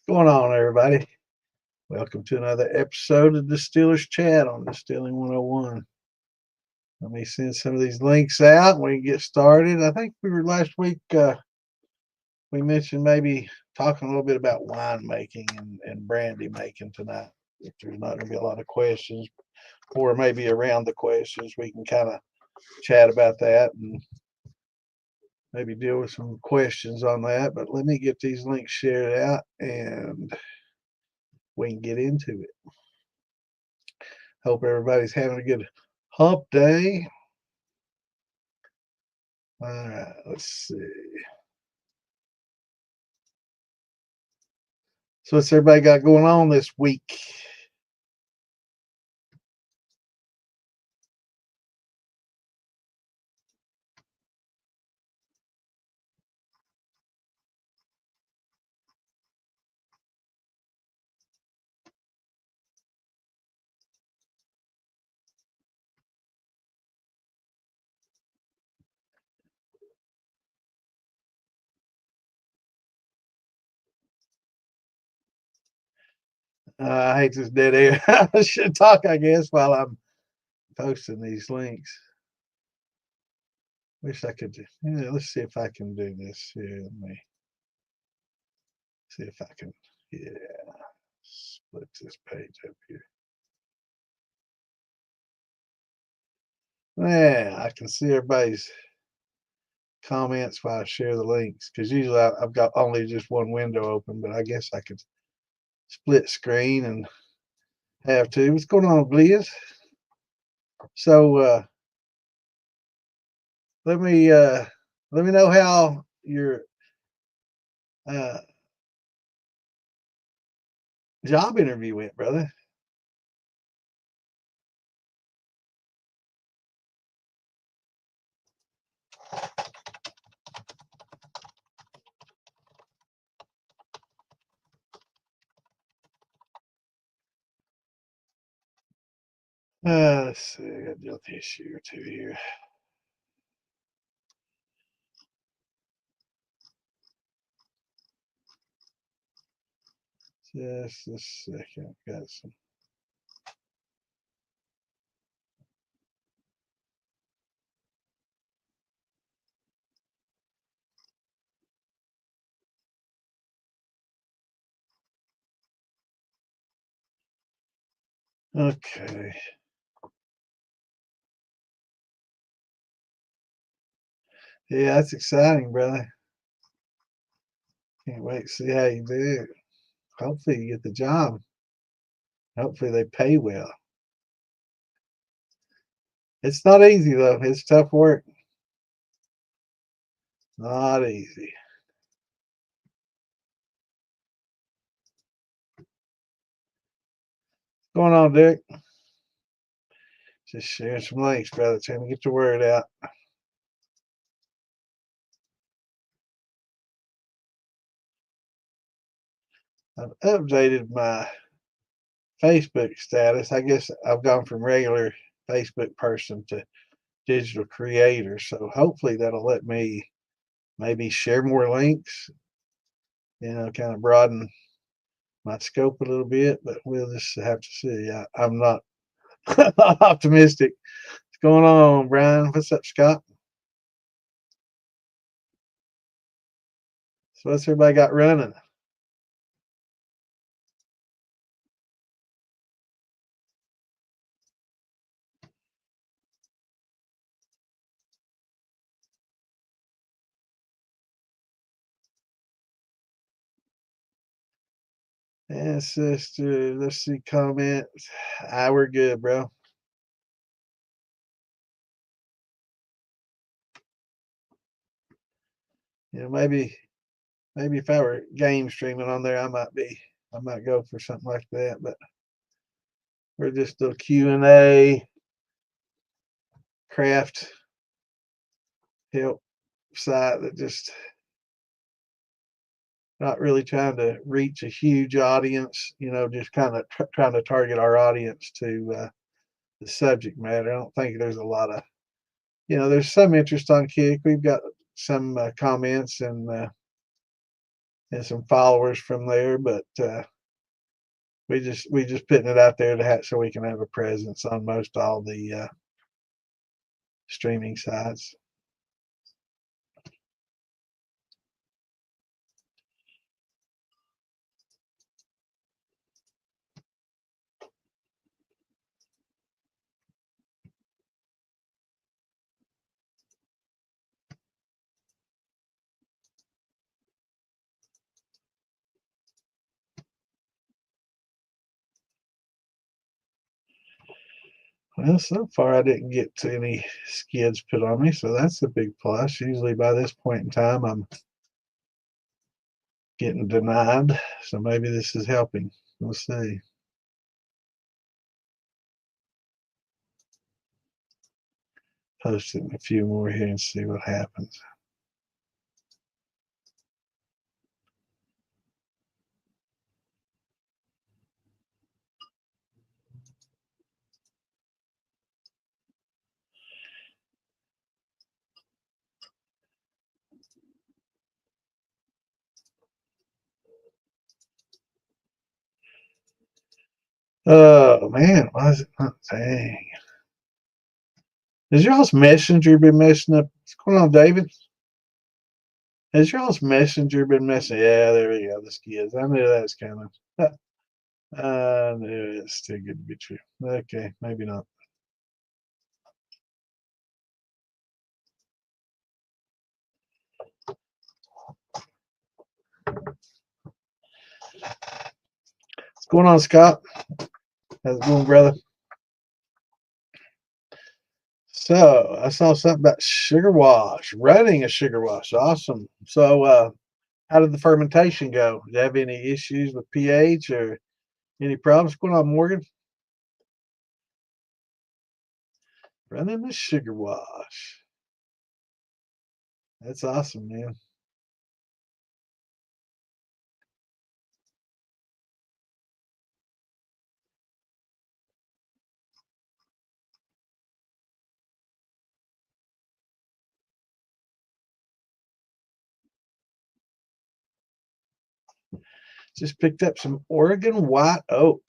What's going on, everybody? Welcome to another episode of Distillers Chat on Distilling 101. Let me send some of these links out and we can get started. I think we were last week, we mentioned maybe talking a little bit about wine making and brandy making tonight. If there's not going to be a lot of questions, or maybe around the questions, we can kind of chat about that and maybe deal with some questions on that. But let me get these links shared out and we can get into it. Hope everybody's having a good hump day. All right, let's see. So what's everybody got going on this week? I hate this dead air. I should talk, I guess, while I'm posting these links. Wish I could. Yeah, let's see if I can do this here. Let me see if I can. Yeah, split this page up here. Yeah, I can see everybody's comments while I share the links because usually I've got only just one window open, but I guess I could split screen and have to. What's going on, Bliz? So let me know how your uh, job interview went, brother. Let's see. I got a issue or two here. Just a second. Got some. Okay. Yeah, that's exciting, brother. Can't wait to see how you do. Hopefully you get the job. Hopefully they pay well. It's not easy though. It's tough work. Not easy. What's going on, Dick? Just sharing some links, brother. Trying to get the word out. I've updated my Facebook status. I guess I've gone from regular Facebook person to digital creator. So hopefully that'll let me maybe share more links, kind of broaden my scope a little bit, but we'll just have to see. I'm not optimistic. What's going on, Brian? What's up, Scott? So what's everybody got running? Ancestor, let's see comments. We're good, bro. Maybe if I were game streaming on there, I might go for something like that. But we're just a Q&A craft help site that just not really trying to reach a huge audience. Just kind of trying to target our audience to the subject matter. I don't think there's a lot of, there's some interest on Kick. We've got some comments and and some followers from there, but we just putting it out there to so we can have a presence on most all the streaming sites. Well, so far I didn't get to any skids put on me, so that's a big plus. Usually by this point in time, I'm getting denied, so maybe this is helping. We'll see. Posting a few more here and see what happens. Oh man, why is it not? Dang. Has y'all's messenger been messing up? What's going on, David? Has y'all's messenger been messing? Yeah, there we go. The skids. I knew that was coming. I knew it's too good to be true. Okay, maybe not. What's going on, Scott? How's it going, brother? So I saw something about sugar wash, running a sugar wash. Awesome. So how did the fermentation go? Did you have any issues with pH or any problems? What's going on, Morgan? Running the sugar wash. That's awesome, man. Just picked up some Oregon white oak.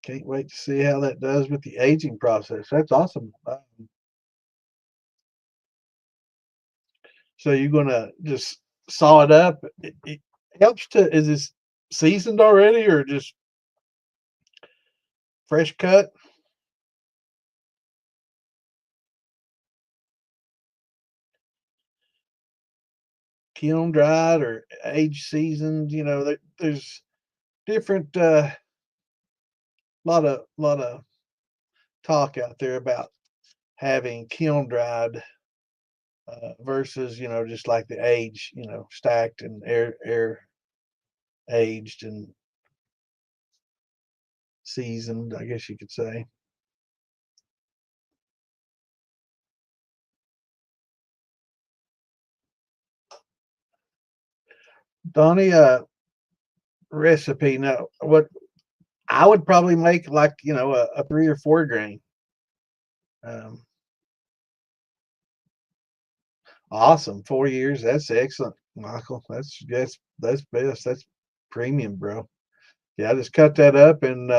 Can't wait to see how that does with the aging process. That's awesome. So you're gonna just saw it up. It helps to. Is this seasoned already or just fresh cut? Kiln dried or age seasoned. You know, there's different. Lot of talk out there about having kiln dried versus just like the age, stacked and air aged and seasoned, I guess you could say. Donnie, recipe. Now, what I would probably make like a 3 or 4 grain. Um, awesome, 4 years. That's excellent, Michael. That's best. That's premium, bro. Yeah, I just cut that up and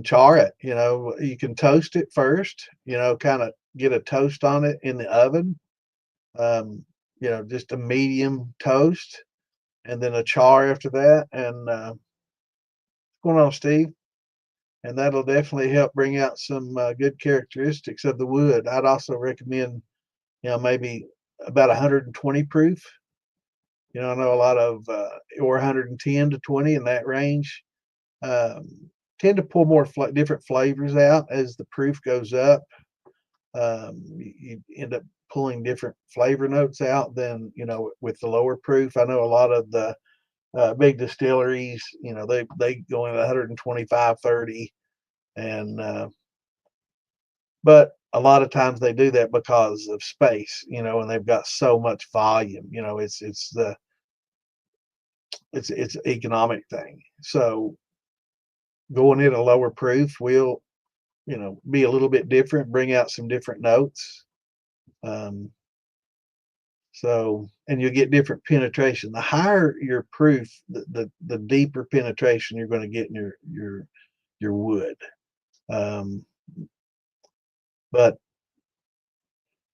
char it. You can toast it first. Kind of get a toast on it in the oven. Um, just a medium toast, and then a char after that. And what's going on, Steve? And that'll definitely help bring out some good characteristics of the wood. I'd also recommend, maybe about 120 proof. I know a lot of or 110 to 20 in that range um, tend to pull more different flavors out as the proof goes up. You end up pulling different flavor notes out than with the lower proof. I know a lot of the big distilleries, they go in 125, 30, and but a lot of times they do that because of space, and they've got so much volume. It's an economic thing. So going in a lower proof will be a little bit different, bring out some different notes. Um, So, and you'll get different penetration. The higher your proof, the deeper penetration you're going to get in your wood. Um, but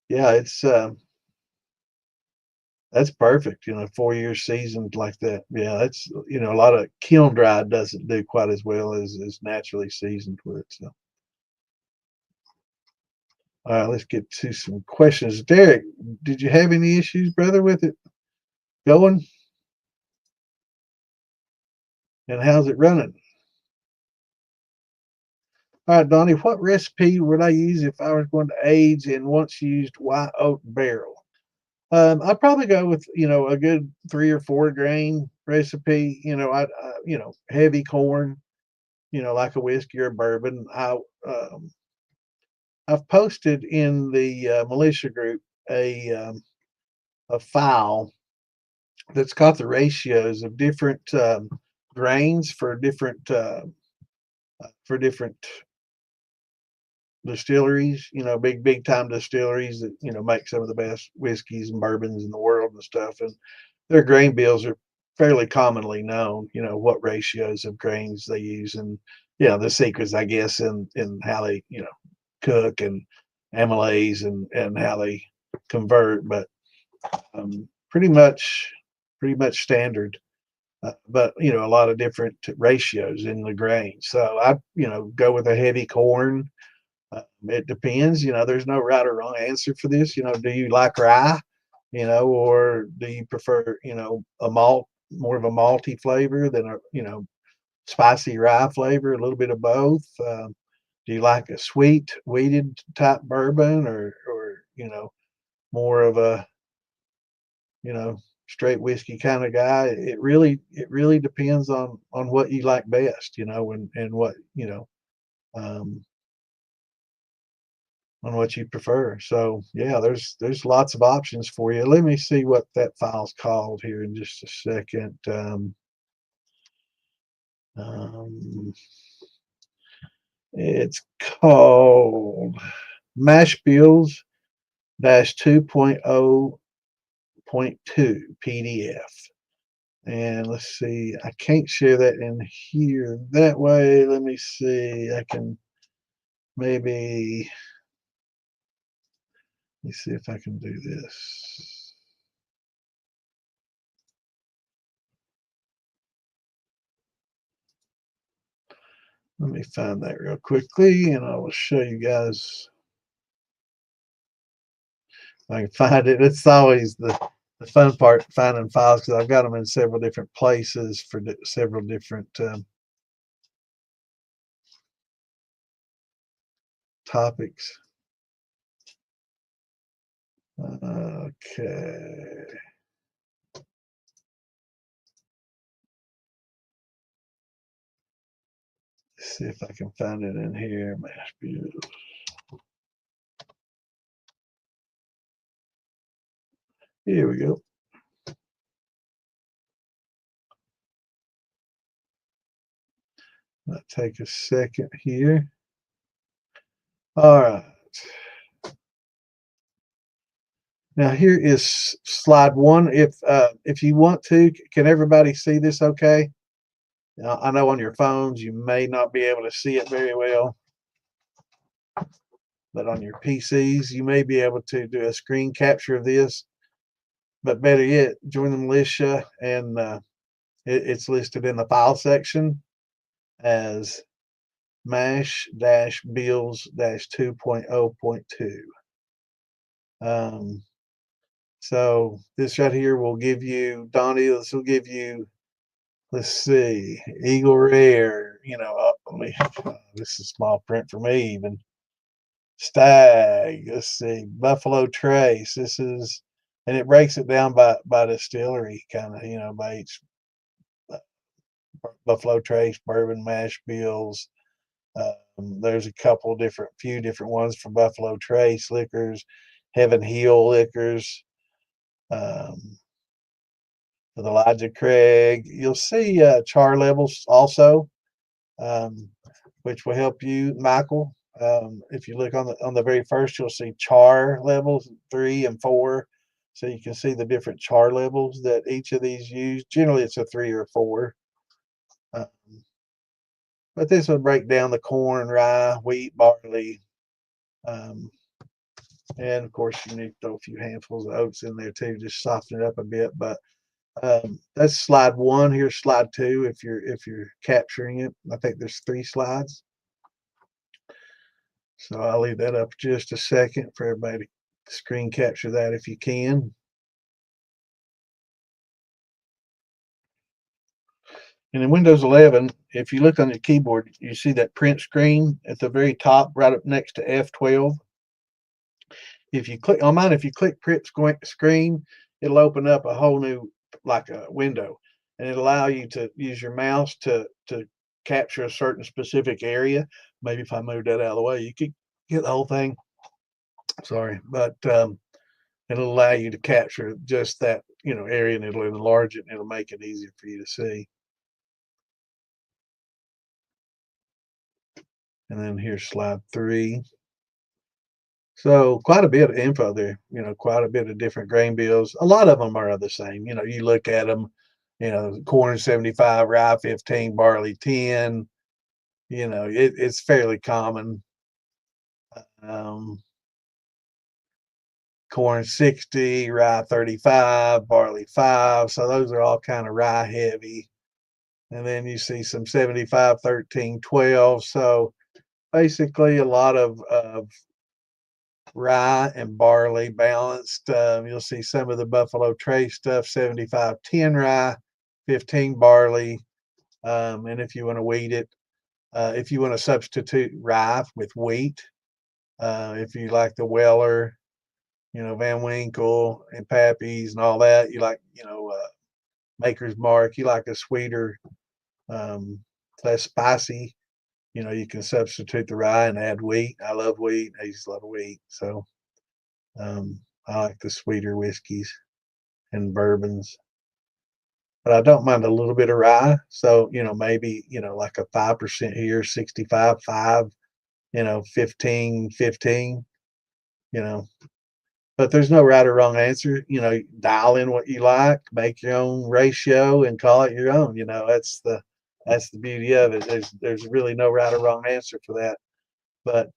yeah, it's that's perfect. 4 years seasoned like that. Yeah, that's a lot of kiln dried doesn't do quite as well as naturally seasoned wood. So, all right, let's get to some questions. Derek, did you have any issues, brother, with it going? And how's it running? All right, Donnie, what recipe would I use if I was going to age in once used white oak barrel? I'd probably go with a good 3 or 4 grain recipe. Heavy corn. Like a whiskey or bourbon. I've posted in the militia group a file that's got the ratios of different grains for different distilleries, big time distilleries that, make some of the best whiskeys and bourbons in the world and stuff. And their grain bills are fairly commonly known, what ratios of grains they use. And, the secrets, I guess, in how they, cook and amylase and how they convert, but pretty much standard. But a lot of different ratios in the grain. So I go with a heavy corn. It depends. There's no right or wrong answer for this. Do you like rye? Or do you prefer a malt, more of a malty flavor than a spicy rye flavor? A little bit of both. Do you like a sweet wheated type bourbon, or more of a straight whiskey kind of guy? It really depends on what you like best, and what um, on what you prefer. So yeah, there's lots of options for you. Let me see what that file's called here in just a second. Um, it's called Mash Bills dash 2.0.2 PDF. And let's see, I can't share that in here that way. Let me see. I can maybe, let me see if I can do this. Let me find that real quickly and I will show you guys. If I can find it. It's always the fun part, finding files, because I've got them in several different places for several different topics. Okay. Let's see if I can find it in here. Mash bills. Here we go. Might take a second here. All right. Now here is slide one. If you want to, can everybody see this okay? Now, I know on your phones you may not be able to see it very well, but on your PCs you may be able to do a screen capture of this. But better yet, join the militia, and it's listed in the file section as mash-bills-2.0.2. So this right here will give you, Donnie, this will give you, let's see, Eagle Rare, this is small print for me even. Stag, let's see, Buffalo Trace. This is, and it breaks it down by distillery, kind of, by each Buffalo Trace, bourbon, mash bills. There's a few different ones for Buffalo Trace liquors, Heaven Hill liquors, with Elijah Craig. You'll see char levels also, which will help you, Michael. If you look on the very first, you'll see char levels 3 and 4. So you can see the different char levels that each of these use. Generally, it's a 3 or a 4. Um, but this will break down the corn, rye, wheat, barley. Um, and of course, you need to throw a few handfuls of oats in there too, just soften it up a bit. But that's slide 1. Here's slide 2 if you're capturing it. I think there's 3 slides. So I'll leave that up just a second for everybody to screen capture that if you can. And in Windows 11, if you look on your keyboard, you see that print screen at the very top, right up next to F12. If you click on mine, if you click print screen, it'll open up a whole new like a window, and it'll allow you to use your mouse to capture a certain specific area. Maybe if I move that out of the way, you could get the whole thing. Sorry, but it'll allow you to capture just that area, and it'll enlarge it, and it'll make it easier for you to see. And then here's slide 3. So quite a bit of info there, quite a bit of different grain bills. A lot of them are the same. You look at them, corn 75, rye 15, barley 10. It's fairly common. Um, corn 60, rye 35, barley 5. So those are all kind of rye heavy. And then you see some 75, 13, 12. So basically a lot of rye and barley balanced. You'll see some of the Buffalo Trace stuff, 75, 10 rye, 15 barley. And if you want to wheat it, if you want to substitute rye with wheat, if you like the Weller, Van Winkle and Pappy's and all that, you like, Maker's Mark, you like a sweeter, less spicy, you can substitute the rye and add wheat. I love wheat. I used to love wheat. So I like the sweeter whiskeys and bourbons. But I don't mind a little bit of rye. So, maybe, like a 5% here, 65, 5, 15, 15, you know. But there's no right or wrong answer. Dial in what you like, make your own ratio, and call it your own. That's the beauty of it. There's really no right or wrong answer for that. But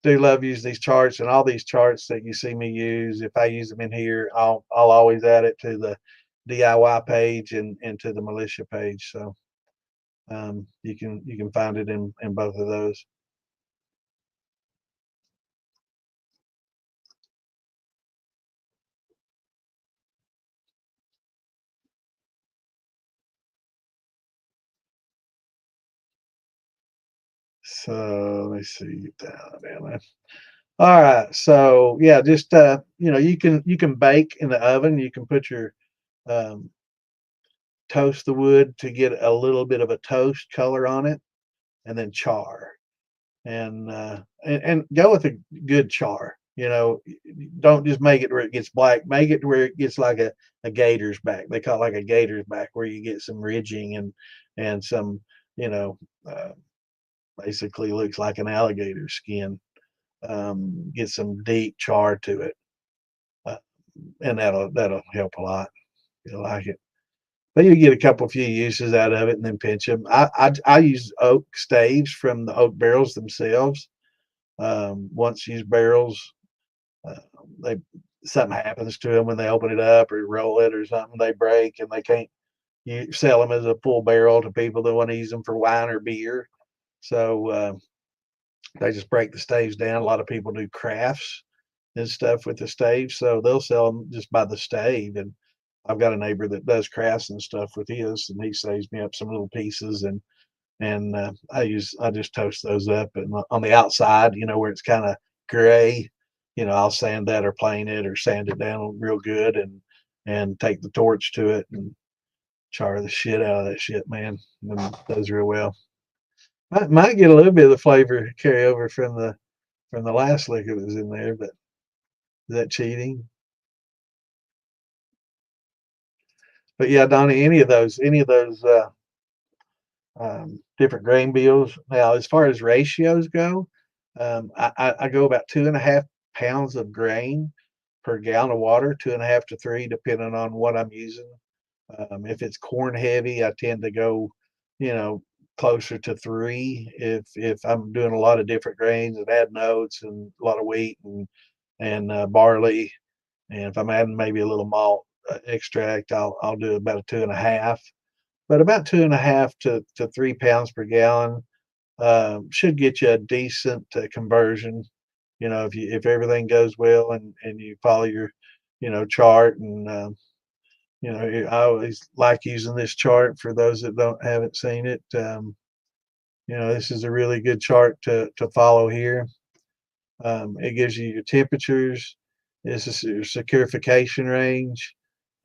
do love using these charts, and all these charts that you see me use. If I use them in here, I'll always add it to the DIY page and to the militia page. So you can find it in both of those. So let's see down there. All right. So yeah, just you can bake in the oven. You can put your um, toast the wood to get a little bit of a toast color on it, and then char. And go with a good char. Don't just make it where it gets black. Make it where it gets like a gator's back. They call it like a gator's back, where you get some ridging and some, you know, uh, basically looks like an alligator skin. Get some deep char to it, uh, and that'll help a lot. You'll like it. But you get a few uses out of it, and then pinch them. I use oak staves from the oak barrels themselves. Once used barrels, uh, they something happens to them when they open it up or roll it or something, they break, and they can't you sell them as a full barrel to people that want to use them for wine or beer. So they just break the staves down. A lot of people do crafts and stuff with the staves, so they'll sell them just by the stave. And I've got a neighbor that does crafts and stuff with his, and he saves me up some little pieces, and I just toast those up, and on the outside, where it's kind of gray, I'll sand that or plane it or sand it down real good, and take the torch to it and char the shit out of that shit, man. And does real well. Might get a little bit of the flavor carry over from the last liquor that was in there, but is that cheating? But yeah, Donnie, any of those different grain bills. Now, as far as ratios go, I go about 2.5 pounds of grain per gallon of water, 2.5 to 3, depending on what I'm using. If it's corn heavy, I tend to go, you know, closer to 3. If I'm doing a lot of different grains and adding oats and a lot of wheat and barley, and if I'm adding maybe a little malt extract, I'll do about a 2.5. But about 2.5 to 3 pounds per gallon should get you a decent conversion. You know, if everything goes well and you follow your, you know, chart and you know, I always like using this chart for those that haven't seen it. You know, this is a really good chart to follow here. It gives you your temperatures. This is your saccharification range.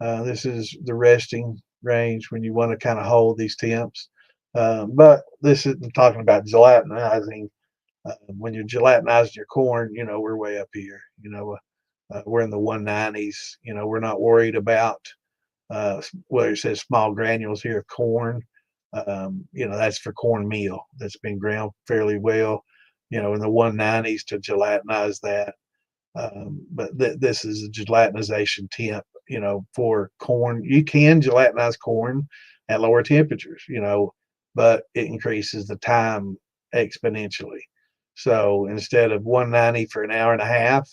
This is the resting range when you want to kind of hold these temps. But this isn't talking about gelatinizing. When you're gelatinizing your corn, you know, we're way up here. You know, we're in the 190s. You know, we're not worried about where it says small granules here of corn. You know, that's for cornmeal that's been ground fairly well, you know, in the 190s to gelatinize that. But this is a gelatinization temp, you know, for corn. You can gelatinize corn at lower temperatures, you know, but it increases the time exponentially. So instead of 190 for an hour and a half,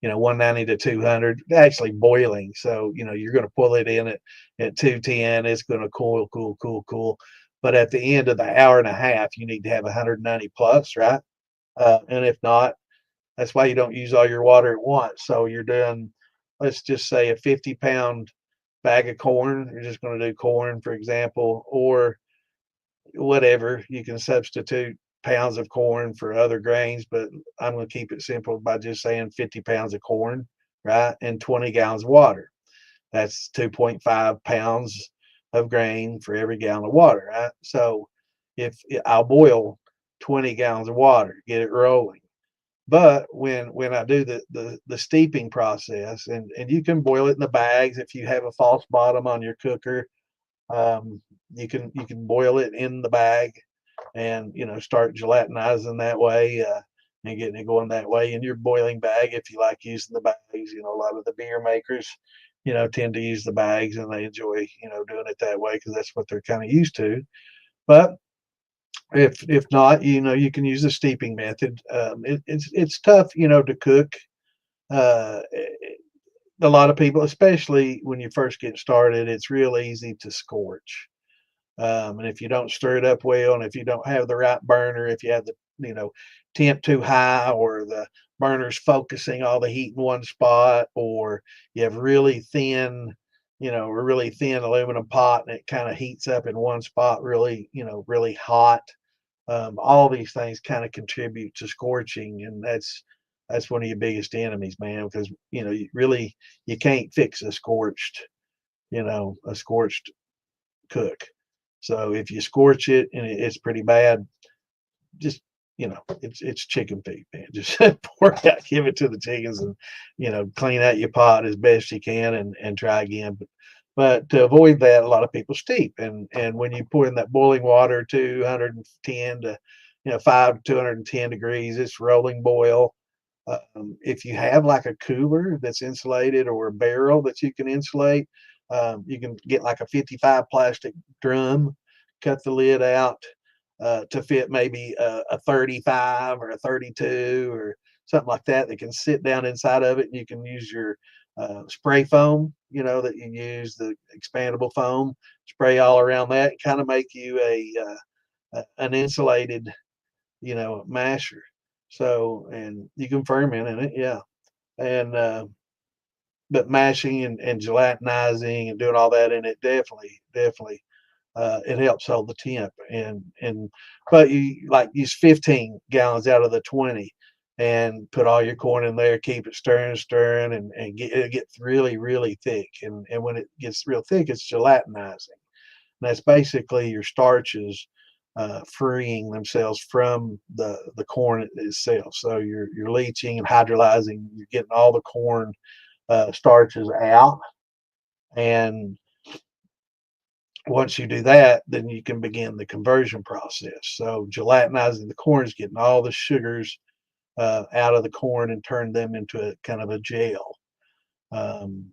you know, 190 to 200, actually boiling. So, you know, you're going to pull it in at 210. It's going to cool. But at the end of the hour and a half, you need to have 190 plus, right? And if not, that's why you don't use all your water at once. So you're doing, let's just say, a 50-pound bag of corn. You're just going to do corn, for example, or whatever. You can substitute pounds of corn for other grains, but I'm going to keep it simple by just saying 50 pounds of corn, right? And 20 gallons of water. That's 2.5 pounds of grain for every gallon of water, right? So if I'll boil 20 gallons of water, get it rolling. But when I do the steeping process, and you can boil it in the bags if you have a false bottom on your cooker, you can boil it in the bag and, you know, start gelatinizing that way, and getting it going that way in your boiling bag if you like using the bags. You know, a lot of the beer makers, you know, tend to use the bags and they enjoy, you know, doing it that way because that's what they're kind of used to. But if not, you know, you can use the steeping method. It's tough, you know, to cook. Uh, a lot of people, especially when you first get started, it's real easy to scorch. And if you don't stir it up well, and if you don't have the right burner, if you have the, you know, temp too high, or the burner's focusing all the heat in one spot, or you have really thin, you know, a really thin aluminum pot and it kind of heats up in one spot really, you know, really hot. All these things kind of contribute to scorching, and that's one of your biggest enemies, man, because, you know, you can't fix a scorched, you know, a scorched cook. So if you scorch it and it's pretty bad, just, you know, it's chicken feed, man. Just pour it out, give it to the chickens, and, you know, clean out your pot as best you can and try again. But to avoid that, a lot of people steep, and when you pour in that boiling water, 210 to, you know, 5 to 210 degrees, it's rolling boil. If you have like a cooler that's insulated or a barrel that you can insulate, you can get like a 55 plastic drum, cut the lid out to fit maybe a 35 or a 32 or something like that that can sit down inside of it. And you can use your spray foam, you know, that you use, the expandable foam, spray all around that, kind of make you an insulated, you know, masher. So, and you can ferment in it, yeah. And but mashing and gelatinizing and doing all that in it definitely it helps hold the temp. And but you like use 15 gallons out of the 20 and put all your corn in there, keep it stirring, and it gets really thick. And when it gets real thick, it's gelatinizing. And that's basically your starches freeing themselves from the corn itself. So you're leaching and hydrolyzing. You're getting all the corn starches out, and once you do that, then you can begin the conversion process. So gelatinizing the corn is getting all the sugars out of the corn and turn them into a kind of a gel. Um,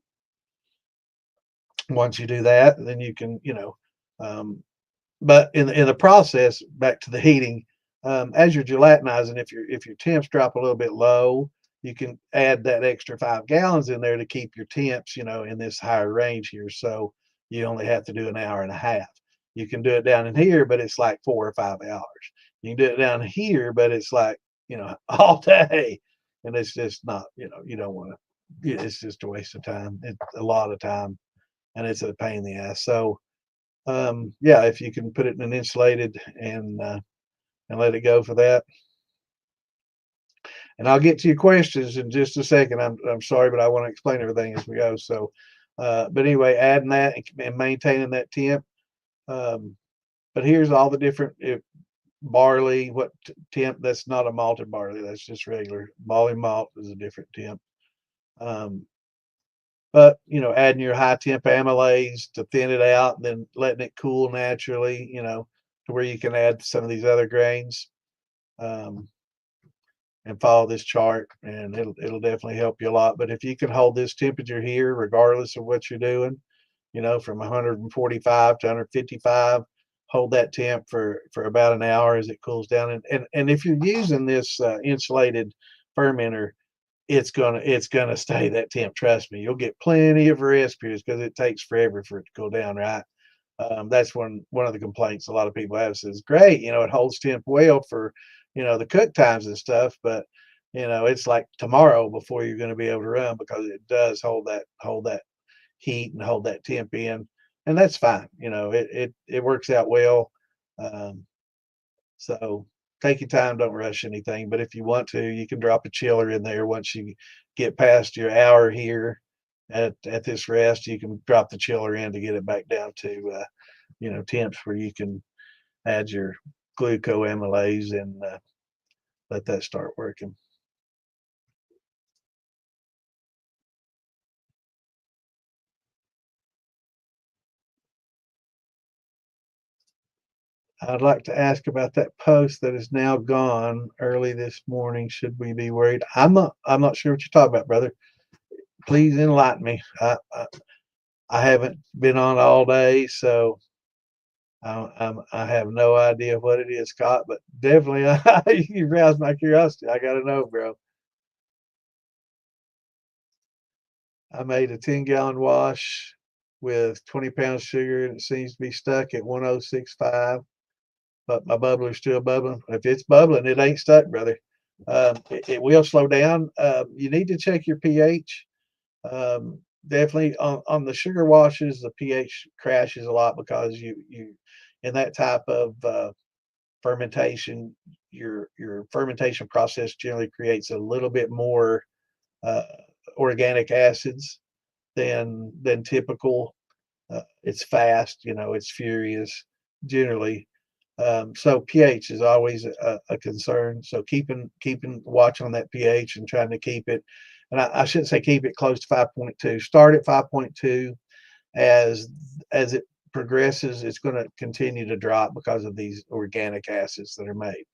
once you do that, then you can, but in the process, back to the heating, as you're gelatinizing, if your temps drop a little bit low, you can add that extra 5 gallons in there to keep your temps, in this higher range here. So you only have to do an hour and a half. You can do it down in here, but it's like 4 or 5 hours. You can do it down here, but it's like, all day. And it's just not, you don't want to, it's just a waste of time. It's a lot of time and it's a pain in the ass. So, yeah, if you can put it in an insulated and let it go for that. And I'll get to your questions in just a second. I'm sorry, but I want to explain everything as we go. So, but anyway, adding that and maintaining that temp. Um, but here's all the different barley. What temp? That's not a malted barley. That's just regular barley malt is a different temp. Um, but adding your high temp amylase to thin it out, and then letting it cool naturally. To where you can add some of these other grains. Um, and follow this chart, and it'll definitely help you a lot. But if you can hold this temperature here, regardless of what you're doing, from 145 to 155, hold that temp for about an hour as it cools down. And if you're using this insulated fermenter, it's gonna stay that temp. Trust me, you'll get plenty of rest periods because it takes forever for it to cool down, right? That's one of the complaints a lot of people have. Says great, it holds temp well for the cook times and stuff, but it's like tomorrow before you're going to be able to run because it does hold that heat and hold that temp in, and that's fine. It works out well. Um, so take your time, don't rush anything. But if you want to, you can drop a chiller in there once you get past your hour here at this rest. You can drop the chiller in to get it back down to temps where you can add your glucoamylase and let that start working. I'd like to ask about that post that is now gone early this morning. Should we be worried? I'm not sure what you're talking about, brother. Please enlighten me. I haven't been on all day, so I have no idea what it is, Scott. But definitely, you roused my curiosity. I got to know, bro. I made a 10-gallon wash with 20 pounds sugar, and it seems to be stuck at 1065. But my bubbler's still bubbling. If it's bubbling, it ain't stuck, brother. It will slow down. You need to check your pH. Definitely on the sugar washes, the pH crashes a lot because you in that type of fermentation, your fermentation process generally creates a little bit more uh, organic acids than typical. It's fast, it's furious generally. So pH is always a concern. So keeping watch on that pH and trying to keep it, and I shouldn't say keep it close to 5.2. Start at 5.2. As it progresses, it's going to continue to drop because of these organic acids that are made.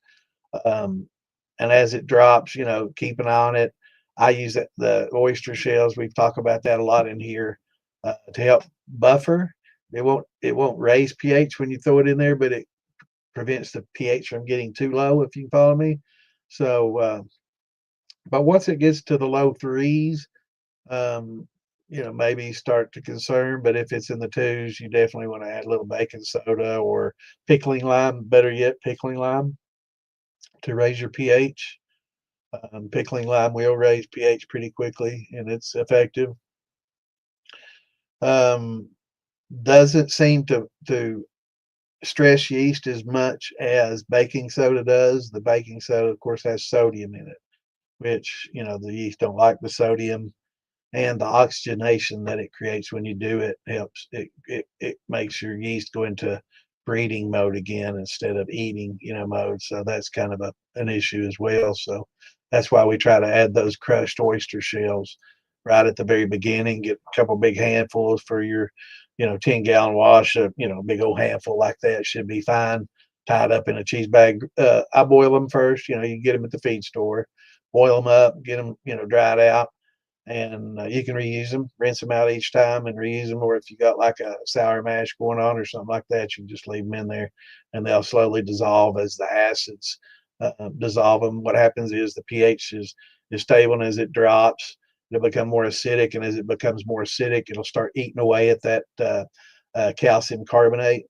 Um, and as it drops, keep an eye on it. I use the oyster shells. We've talked about that a lot in here to help buffer. It won't raise pH when you throw it in there, but it prevents the pH from getting too low, if you follow me. So, but once it gets to the low threes, um, maybe start to concern. But if it's in the twos, you definitely want to add a little baking soda or pickling lime. Better yet, pickling lime to raise your pH. Pickling lime will raise pH pretty quickly, and it's effective. Um, doesn't seem to stress yeast as much as baking soda does. The baking soda, of course, has sodium in it, which the yeast don't like the sodium, and the oxygenation that it creates when you do it helps. It makes your yeast go into breeding mode again instead of eating mode. So that's kind of an issue as well. So that's why we try to add those crushed oyster shells right at the very beginning. Get a couple big handfuls for your 10-gallon wash. Big old handful like that should be fine, tied up in a cheese bag. I boil them first. You can get them at the feed store, boil them up, get them dried out, and you can reuse them, rinse them out each time and reuse them. Or if you got like a sour mash going on or something like that, you can just leave them in there, and they'll slowly dissolve as the acids dissolve them. What happens is the pH is stable, and as it drops, it'll become more acidic, and as it becomes more acidic, it'll start eating away at that calcium carbonate,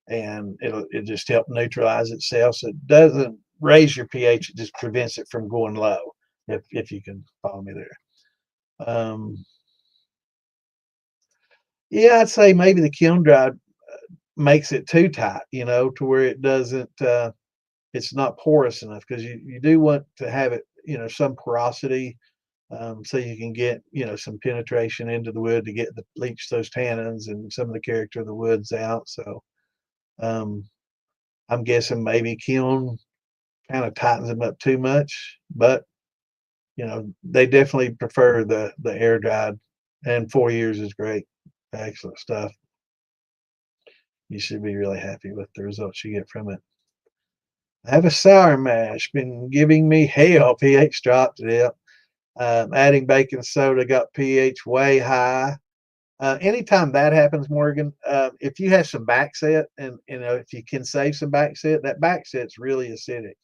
and it just help neutralize itself. So it doesn't raise your pH; it just prevents it from going low. If you can follow me there. Yeah, I'd say maybe the kiln dry makes it too tight, to where it doesn't, it's not porous enough, because you do want to have it, some porosity, so you can get, some penetration into the wood to get the bleach those tannins and some of the character of the woods out. So um, I'm guessing maybe kiln kind of tightens them up too much, but they definitely prefer the air dried, and 4 years is great. Excellent stuff. You should be really happy with the results you get from it. I have a sour mash, been giving me hell. pH dropped it up. Adding baking soda got pH way high. Anytime that happens, Morgan, if you have some back set, and if you can save some back set, that back set's really acidic.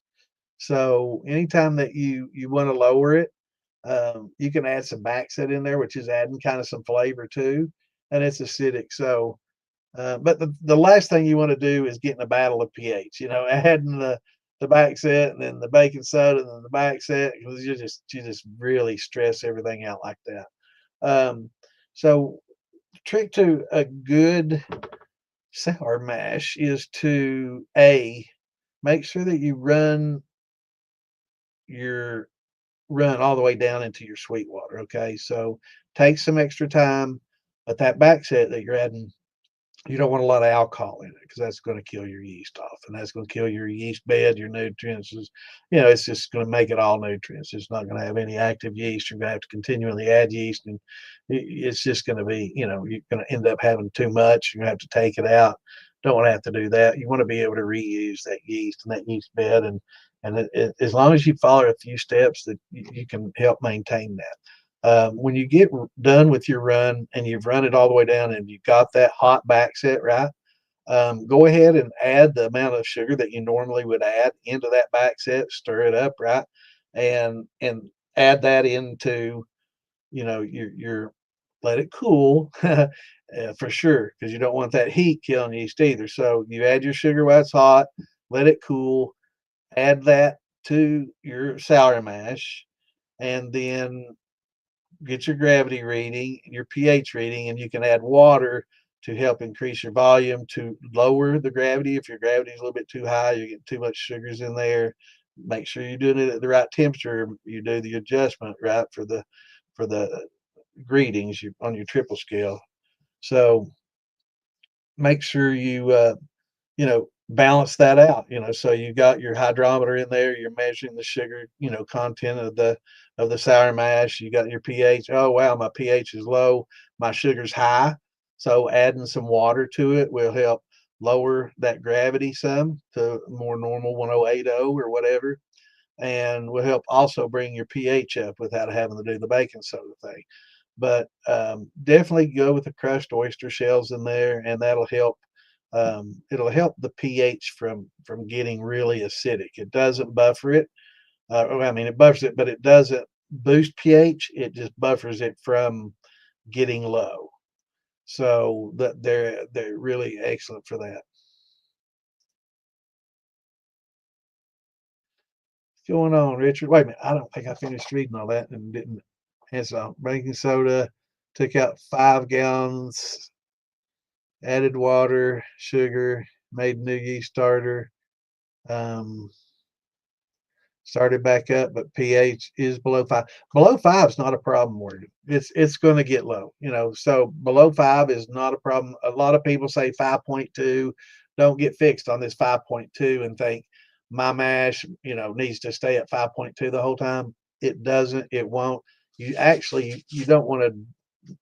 So anytime that you want to lower it, you can add some back set in there, which is adding kind of some flavor too, and it's acidic. So but the last thing you want to do is get in a battle of pH, adding the back set and then the baking soda and then the back set, because you just really stress everything out like that. So trick to a good sour mash is to make sure that you your run all the way down into your sweet water. Okay, so take some extra time, but that back set that you're adding, you don't want a lot of alcohol in it, because that's going to kill your yeast off, and that's going to kill your yeast bed, your nutrients. It's just going to make it all nutrients. It's not going to have any active yeast. You're going to have to continually add yeast, and it's just going to be, you're going to end up having too much. You're going to have to take it out. Don't want to have to do that. You want to be able to reuse that yeast and that yeast bed, and as long as you follow a few steps, that you can help maintain that. When you get done with your run and you've run it all the way down and you've got that hot back set right, go ahead and add the amount of sugar that you normally would add into that back set. Stir it up, right, and add that into, your let it cool. For sure, because you don't want that heat killing yeast either. So you add your sugar while it's hot, let it cool, add that to your sour mash, and then get your gravity reading, your pH reading, and you can add water to help increase your volume to lower the gravity. If your gravity is a little bit too high, you get too much sugars in there. Make sure you're doing it at the right temperature. You do the adjustment right for the greetings on your triple scale. So make sure you balance that out, so you got your hydrometer in there, you're measuring the sugar, content of the sour mash. You got your pH. Oh wow, my pH is low, my sugar's high. So adding some water to it will help lower that gravity some to more normal 1080 or whatever, and will help also bring your pH up without having to do the baking soda thing. But definitely go with the crushed oyster shells in there, and that'll help. It'll help the pH from getting really acidic. It doesn't buffer it. I mean, it buffers it, but it doesn't boost pH. It just buffers it from getting low. So that they're really excellent for that. What's going on, Richard? Wait a minute. I don't think I finished reading all that and didn't. And so baking soda, took out 5 gallons, added water, sugar, made new yeast starter. Um, Started back up, but pH is below 5. Below 5 is not a problem, Morgan. It's going to get low, so below 5 is not a problem. A lot of people say 5.2. Don't get fixed on this 5.2 and think my mash, needs to stay at 5.2 the whole time. It doesn't. It won't. You don't want to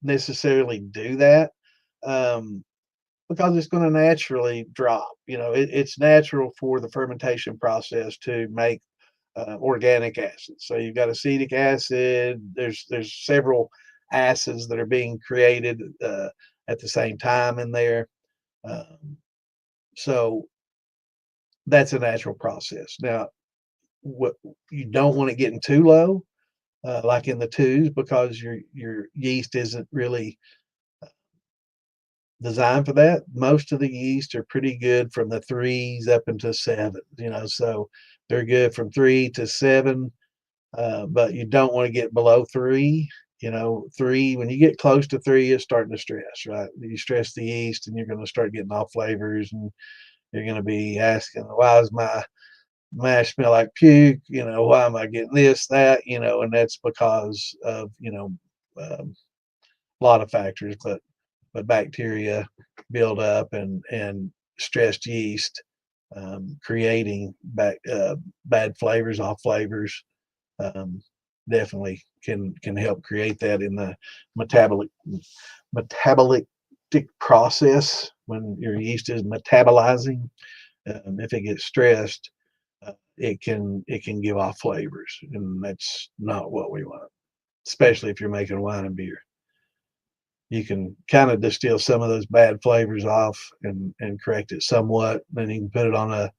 necessarily do that, because it's going to naturally drop. It's natural for the fermentation process to make organic acids. So you've got acetic acid. There's several acids that are being created at the same time in there. Um, so that's a natural process. Now, what you don't want it getting too low, like in the twos, because your yeast isn't really designed for that. Most of the yeast are pretty good from the threes up into seven, so they're good from 3 to 7, but you don't want to get below 3. Three, when you get close to 3, it's starting to stress, right? You stress the yeast and you're going to start getting off flavors, and you're going to be asking, why does my mash smell like puke? Why am I getting this, that, and that's because of, a lot of factors, but bacteria build up, and stressed yeast creating bad flavors off flavors um, definitely can help create that in the metabolic process when your yeast is metabolizing. If it gets stressed, it can give off flavors, and that's not what we want, especially if you're making wine and beer. You can kind of distill some of those bad flavors off and correct it somewhat. Then you can put it on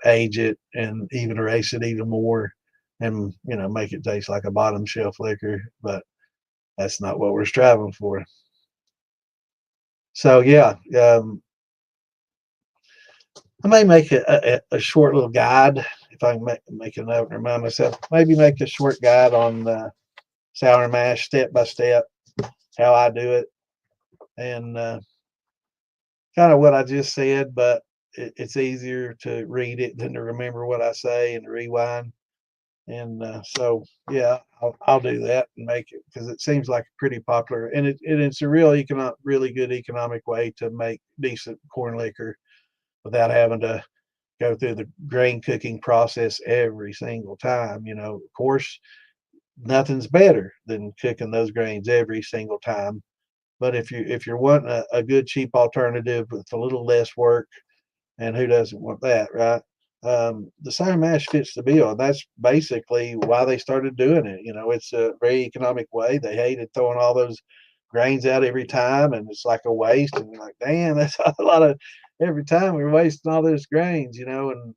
age it and even erase it even more, and make it taste like a bottom shelf liquor. But that's not what we're striving for. So yeah, I may make a short little guide if I can make a note and remind myself. Maybe make a short guide on sour mash step by step, how I do it, and kind of what I just said, but it's easier to read it than to remember what I say and to rewind. And so, yeah, I'll do that and make it, because it seems like a pretty popular, and it's a really good economic way to make decent corn liquor without having to go through the grain cooking process every single time. Of course, nothing's better than cooking those grains every single time. But if you're wanting a good cheap alternative with a little less work, and who doesn't want that, right? The sour mash fits the bill. That's basically why they started doing it. It's a very economic way. They hated throwing all those grains out every time, and it's like a waste. And you're like, damn, that's a lot of every time we're wasting all those grains, and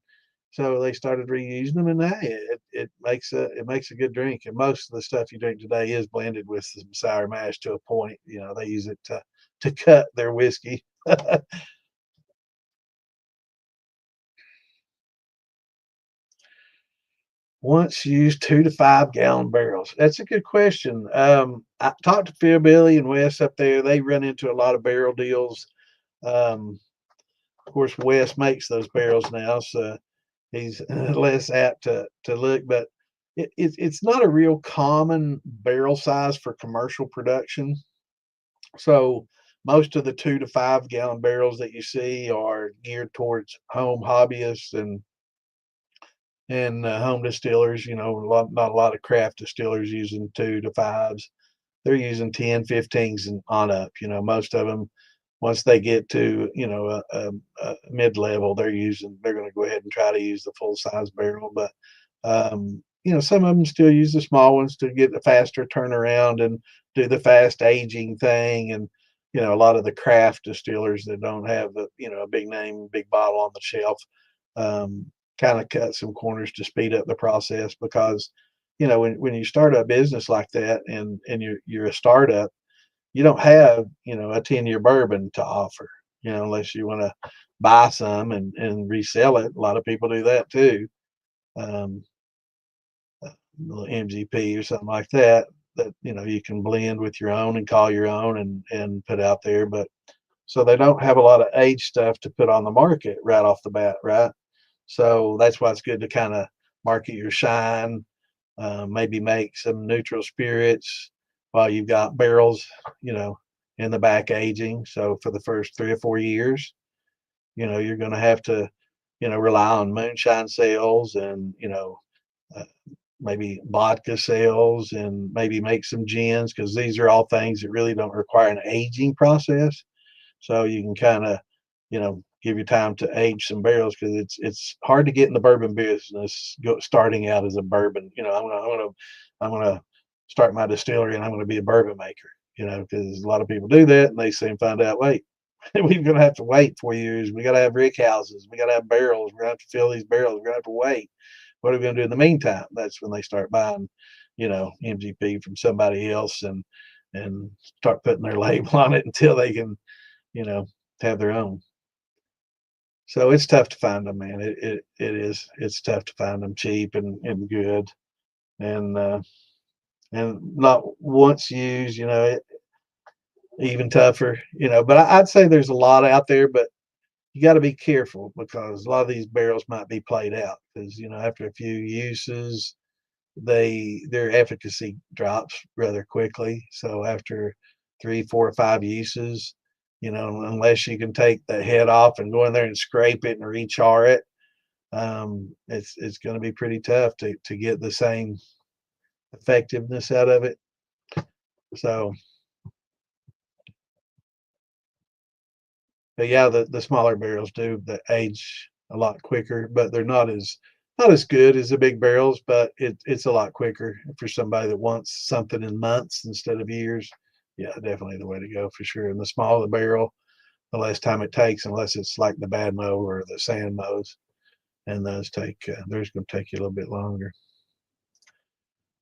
so they started reusing them, and hey, it makes a good drink. And most of the stuff you drink today is blended with some sour mash to a point. They use it to cut their whiskey. Once used 2 to 5 gallon barrels. That's a good question. I talked to Phil, Billy, and Wes up there. They run into a lot of barrel deals. Of course, Wes makes those barrels now, so he's less apt to look. But it's not a real common barrel size for commercial production. So most of the 2 to 5 gallon barrels that you see are geared towards home hobbyists and home distillers. Not a lot of craft distillers using 2 to 5s. They're using 10, 15s and on up. Most of them, once they get to a mid level, they're going to go ahead and try to use the full size barrel. But some of them still use the small ones to get a faster turnaround and do the fast aging thing. And a lot of the craft distillers that don't have a big name, big bottle on the shelf, um, kind of cut some corners to speed up the process, because when you start a business like that, and you're a startup, you don't have a 10-year bourbon to offer, unless you want to buy some and resell it. A lot of people do that too. um, a little MGP or something like that you can blend with your own and call your own and put out there. But so they don't have a lot of aged stuff to put on the market right off the bat, right? So that's why it's good to kind of market your shine, maybe make some neutral spirits while you've got barrels, in the back aging. So for the first 3 or 4 years, you're going to have to, rely on moonshine sales and, uh, maybe vodka sales, and maybe make some gins, because these are all things that really don't require an aging process. So you can kind of, give you time to age some barrels, because it's hard to get in the bourbon business starting out as a bourbon. I'm gonna start my distillery and I'm gonna be a bourbon maker. Because a lot of people do that and they soon find out, wait, we're gonna have to wait 4 years. We gotta have rick houses. We gotta have barrels. We're gonna have to fill these barrels. We're gonna have to wait. What are we gonna do in the meantime? That's when they start buying, MGP from somebody else and start putting their label on it until they can, you know, have their own. So it's tough to find them, man. It is. It's tough to find them cheap and good, and not once used. Even tougher. But I'd say there's a lot out there, but you got to be careful, because a lot of these barrels might be played out, because after a few uses, their efficacy drops rather quickly. So after 3, 4, or 5 uses, unless you can take the head off and go in there and scrape it and rechar it, it's going to be pretty tough to get the same effectiveness out of it. So, but yeah, the smaller barrels do the age a lot quicker, but they're not as good as the big barrels, but it's a lot quicker for somebody that wants something in months instead of years. Yeah, definitely the way to go for sure. And the smaller the barrel, the less time it takes, unless it's like the bad mow or the sand mows, and those theirs going to take you a little bit longer.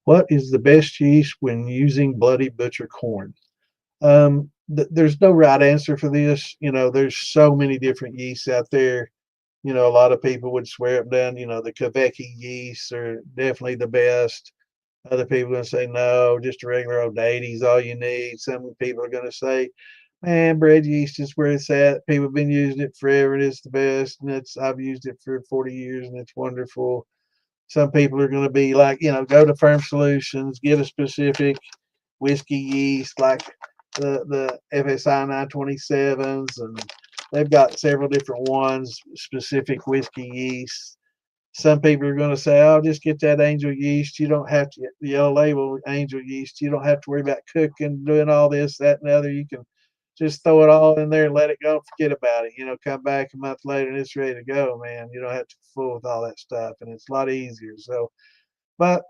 What is the best yeast when using Bloody Butcher corn? There's no right answer for this. There's so many different yeasts out there. A lot of people would swear up down, the Kveki yeasts are definitely the best. Other people are going to say, no, just a regular old 80's all you need. Some people are going to say, man, bread yeast is where it's at. People have been using it forever and it's the best. And I've used it for 40 years and it's wonderful. Some people are going to be like, go to Firm Solutions, get a specific whiskey yeast like the FSI 927s, and they've got several different ones, specific whiskey yeast. Some people are going to say, oh, just get that angel yeast. You don't have to get the yellow label angel yeast. You don't have to worry about cooking, doing all this, that, and the other. You can just throw it all in there and let it go and forget about it. Come back a month later and it's ready to go, man. You don't have to fool with all that stuff, and it's a lot easier. So, but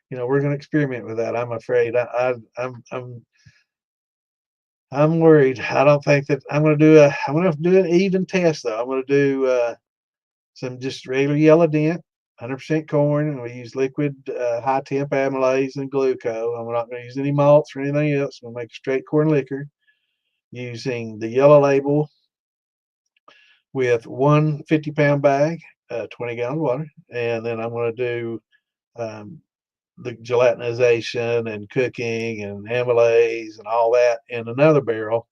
we're going to experiment with that. I'm afraid. I'm worried. I don't think that I'm going to do I'm going to do an even test though. I'm going to do some just regular yellow dent, 100% corn, and we use liquid high temp amylase and glucose. I'm not going to use any malts or anything else. I'm going to make a straight corn liquor using the yellow label with one 50-pound bag, 20 gallons of water, and then I'm going to do the gelatinization and cooking and amylase and all that in another barrel,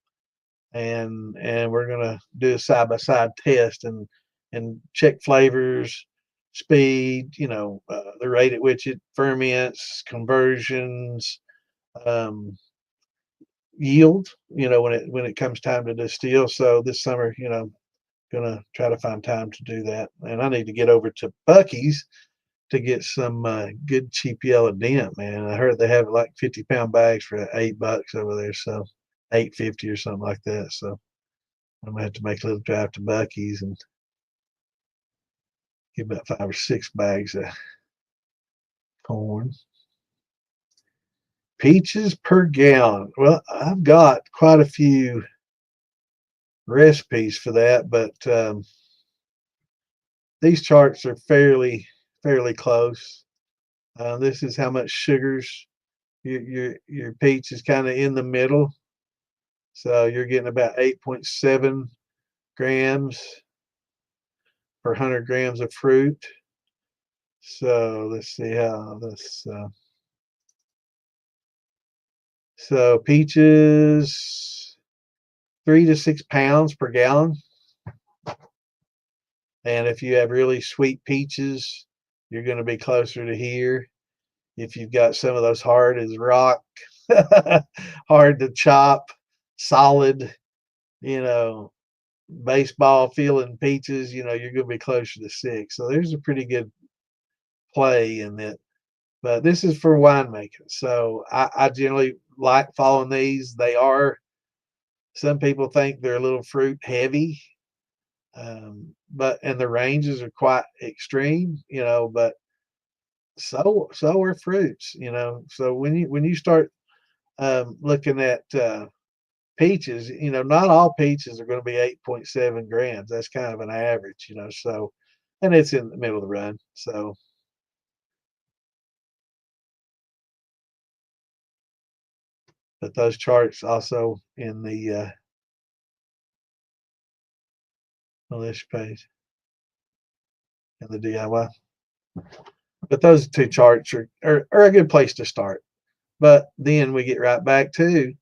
and we're going to do a side-by-side test and check flavors, speed, the rate at which it ferments, conversions, yield, when it comes time to distill. So this summer, gonna try to find time to do that. And I need to get over to Buc-ee's to get some good cheap yellow dent, man. I heard they have like 50-pound bags for $8 over there, so $8.50 or something like that. So I'm gonna have to make a little drive to Buc-ee's and get about 5 or 6 bags of corn. Peaches per gallon. Well, I've got quite a few recipes for that, but these charts are fairly close. This is how much sugars your peach is kind of in the middle, so you're getting about 8.7 grams per 100 grams of fruit. So let's see how this. So peaches, 3 to 6 pounds per gallon. And if you have really sweet peaches, you're going to be closer to here. If you've got some of those hard as rock, hard to chop, solid, baseball feeling peaches, you're going to be closer to 6. So there's a pretty good play in that. But this is for winemaking. So I generally like following these. Some people think they're a little fruit heavy. But and the ranges are quite extreme, but so are fruits, So when you start looking at peaches, not all peaches are going to be 8.7 grams. That's kind of an average, so, and it's in the middle of the run. So, but those charts also in the list page in the DIY. But those two charts are a good place to start. But then we get right back to,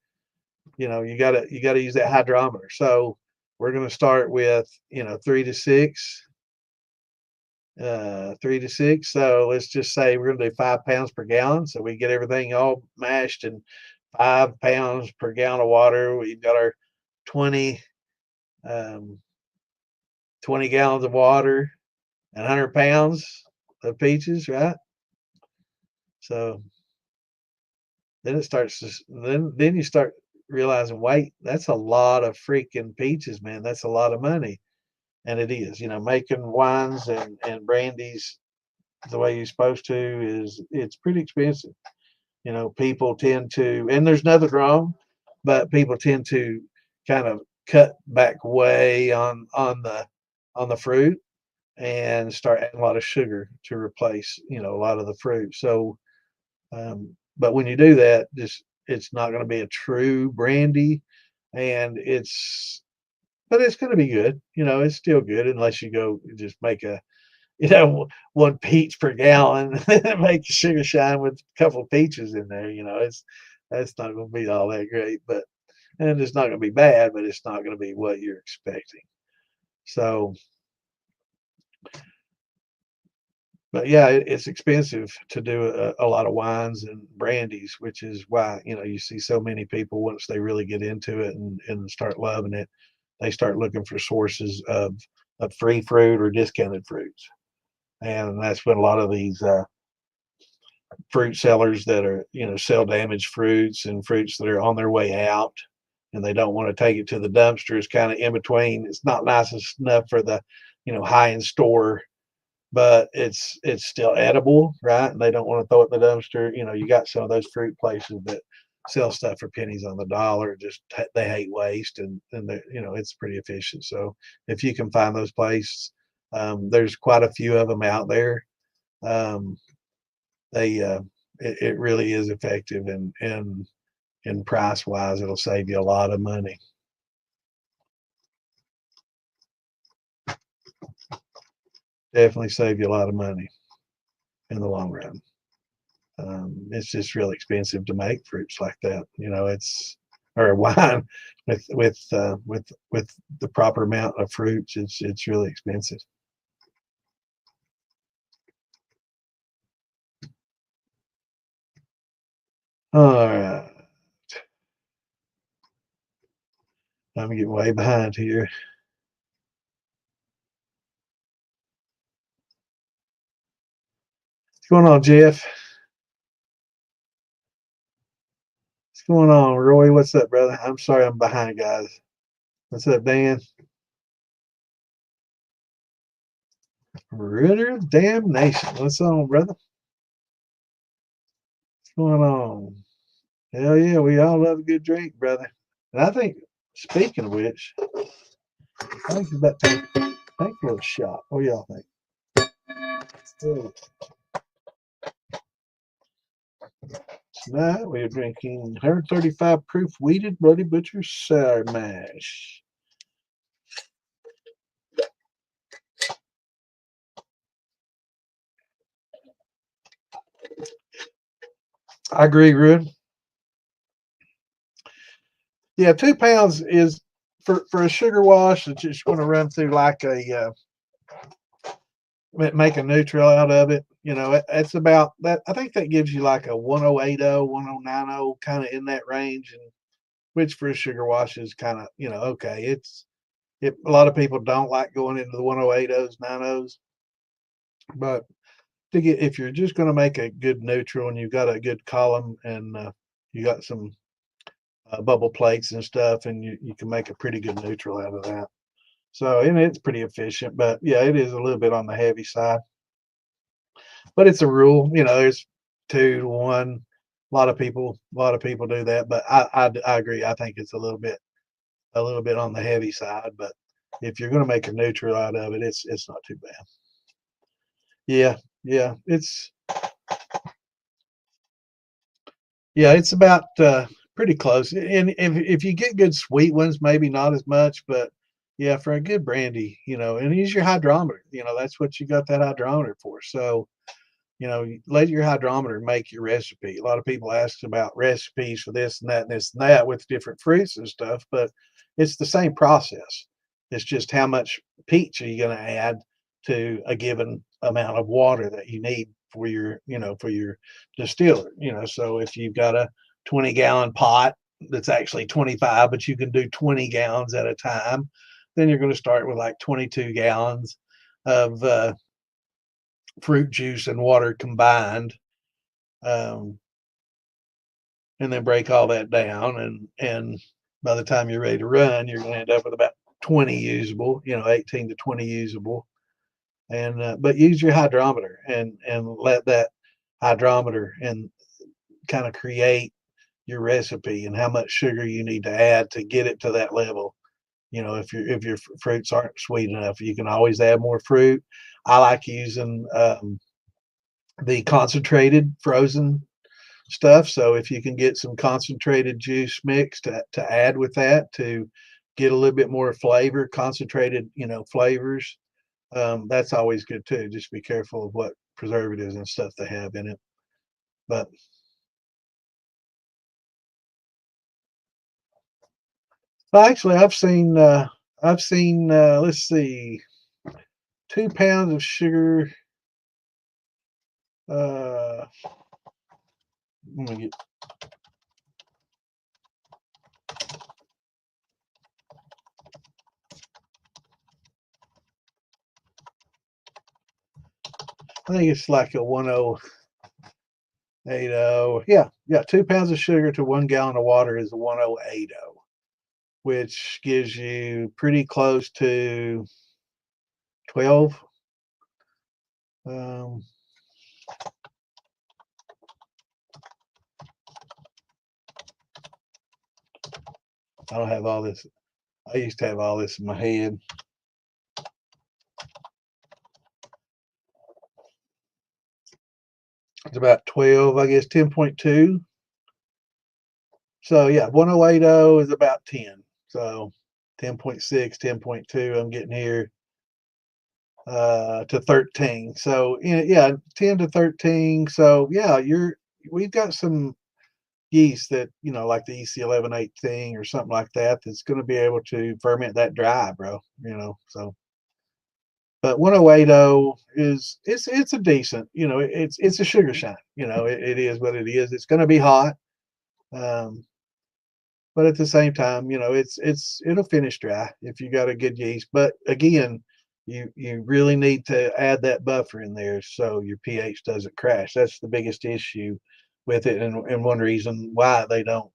you gotta use that hydrometer. So we're going to start with 3 to 6. So let's just say we're going to do 5 pounds per gallon. So we get everything all mashed and 5 pounds per gallon of water. We've got our 20 um, 20 gallons of water and 100 pounds of peaches, right? So then it starts to then you start realizing, wait, that's a lot of freaking peaches, man. That's a lot of money. And it is, making wines and brandies the way you're supposed to it's pretty expensive. People tend to, and there's nothing wrong, but people tend to kind of cut back way on the fruit and start adding a lot of sugar to replace, a lot of the fruit. So, but when you do that, it's not going to be a true brandy, and but it's going to be good. It's still good unless you go just make a, 1 peach per gallon, make the sugar shine with a couple of peaches in there. That's not going to be all that great, and it's not going to be bad, but it's not going to be what you're expecting. So, but yeah, it's expensive to do a lot of wines and brandies, which is why you see so many people, once they really get into it and start loving it, they start looking for sources of free fruit or discounted fruits, and that's when a lot of these fruit sellers that are sell damaged fruits and fruits that are on their way out, and they don't want to take it to the dumpster, is kind of in between. It's not nice enough for the high end store, but it's still edible, right? And they don't want to throw it in the dumpster. You got some of those fruit places that sell stuff for pennies on the dollar. Just they hate waste, and it's pretty efficient. So if you can find those places, there's quite a few of them out there. Um, they it really is effective, and price wise, it'll save you a lot of money. Definitely save you a lot of money in the long run. It's just really expensive to make fruits like that. It's or wine with the proper amount of fruits. It's really expensive. All right, I'm getting way behind here. What's going on, Jeff? What's going on, Roy? What's up, brother? I'm sorry I'm behind, guys. What's up, Dan? Ritter Damnation. What's on, brother? What's going on? Hell yeah, we all love a good drink, brother. And I think, speaking of which, I think it's about time. Take a little shot. What do y'all think? Oh, tonight we are drinking 135 proof wheated Bloody Butcher sour mash. I agree, Rude. Yeah, 2 pounds is for a sugar wash. It's just going to run through like make a neutral out of it. It's about that. I think that gives you like a 1080, 1090, kind of in that range, and which for a sugar wash is kind of okay. A lot of people don't like going into the 1080s, 90s, but if you're just going to make a good neutral and you've got a good column and you got some bubble plates and stuff, and you can make a pretty good neutral out of that. So, and it's pretty efficient, but yeah, it is a little bit on the heavy side. But it's a rule, there's 2 to 1. A lot of people do that, but I agree. I think it's a little bit on the heavy side, but if you're going to make a neutral out of it, it's not too bad. Yeah, yeah, it's about pretty close. And if you get good sweet ones, maybe not as much, but yeah, for a good brandy, and use your hydrometer. That's what you got that hydrometer for. So let your hydrometer make your recipe. A lot of people ask about recipes for this and that and this and that with different fruits and stuff, but it's the same process. It's just how much peach are you going to add to a given amount of water that you need for your distiller. So if you've got a 20-gallon pot that's actually 25, but you can do 20 gallons at a time, then you're going to start with like 22 gallons of fruit juice and water combined, um, and then break all that down. And by the time you're ready to run, you're going to end up with about 20 usable, 18 to 20 usable. And but use your hydrometer and let that hydrometer and kind of create your recipe and how much sugar you need to add to get it to that level. If your fruits aren't sweet enough, you can always add more fruit. I like using the concentrated frozen stuff. So if you can get some concentrated juice mix to add with that to get a little bit more flavor, concentrated, flavors, that's always good too. Just be careful of what preservatives and stuff they have in it. But actually, I've seen, let's see, 2 pounds of sugar. Uh, let me get I think it's like a 1080. Yeah, yeah. 2 pounds of sugar to 1 gallon of water is a 1080, which gives you pretty close to 12. Um, I don't have all this. I used to have all this in my head. It's about 12, I guess, 10.2. So yeah, 1080 is about 10. So 10.6, 10.2. I'm getting here to 13. So yeah, 10 to 13. So yeah, we've got some yeast that, like the EC1118 or something like that, that's going to be able to ferment that dry, bro. So but 1080 it's a decent, it's a sugar shine. It is what it is. It's going to be hot, um, but at the same time, it'll finish dry if you got a good yeast. But again, you really need to add that buffer in there so your pH doesn't crash. That's the biggest issue with it, and one reason why they don't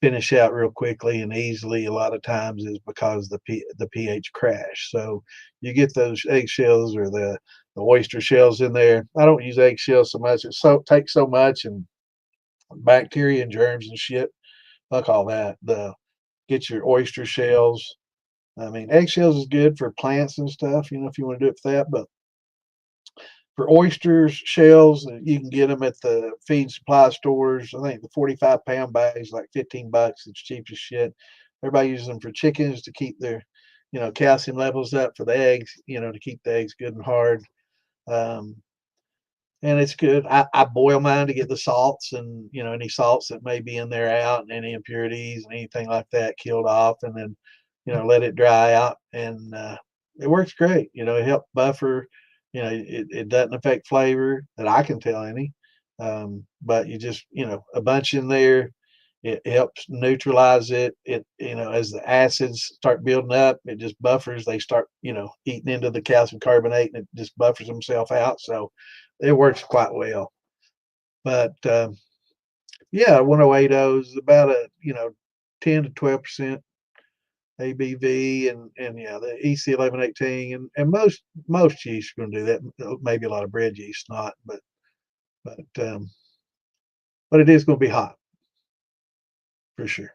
finish out real quickly and easily a lot of times is because the pH crash. So you get those eggshells or the oyster shells in there. I don't use eggshells so much. It takes so much, and bacteria and germs and shit. Fuck all that. Get your oyster shells. I mean, eggshells is good for plants and stuff, if you want to do it for that. But for oysters, shells, you can get them at the feed supply stores. I think the 45-pound bag is like $15. It's cheap as shit. Everybody uses them for chickens to keep their, calcium levels up for the eggs, to keep the eggs good and hard. Um, and it's good. I boil mine to get the salts and any salts that may be in there out and any impurities and anything like that killed off, and then let it dry out, and it works great. It helps buffer. It doesn't affect flavor that I can tell any, but you just a bunch in there. It helps neutralize it. As the acids start building up, it just buffers. They start eating into the calcium carbonate, and it just buffers themselves out. So it works quite well. But yeah, 1080 is about a 10 to 12%. ABV, and yeah, the EC 1118, and most yeast are going to do that. Maybe a lot of bread yeast not, but but it is going to be hot for sure,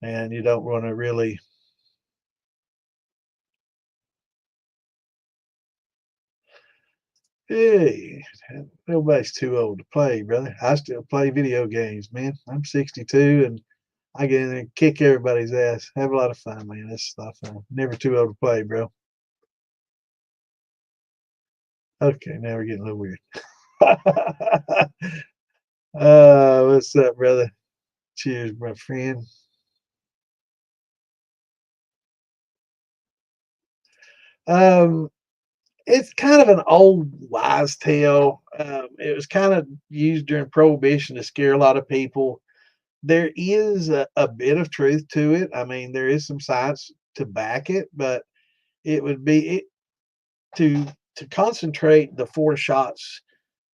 and you don't want to really. Hey, nobody's too old to play, brother. I still play video games, man. I'm 62 and I get in there and kick everybody's ass. Have a lot of fun, man. That's stuff. Never too old to play, bro. Okay, now we're getting a little weird. What's up, brother? Cheers, my friend. Um, it's kind of an old wise tale. It was kind of used during Prohibition to scare a lot of people. There is a bit of truth to it. I mean, there is some science to back it, but it would be it, to concentrate the four shots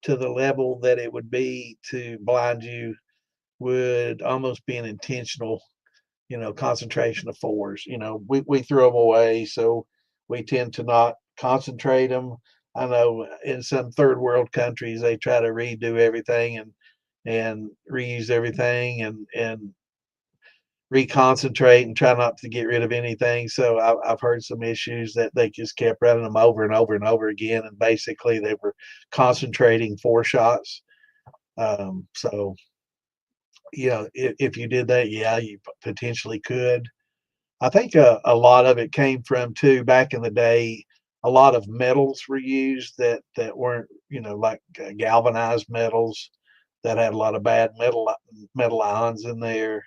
to the level that it would be to blind you would almost be an intentional, concentration of fours. We throw them away, so we tend to not concentrate them. I know in some third world countries they try to redo everything and reuse everything and reconcentrate and try not to get rid of anything. So I've heard some issues that they just kept running them over and over and over again, and basically they were concentrating four shots. So if you did that, yeah, you potentially could. I think a lot of it came from too back in the day. A lot of metals were used that weren't like galvanized metals that had a lot of bad metal ions in there.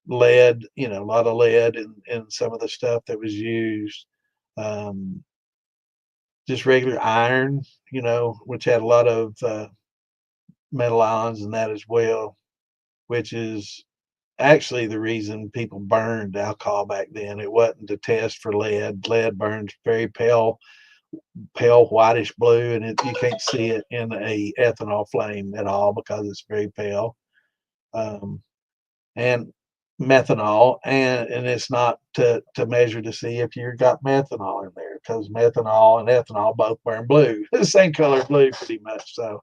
Lead, a lot of lead in some of the stuff that was used. Um, just regular iron, which had a lot of metal ions in that as well, which is actually the reason people burned alcohol back then. It wasn't to test for lead. Lead burns very pale whitish blue, and you can't see it in a ethanol flame at all because it's very pale. Um, and methanol, and it's not to measure to see if you've got methanol in there, because methanol and ethanol both burn blue, the same color blue pretty much. So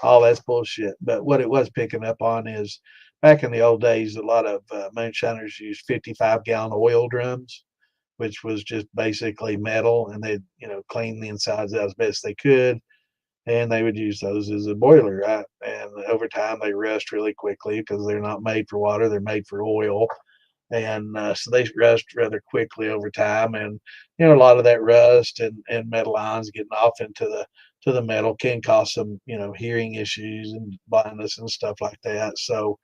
all that's bullshit. But what it was picking up on is back in the old days, a lot of moonshiners used 55-gallon oil drums, which was just basically metal, and they'd clean the insides out as best they could, and they would use those as a boiler, right? And over time, they rust really quickly because they're not made for water; they're made for oil, and so they rust rather quickly over time. And a lot of that rust and metal ions getting off into the metal can cause some hearing issues and blindness and stuff like that. So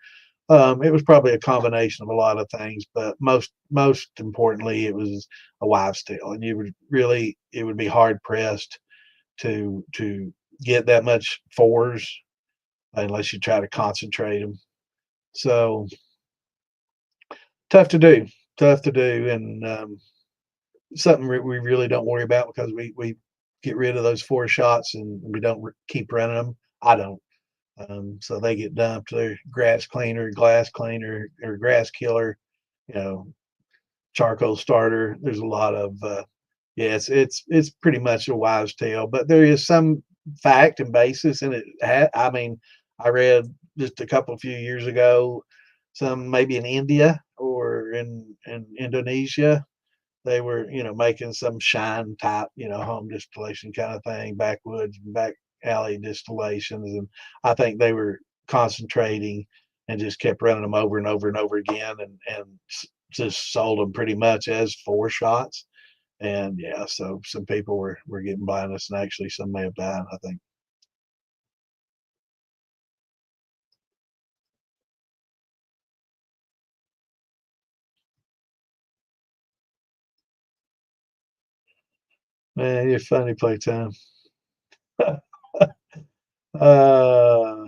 it was probably a combination of a lot of things, but most importantly, it was a wives' tale, and it would be hard pressed to get that much fours unless you try to concentrate them. So tough to do, tough to do, and something we really don't worry about because we get rid of those four shots and we don't keep running them. I don't. So they get dumped. They're grass cleaner, glass cleaner, or grass killer, you know, charcoal starter. There's a lot of yeah, it's pretty much a wives' tale, but there is some fact and basis in it. I mean, I read just a few years ago, some maybe in India or in Indonesia, they were making some shine type home distillation kind of thing, backwoods, back alley distillations, and I think they were concentrating and just kept running them over and over and over again, and just sold them pretty much as four shots. And yeah, so some people were getting blindness, and actually some may have died, I think. Man, you're funny, playtime. uh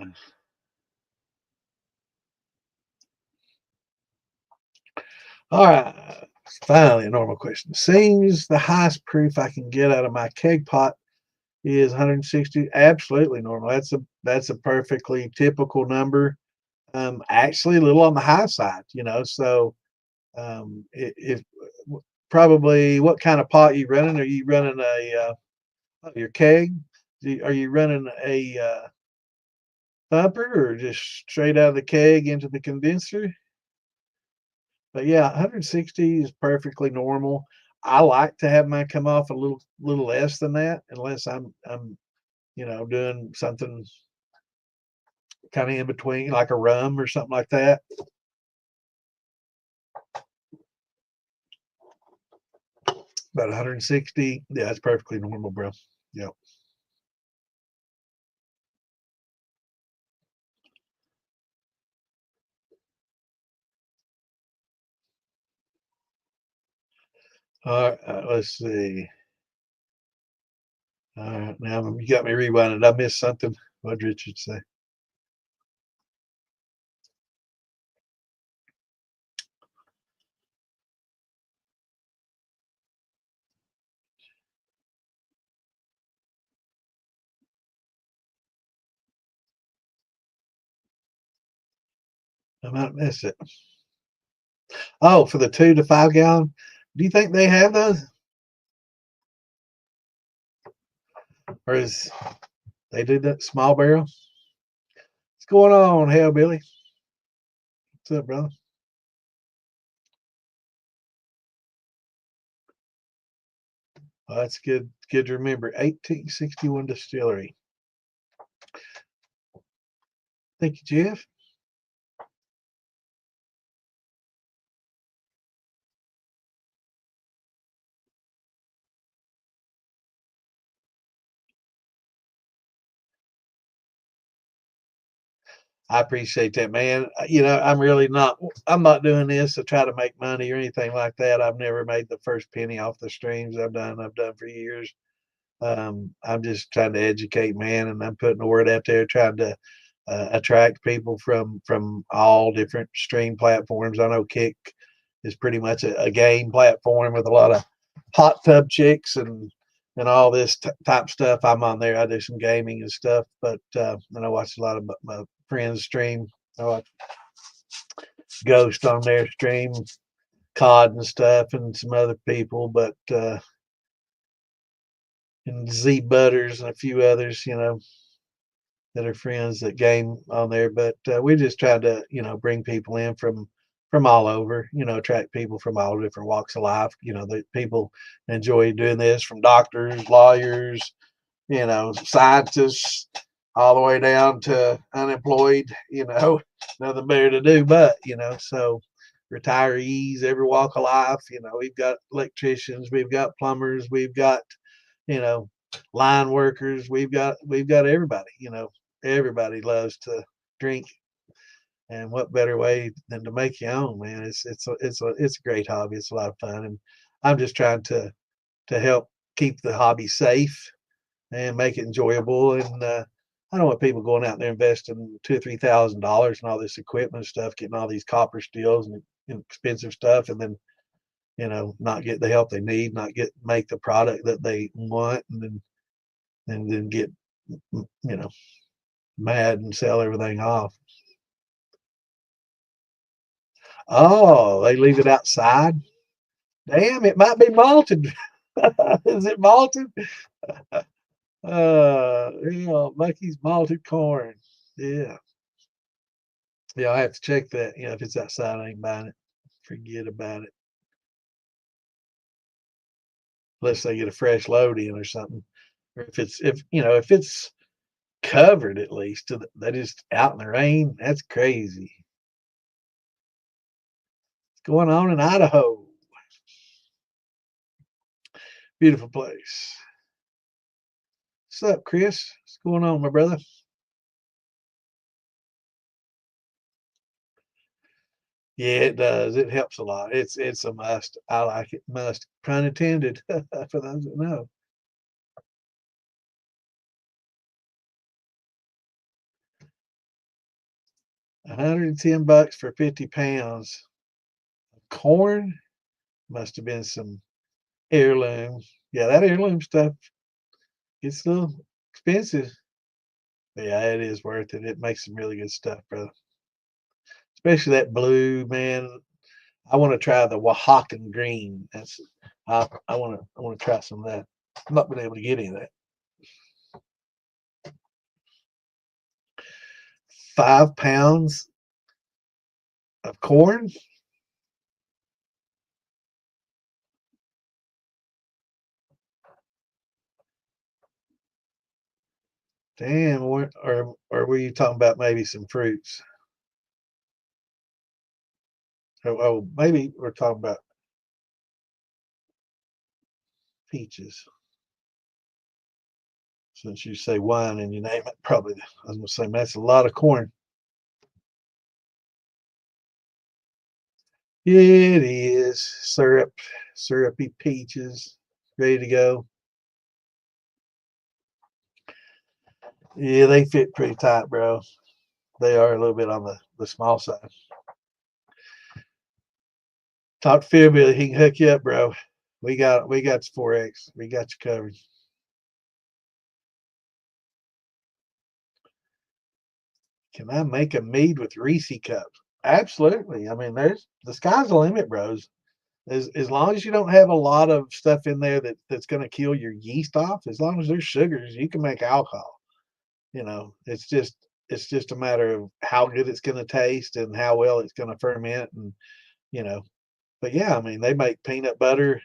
all right. Finally, a normal question. Seems the highest proof I can get out of my keg pot is 160. Absolutely normal. That's a perfectly typical number. Actually, a little on the high side. So If probably what kind of pot you running? Are you running your keg? Are you running a thumper or just straight out of the keg into the condenser? But yeah, 160 is perfectly normal. I like to have mine come off a little less than that, unless I'm doing something kind of in between, like a rum or something like that. About 160, yeah, that's perfectly normal, bro. Yep. All right, let's see. All right, now you got me rewinding. I missed something. What did Richard say? I might miss it. Oh, for the 2 to 5 gallon. Do you think they have those, or is they do that small barrel? What's going on, Hellbilly? What's up, brother? Oh, that's good. Good to remember. 1861 distillery. Thank you, Jeff. I appreciate that, man. I'm really not. I'm not doing this to try to make money or anything like that. I've never made the first penny off the streams I've done. I've done for years. I'm just trying to educate, man, and I'm putting the word out there, trying to attract people from all different stream platforms. I know Kick is pretty much a game platform with a lot of hot tub chicks and all this type stuff. I'm on there. I do some gaming and stuff, but and I watch a lot of my friends stream. I watch Ghost on their stream, COD and stuff, and some other people, but and Z Butters and a few others, that are friends that game on there. But we just try to, bring people in from all over, attract people from all different walks of life. That people enjoy doing this, from doctors, lawyers, scientists, all the way down to unemployed, nothing better to do, but, so retirees, every walk of life, we've got electricians, we've got plumbers, we've got, you know, line workers, we've got everybody, everybody loves to drink. And what better way than to make your own, man? It's a great hobby. It's a lot of fun, and I'm just trying to help keep the hobby safe and make it enjoyable. And I don't want people going out there investing $2,000 or $3,000 in all this equipment stuff, getting all these copper steels and expensive stuff, and then not get the help they need, not make the product that they want, and then get mad and sell everything off. Oh, they leave it outside. Damn, it might be malted. Is it malted? Bucky's malted corn. Yeah. Yeah, I have to check that. If it's outside, I ain't buying it. Forget about it. Unless they get a fresh load in or something. Or if it's covered at least, that is out in the rain. That's crazy. What's going on in Idaho? Beautiful place. What's up, Chris? What's going on, my brother? Yeah, it does. It helps a lot. It's a must. I like it. Must, pun intended, for those that know. 110 bucks for 50 pounds of corn. Must have been some heirloom. Yeah, that heirloom stuff gets a little expensive. But yeah, it is worth it. It makes some really good stuff, brother. Especially that blue, man. I want to try the Oaxacan green. That's I want to try some of that. I've not been able to get any of that. 5 pounds of corn. Damn, or were you talking about maybe some fruits? Oh, maybe we're talking about peaches. Since you say wine and you name it, probably I was gonna say that's a lot of corn. It is syrupy peaches, ready to go. Yeah, they fit pretty tight, bro. They are a little bit on the small side. Talk to Phil, Billy. He can hook you up, bro. We got the 4X. We got you covered. Can I make a mead with Reese cups? Absolutely. I mean, there's the sky's the limit, bros. As long as you don't have a lot of stuff in there that's going to kill your yeast off, as long as there's sugars, you can make alcohol. You know, it's just a matter of how good it's going to taste and how well it's going to ferment, and you know. But yeah, I mean, they make peanut butter,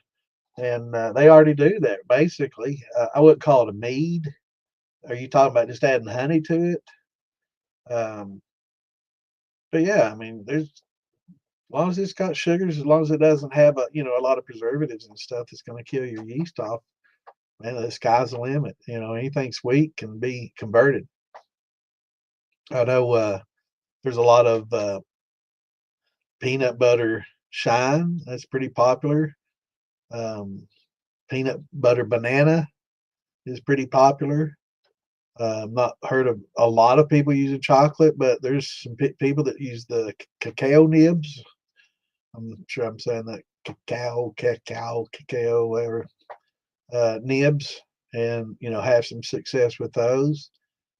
and they already do that basically. I wouldn't call it a mead. Are you talking about just adding honey to it? Um, but yeah, I mean, there's as long as it's got sugars, as long as it doesn't have a lot of preservatives and stuff that's going to kill your yeast off, man, the sky's the limit. You know, anything sweet can be converted. I know there's a lot of peanut butter shine. That's pretty popular. Um, Peanut butter banana is pretty popular. I've not heard of a lot of people using chocolate, but there's some people that use the cacao nibs. I'm not sure I'm saying that cacao, whatever, nibs, and have some success with those.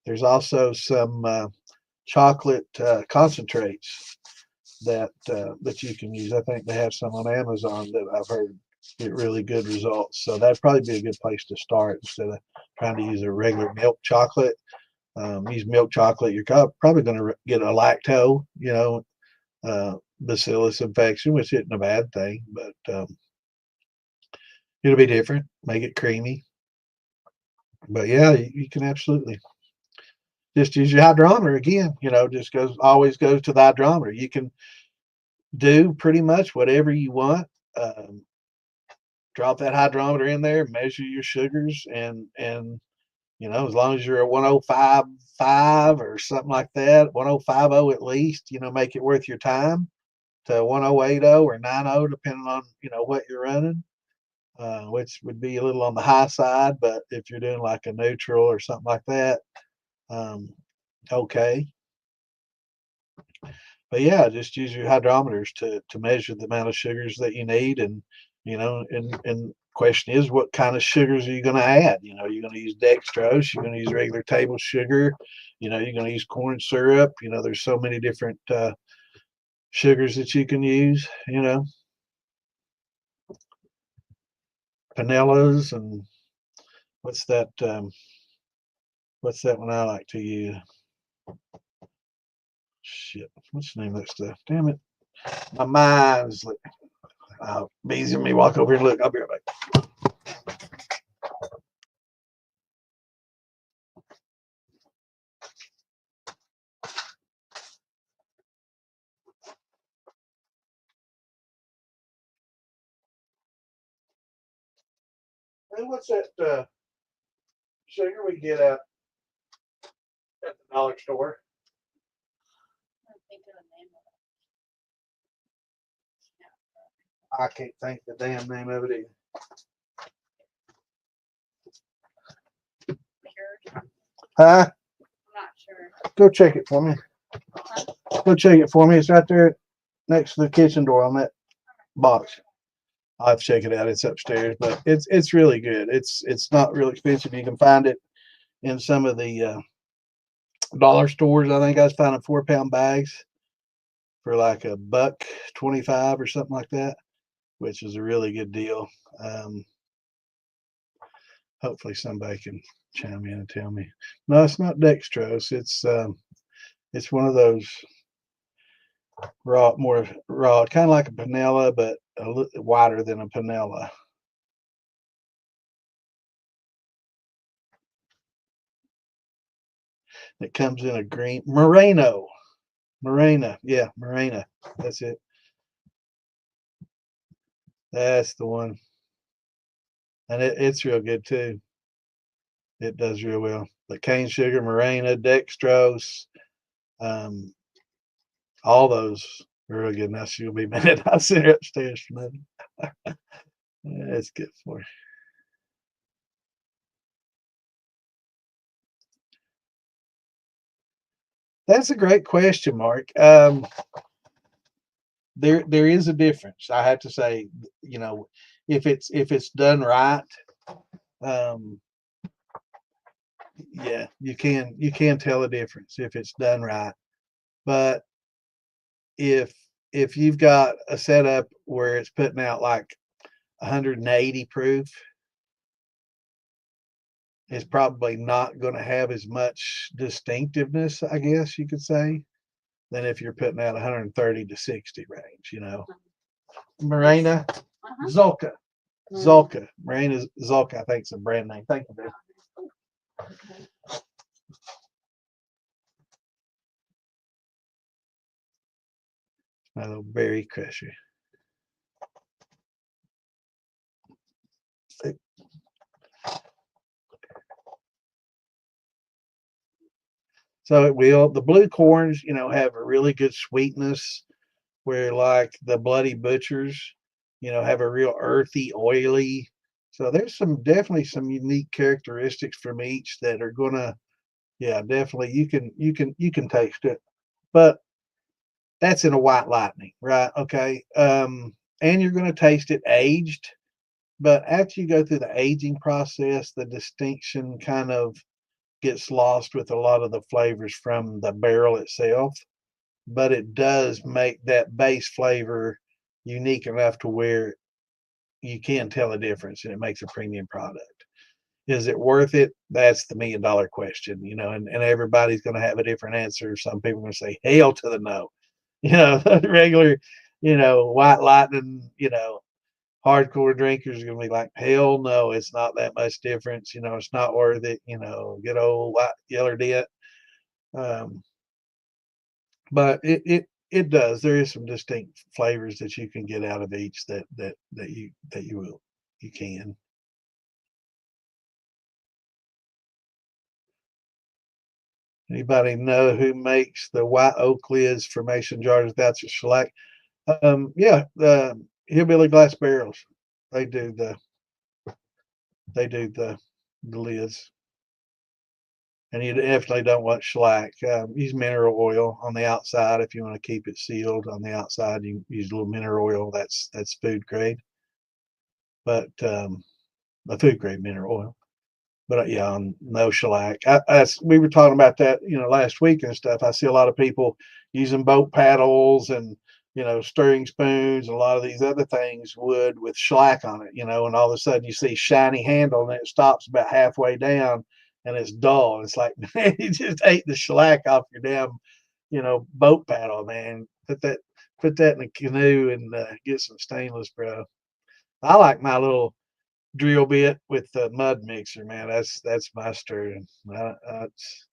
There's also some chocolate concentrates that you can use. I think they have some on Amazon that I've heard get really good results. So that'd probably be a good place to start instead of trying to use a regular milk chocolate. Use milk chocolate, you're probably going to get a lacto, bacillus infection, which isn't a bad thing, but it'll be different. Make it creamy. But yeah, you can absolutely just use your hydrometer again. Just always goes to the hydrometer. You can do pretty much whatever you want. Drop that hydrometer in there, measure your sugars, and as long as you're a 105.5 or something like that, 105.0 at least, make it worth your time to 1080 or 90, depending on what you're running, which would be a little on the high side. But if you're doing like a neutral or something like that, okay. But yeah, just use your hydrometers to measure the amount of sugars that you need, and question is, what kind of sugars are you going to add? You're going to use dextrose, you're going to use regular table sugar, you're going to use corn syrup. There's so many different sugars that you can use. Vanillas, and what's that? What's that one I like to use? Shit, what's the name of that stuff? Damn it, my mind's like, easy me walk over here and look. I'll be right back. And what's that sugar we get at the dollar store? I can't think the damn name of it either. Huh? I'm not sure. Go check it for me. Go check it for me. It's right there next to the kitchen door on that box. I'll have to check it out. It's upstairs, but it's really good. It's not real expensive. You can find it in some of the dollar stores. I think I was finding 4-pound bags. for like $1.25 or something like that, which is a really good deal. Hopefully somebody can chime in and tell me. No, it's not dextrose. It's one of those more raw, kind of like a panela, but a little wider than a panela. It comes in a green Morena. Yeah, Morena. That's it. That's the one. And it's real good too. It does real well. The cane sugar, Morena, dextrose, um, all those are real good. Now she'll be mad. I'll send her upstairs for nothing. That's good for you. That's a great question, Mark. There is a difference. I have to say, if it's done right, um, yeah, you can tell a difference if it's done right. But if you've got a setup where it's putting out like 180 proof, it's probably not going to have as much distinctiveness, I guess you could say, than if you're putting out 130 to 60 range. Morena, Zolka. Zolka. Morena Zolka, I think, is a brand name. Thank you, babe. My little berry crusher. So it will. The blue corns, have a really good sweetness, where like the Bloody Butchers, have a real earthy, oily. So there's definitely some unique characteristics from each that are gonna, yeah, definitely you can taste it. But that's in a White Lightning, right? Okay. And you're gonna taste it aged, but after you go through the aging process, the distinction kind of gets lost with a lot of the flavors from the barrel itself. But it does make that base flavor unique enough to where you can tell a difference, and it makes a premium product. Is it worth it? That's the $1,000,000 question, and everybody's going to have a different answer. Some people are going to say hell to the no. Regular, White Lightning, hardcore drinkers are going to be like, hell no, it's not that much difference. It's not worth it. Good old white yeller dent. Um, but it does. There is some distinct flavors that you can get out of each you can. Anybody know who makes the white oak lids for mason jars without the shellac? Yeah, the Hillbilly Glass Barrels. They do the lids, and you definitely don't want shellac. Use mineral oil on the outside if you want to keep it sealed. On the outside, you use a little mineral oil. That's food grade, but a food grade mineral oil. But yeah, no shellac. We were talking about that, last week and stuff. I see a lot of people using boat paddles and stirring spoons and a lot of these other things, wood with shellac on it, and all of a sudden you see shiny handle and it stops about halfway down and it's dull. It's like, man, you just ate the shellac off your damn, boat paddle, man. Put that in a canoe and get some stainless, bro. I like my little drill bit with the mud mixer, man. That's my stirring. It's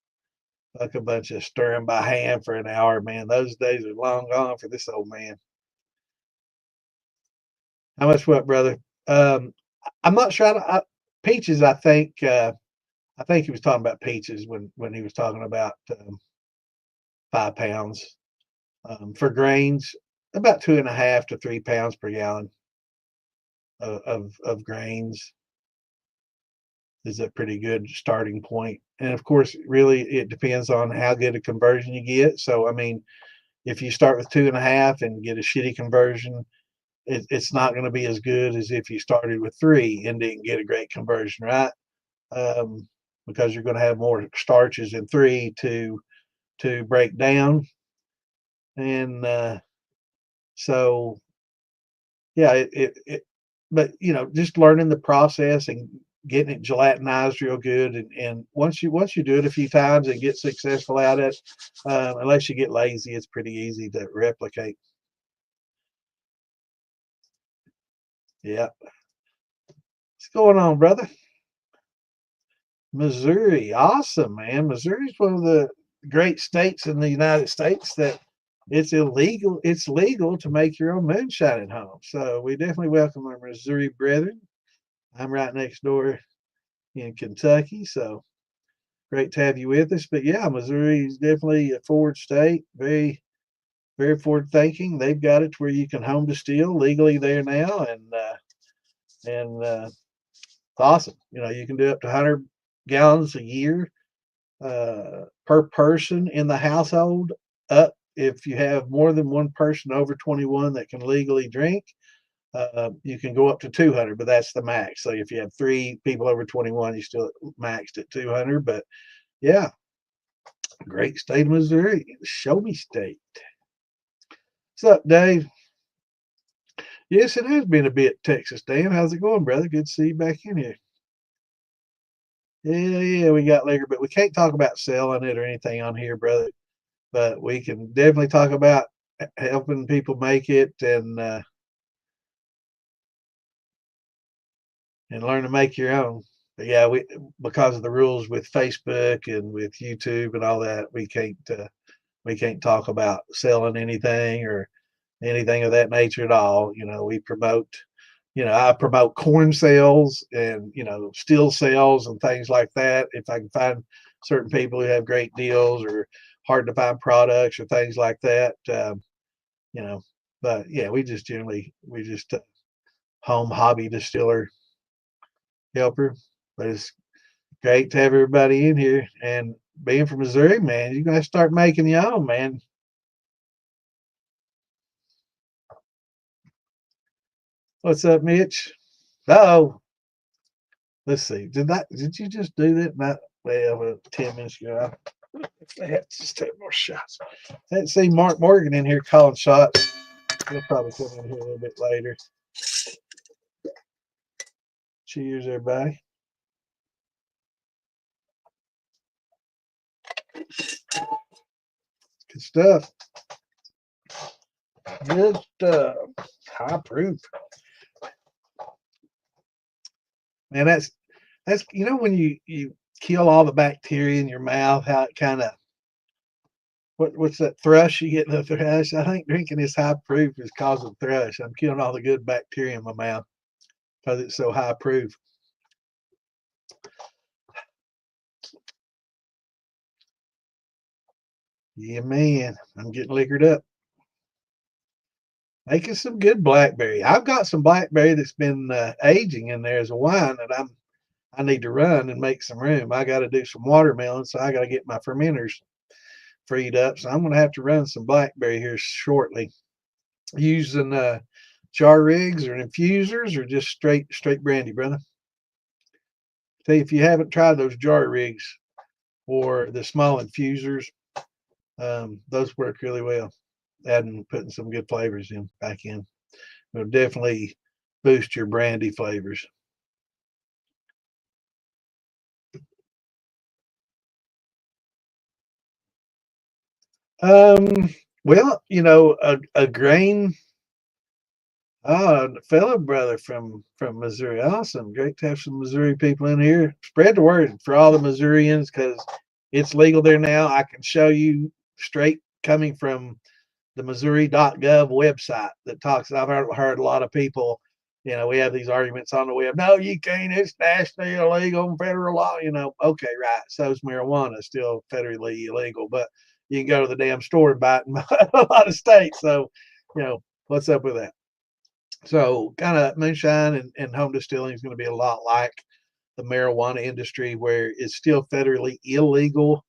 like a bunch of stirring by hand for an hour, man. Those days are long gone for this old man. How much what, brother? Um, I'm not sure. Peaches, I think. I think he was talking about peaches when he was talking about 5 pounds. For grains, about 2.5 to 3 pounds per gallon of grains is a pretty good starting point. And of course, really, it depends on how good a conversion you get. So, I mean, if you start with 2.5 and get a shitty conversion, it's not going to be as good as if you started with 3 and didn't get a great conversion, right? Um, because you're going to have more starches in 3 to break down. And so yeah, but just learning the process and getting it gelatinized real good, and once you do it a few times and get successful at it, unless you get lazy, it's pretty easy to replicate. Yeah. What's going on, brother? Missouri. Awesome, man. Missouri's one of the great states in the United States that it's legal to make your own moonshine at home. So we definitely welcome our Missouri brethren. I'm right next door in Kentucky, so great to have you with us. But yeah, Missouri is definitely a forward state, very, very forward thinking. They've got it to where you can home distill legally there now, and it's awesome. You can do up to 100 gallons a year per person in the household. Up if you have more than one person over 21 that can legally drink, you can go up to 200, but that's the max. So if you have three people over 21, you still maxed at 200. But yeah, great state of Missouri, show me state. What's up, Dave? Yes, it has been a bit, Texas. Dan, how's it going, brother? Good to see you back in here. Yeah, we got liquor, but we can't talk about selling it or anything on here, brother. But we can definitely talk about helping people make it and learn to make your own. But yeah, we because of the rules with Facebook and with YouTube and all that, we can't talk about selling anything or anything of that nature at all. We promote. I promote corn sales and steel sales and things like that. If I can find certain people who have great deals or hard to find products or things like that, you know. But yeah, we just home hobby distiller helper. But it's great to have everybody in here. And being from Missouri, man, you're gonna start making your own, man. What's up, Mitch? Oh, let's see. Did you just do that? Not well, 10 minutes ago. I have to just take more shots. I didn't see Mark Morgan in here calling shots. He'll probably come in here a little bit later. Cheers, everybody. Good stuff. Good stuff. High proof. Man, that's when you kill all the bacteria in your mouth, how it kind of what's that thrush you get in the thrush? I think drinking this high proof is causing thrush. I'm killing all the good bacteria in my mouth because it's so high proof. Yeah, man, I'm getting liquored up. Making some good blackberry. I've got some blackberry that's been aging in there as a wine that I need to run and make some room. I got to do some watermelon, so I got to get my fermenters freed up. So I'm going to have to run some blackberry here shortly, using jar rigs or infusers or just straight brandy, brother. Tell you, if you haven't tried those jar rigs or the small infusers, those work really well. Putting some good flavors in back in. It'll definitely boost your brandy flavors. Um, well, a grain. Oh, fellow brother from Missouri. Awesome. Great to have some Missouri people in here. Spread the word for all the Missourians because it's legal there now. I can show you straight coming from the Missouri.gov website that talks. I've heard a lot of people, we have these arguments on the web. No, you can't. It's nationally illegal and federal law. Okay, right. So is marijuana still federally illegal, but you can go to the damn store and buy it in a lot of states. So, what's up with that? So, kind of moonshine and home distilling is going to be a lot like the marijuana industry, where it's still federally illegal,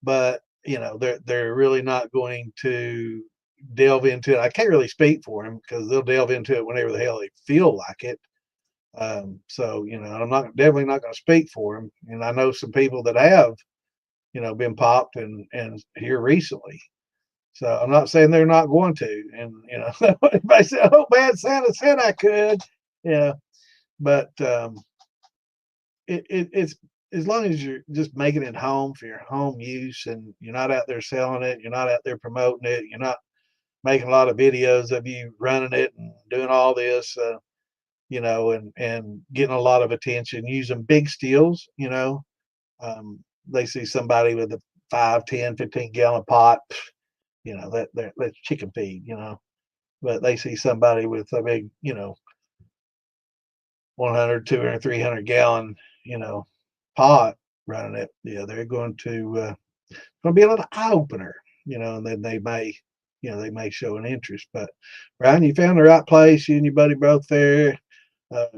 but they're really not going to delve into it. I can't really speak for them because they'll delve into it whenever the hell they feel like it. So I'm not definitely not going to speak for them. And I know some people that have been popped and here recently. So I'm not saying they're not going to. And everybody said, "Oh man, Santa said I could." Yeah, but it's as long as you're just making it home for your home use, and you're not out there selling it, you're not out there promoting it, you're not making a lot of videos of you running it and doing all this, and getting a lot of attention using big steels. They see somebody with a 5, 10, 15 gallon pot, that's chicken feed, but they see somebody with a big, 100, 200, 300 gallon, pot running it. Yeah, they're going to be a little eye opener, and then they may show an interest. But Brian, you found the right place. You and your buddy both there.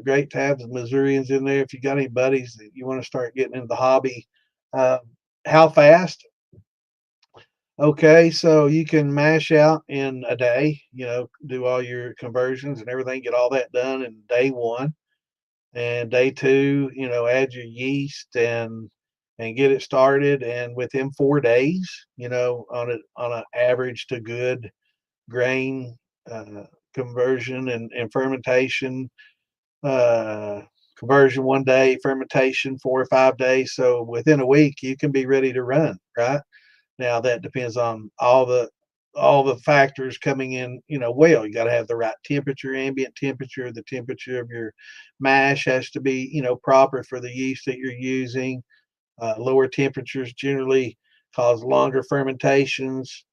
Great to have the Missourians in there. If you got any buddies that you want to start getting into the hobby, uh, how fast? Okay, so you can mash out in a day. Do all your conversions and everything. Get all that done in day one. And day two, add your yeast and get it started. And within 4 days, on an average to good grain uh, conversion and fermentation, uh, conversion 1 day, fermentation 4 or 5 days. So within a week, you can be ready to run. Right now, that depends on all the factors coming in. Well, you got to have the right temperature, ambient temperature. The temperature of your mash has to be proper for the yeast that you're using. Lower temperatures generally cause longer fermentations,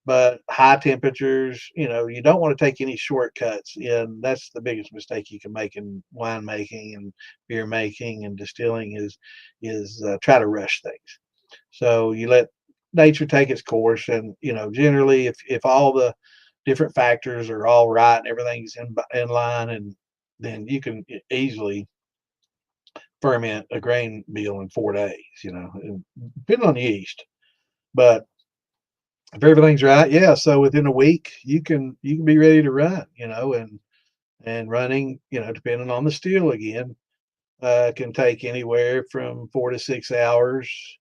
but high temperatures, you don't want to take any shortcuts. And that's the biggest mistake you can make in wine making and beer making and distilling is try to rush things. So you let nature take its course, and generally, if all the different factors are all right and everything's in line, and then you can easily ferment a grain meal in 4 days. Depending on the yeast, but if everything's right, yeah. So within a week, you can be ready to run. And running, depending on the steel again, can take anywhere from 4 to 6 hours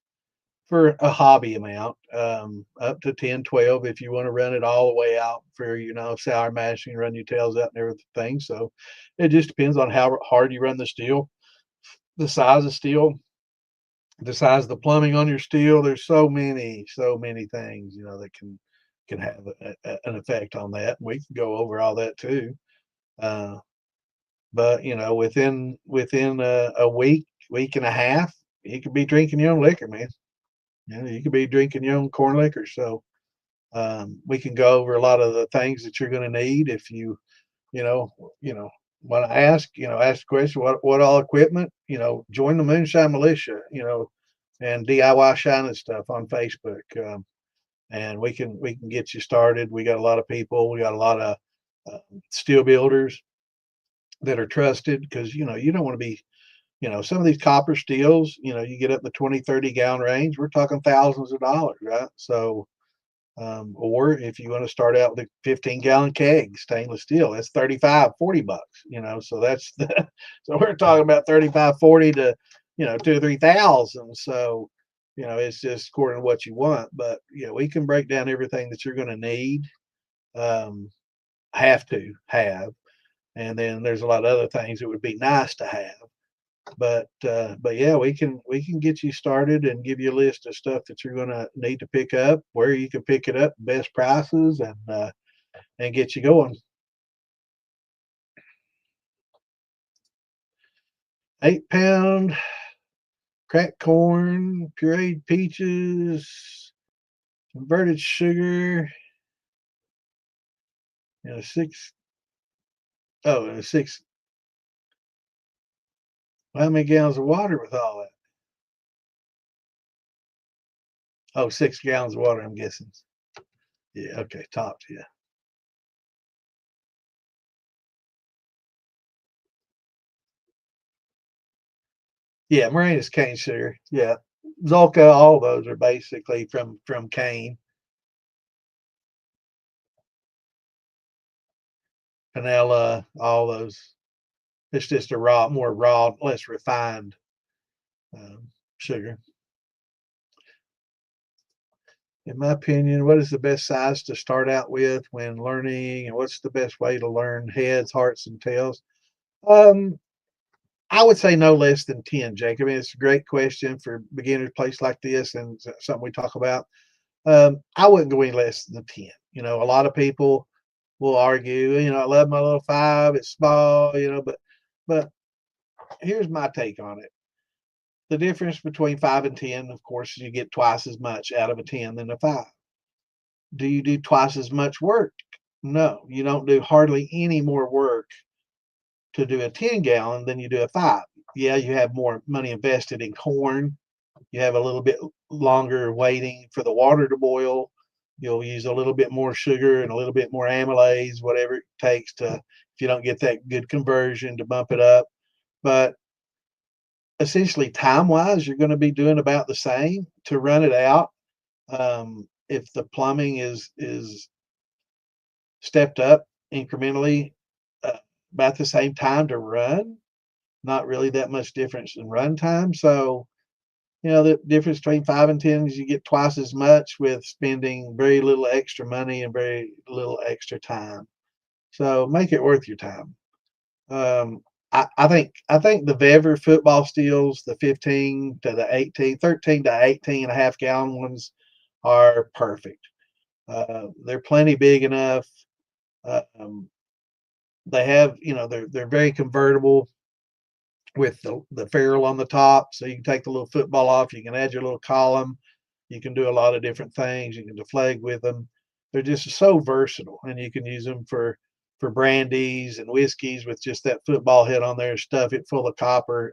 for a hobby amount, up to 10, 12 if you want to run it all the way out for, sour mashing, run your tails out and everything. So it just depends on how hard you run the steel, the size of steel, the size of the plumbing on your steel. There's so many things, that can have an effect on that. We can go over all that too. Uh, but within a week and a half, you could be drinking your own liquor, man. You could be drinking your own corn liquor. So we can go over a lot of the things that you're going to need if you know, want to ask the question, what all equipment, join the Moonshine Militia, and DIY shining stuff on Facebook. And we can get you started. We got a lot of people. We got a lot of uh, steel builders that are trusted, because you don't want to be, some of these copper steels, you get up in the 20, 30 gallon range, we're talking thousands of dollars, right? So or if you want to start out with a 15-gallon keg stainless steel, that's 35, $40. So that's so we're talking about 35, 40 to 2 or 3 thousand. So it's just according to what you want. But we can break down everything that you're going to need, um, have to have, and then there's a lot of other things that would be nice to have. But yeah, we can get you started and give you a list of stuff that you're going to need to pick up, where you can pick it up, best prices, and get you going. 8 pound cracked corn, pureed peaches, converted sugar, and a six. Oh, and a six. How many gallons of water with all that? Oh, 6 gallons of water, I'm guessing. Yeah, okay, tops, yeah. Yeah, Morena's cane sugar. Yeah. Zolka, all those are basically from cane. Vanilla, all those. It's just a more raw, less refined sugar. in my opinion, what is the best size to start out with when learning, and what's the best way to learn heads, hearts, and tails? Um, I would say no less than 10, Jake. I mean, it's a great question for beginners place like this, and something we talk about. I wouldn't go any less than 10. A lot of people will argue, I love my little 5, it's small, but here's my take on it. The difference between 5 and 10, of course, you get twice as much out of a 10 than a 5. Do you do twice as much work? No, you don't do hardly any more work to do a 10 gallon than you do a 5. Yeah, you have more money invested in corn. You have a little bit longer waiting for the water to boil. You'll use a little bit more sugar and a little bit more amylase, whatever it takes to, if you don't get that good conversion, to bump it up. But essentially, time wise, you're going to be doing about the same to run it out. If the plumbing is stepped up incrementally, uh, about the same time to run, not really that much difference in run time. So, the difference between 5 and 10 is you get twice as much with spending very little extra money and very little extra time. So make it worth your time. I think the Vever football steels, the 15 to the 18, 13 to 18 and a half gallon ones are perfect. They're plenty big enough. Um, they have, they're very convertible with the ferrule on the top, so you can take the little football off. You can add your little column. You can do a lot of different things. You can deflag with them. They're just so versatile, and you can use them for brandies and whiskeys with just that football head on there. Stuff it full of copper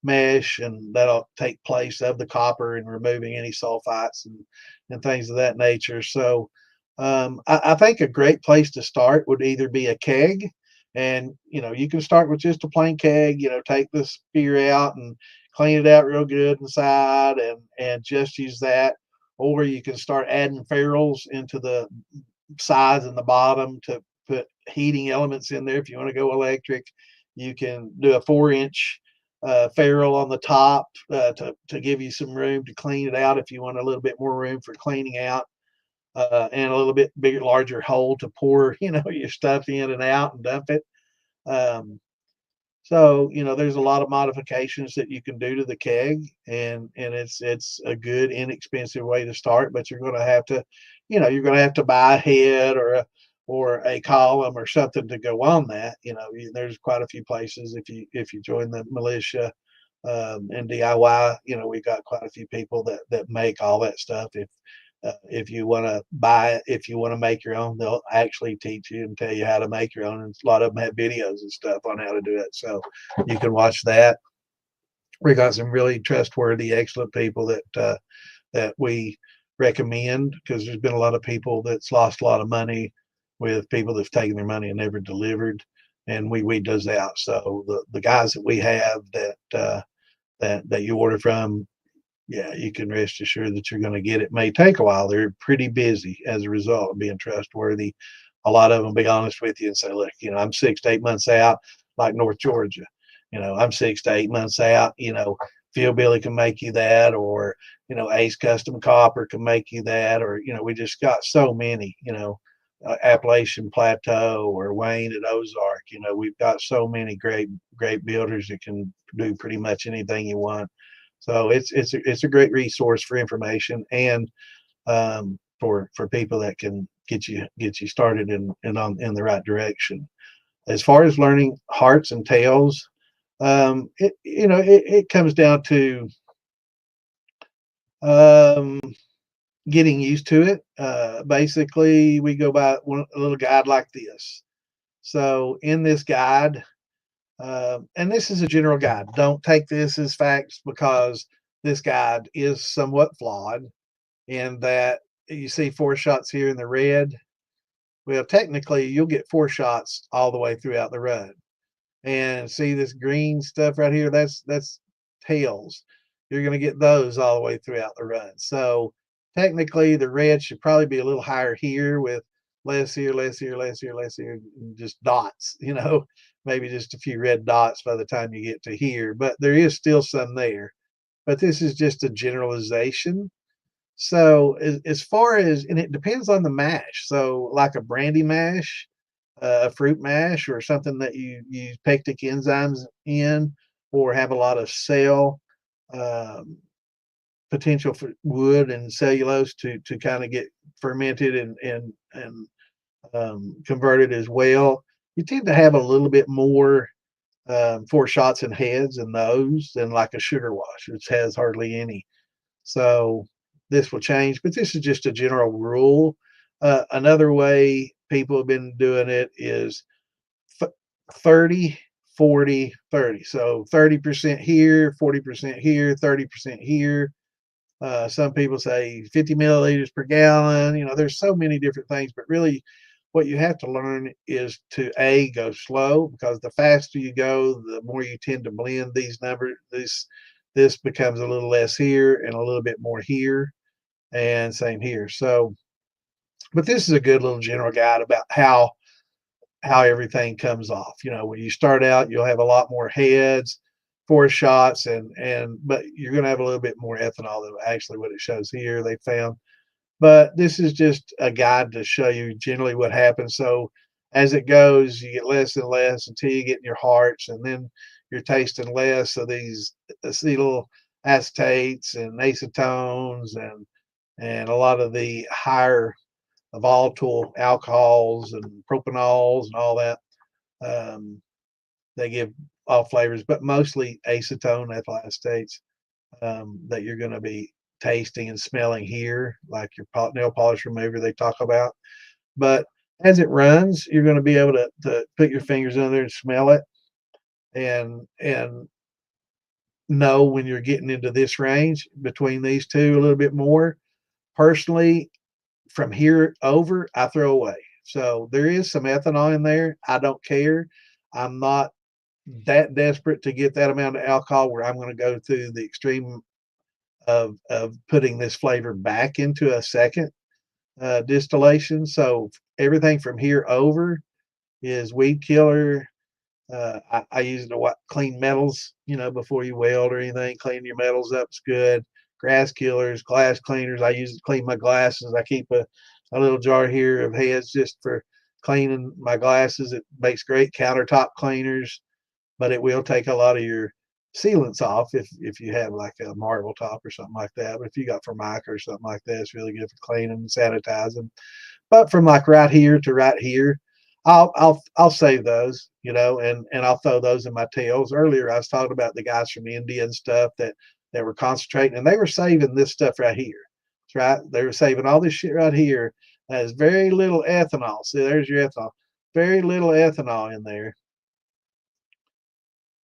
mesh, and that'll take place of the copper and removing any sulfites and things of that nature. So I think a great place to start would either be a keg, and you can start with just a plain keg. Take the spear out and clean it out real good inside, and just use that. Or you can start adding ferrules into the sides and the bottom to put heating elements in there. If you want to go electric, you can do a 4-inch ferrule on the top to give you some room to clean it out if you want a little bit more room for cleaning out, and a little bit bigger, larger hole to pour, your stuff in and out and dump it. Um, so, there's a lot of modifications that you can do to the keg, and it's a good, inexpensive way to start. But you're going to have to buy a head or a column or something to go on that. There's quite a few places if you join the militia and DIY. We've got quite a few people that make all that stuff. If you want to buy it, if you want to make your own, they'll actually teach you and tell you how to make your own. And a lot of them have videos and stuff on how to do it, so you can watch that. We got some really trustworthy, excellent people that we recommend, because there's been a lot of people that's lost a lot of money with people that've taken their money and never delivered, and we weed those out. So the guys that we have that you order from, yeah, you can rest assured that you're going to get it. May take a while. They're pretty busy as a result of being trustworthy. A lot of them be honest with you and say, look, I'm 6 to 8 months out, like North Georgia. I'm 6 to 8 months out. Phil Billy can make you that, or, Ace Custom Copper can make you that, or, we just got so many, Appalachian Plateau or Wayne at Ozark. We've got so many great builders that can do pretty much anything you want. So it's a great resource for information, and for people that can get you started in the right direction. As far as learning hearts and tails, it comes down to um, getting used to it. Basically, we go by a little guide like this. So in this guide, and this is a general guide. Don't take this as facts, because this guide is somewhat flawed in that you see 4 shots here in the red. Well, technically, you'll get 4 shots all the way throughout the run. And see this green stuff right here? That's tails. You're going to get those all the way throughout the run. So technically, the red should probably be a little higher here, with less here, less here, less here, less here, just dots, maybe just a few red dots by the time you get to here. But there is still some there. But this is just a generalization. So as far as, and it depends on the mash. So like a brandy mash, a fruit mash, or something that you use pectic enzymes in, or have a lot of cell um, potential for wood and cellulose to kind of get fermented and converted as well. You tend to have a little bit more foreshots and heads in those than like a sugar wash, which has hardly any. So this will change, but this is just a general rule. Another way people have been doing it is 30, 40, 30. So 30% here, 40% here, 30% here. Some people say 50 milliliters per gallon. There's so many different things, but really what you have to learn is to go slow, because the faster you go, the more you tend to blend these numbers. This becomes a little less here and a little bit more here, and same here. So, but this is a good little general guide about how everything comes off. When you start out, you'll have a lot more heads, four shots, but you're going to have a little bit more ethanol than actually what it shows here. They found, but this is just a guide to show you generally what happens. So as it goes, you get less and less until you get in your hearts, and then you're tasting less of these acetyl acetates and acetones and a lot of the higher volatile alcohols and propanols and all that. Um, they give all flavors, but mostly acetone, ethyl acetates, that you're going to be tasting and smelling here, like your nail polish remover they talk about. But as it runs, you're going to be able to put your fingers in there and smell it, and know when you're getting into this range between these two a little bit more. Personally, from here over, I throw away. So there is some ethanol in there. I don't care. I'm not that desperate to get that amount of alcohol where I'm going to go through the extreme of putting this flavor back into a second distillation. So everything from here over is weed killer. I use it to clean metals, before you weld or anything. Clean your metals up is good. Grass killers, glass cleaners. I use it to clean my glasses. I keep a little jar here of heads just for cleaning my glasses. It makes great countertop cleaners, but it will take a lot of your sealants off if you have like a marble top or something like that. But if you got Formica or something like that, it's really good for cleaning and sanitizing. But from like right here to right here, I'll save those, and I'll throw those in my tails. Earlier, I was talking about the guys from India and stuff that were concentrating, and they were saving this stuff right here. That's right. They were saving all this shit right here. That has very little ethanol. See, there's your ethanol. Very little ethanol in there.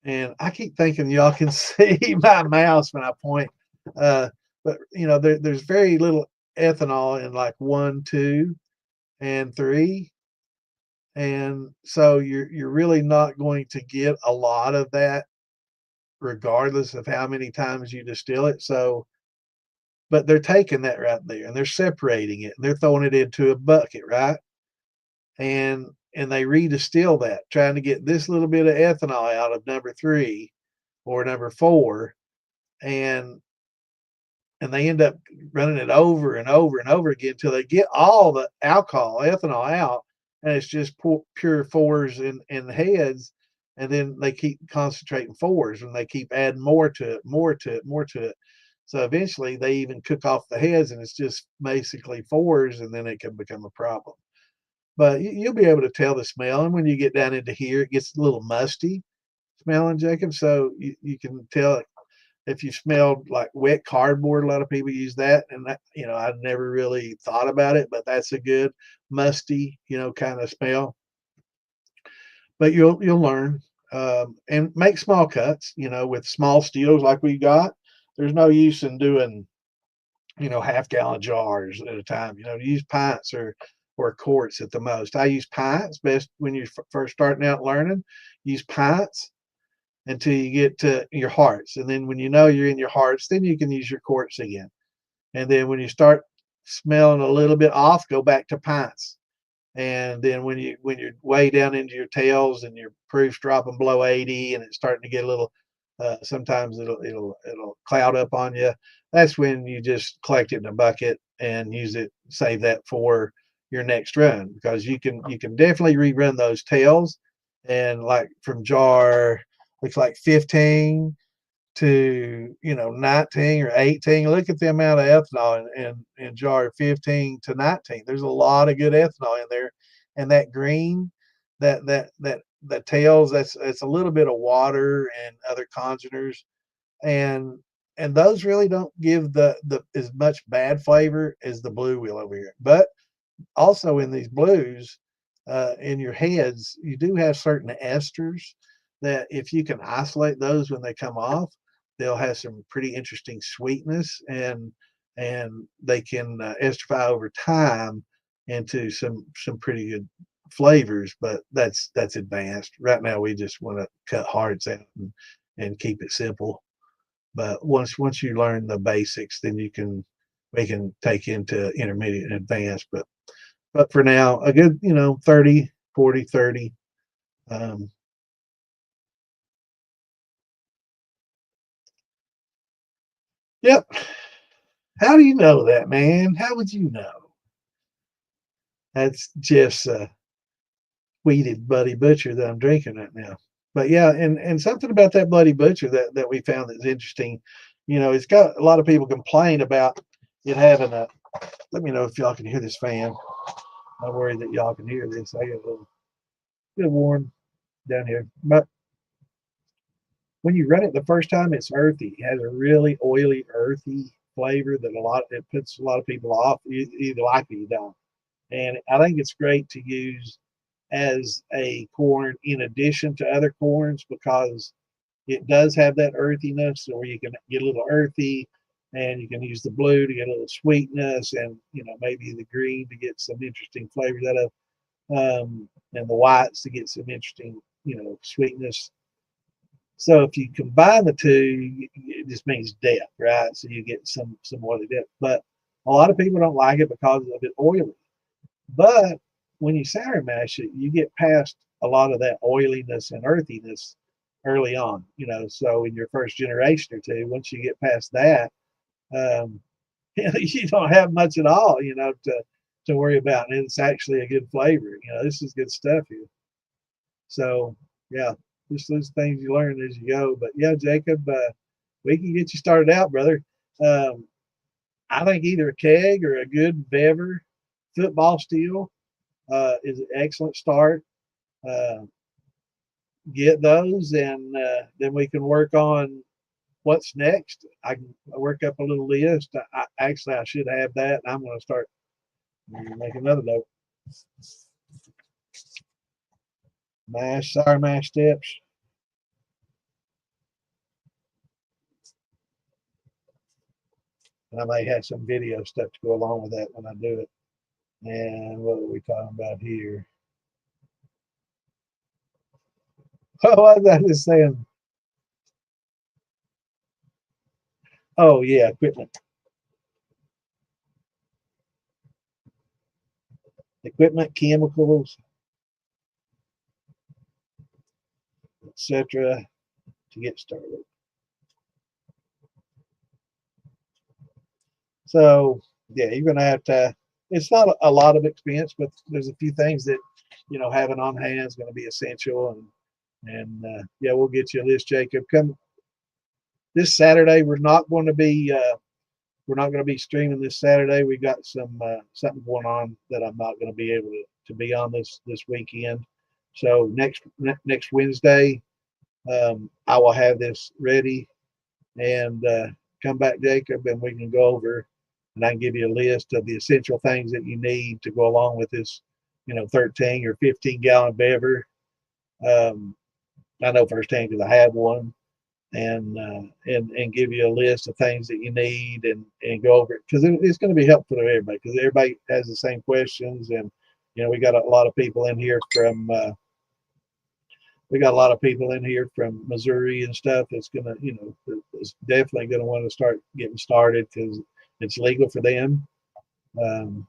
And I keep thinking y'all can see my mouse when I point. But there's very little ethanol in like 1, 2, and 3. And so you're really not going to get a lot of that regardless of how many times you distill it. So, but they're taking that right there and they're separating it and they're throwing it into a bucket, right? And they redistill that, trying to get this little bit of ethanol out of number 3 or number 4, and they end up running it over and over and over again until they get all the alcohol, ethanol out, and it's just pure fours and heads. And then they keep concentrating fours and they keep adding more to it, more to it, more to it. So eventually they even cook off the heads and it's just basically fours, and then it can become a problem. But you'll be able to tell the smell. And when you get down into here, it gets a little musty smelling, Jacob. So you can tell if you smelled like wet cardboard. A lot of people use that, and that, I've never really thought about it, but that's a good musty, kind of smell. But you'll learn, and make small cuts, with small steels like we got. There's no use in doing, half-gallon jars at a time. Use pints or quarts at the most. I use pints best when you're first starting out learning. Use pints until you get to your hearts. And then when you're in your hearts, then you can use your quarts again. And then when you start smelling a little bit off, go back to pints. And then when you're way down into your tails and your proof's dropping below 80 and it's starting to get a little Sometimes it'll cloud up on you. That's when you just collect it in a bucket and use it, save that for your next run, because you can definitely rerun those tails. And like from jar, looks like 15 to 19 or 18. Look at the amount of ethanol in jar 15 to 19. There's a lot of good ethanol in there. And that green, that tails, that's a little bit of water and other congeners, and those really don't give the as much bad flavor as the blue will over here. But also in these blues, in your heads, you do have certain esters that if you can isolate those when they come off, they'll have some pretty interesting sweetness, and they can esterify over time into some pretty good flavors. But that's advanced. Right now, we just want to cut hearts out and keep it simple. But once you learn the basics, then we can take into intermediate and advanced. But for now, a good, 30, 40, 30. Um, yep. How do you know that, man? How would you know? That's Jeff's weeded Bloody Butcher that I'm drinking right now. But yeah, and something about that Bloody Butcher that we found that's interesting. It's got a lot of people complain about it having a. Let me know if y'all can hear this fan. I'm worried that y'all can hear this. I got a little bit warm down here. But when you run it the first time, it's earthy. It has a really oily, earthy flavor that it puts a lot of people off. You either like it or you don't. And I think it's great to use as a corn in addition to other corns, because it does have that earthiness, or you can get a little earthy, and you can use the blue to get a little sweetness, and maybe the green to get some interesting flavors out of, and the whites to get some interesting sweetness. So if you combine the two, it just means depth, right? So you get some oily depth. But a lot of people don't like it because of it oily. But when you sour mash it, you get past a lot of that oiliness and earthiness early on. So in your first generation or two, once you get past that, um, you don't have much at all, to worry about. And it's actually a good flavor. This is good stuff here. So yeah, just those things you learn as you go. But yeah, Jacob, we can get you started out, brother. Um, I think either a keg or a good bever football steel is an excellent start. Uh, get those, and then we can work on what's next. I can work up a little list. Actually, I should have that. I'm going to start make another note. Sour mash steps. And I may have some video stuff to go along with that when I do it. And what are we talking about here? What was I just saying? Oh yeah, equipment, chemicals, etc. to get started. So yeah, you're gonna have to. It's not a lot of expense, but there's a few things that having on hand is going to be essential. And yeah, we'll get you a list, Jacob. Come this Saturday. We're not going to be streaming this Saturday. We got something going on that I'm not going to be able to be on this weekend. So next Wednesday, I will have this ready, and come back, Jacob, and we can go over, and I can give you a list of the essential things that you need to go along with this, 13 or 15 gallon bever. Um, I know firsthand because I have one, and give you a list of things that you need, and go over it, because it's going to be helpful to everybody, because everybody has the same questions. And we got a lot of people in here from Missouri and stuff that's gonna, is definitely gonna want to start getting started, because it's legal for them. Um,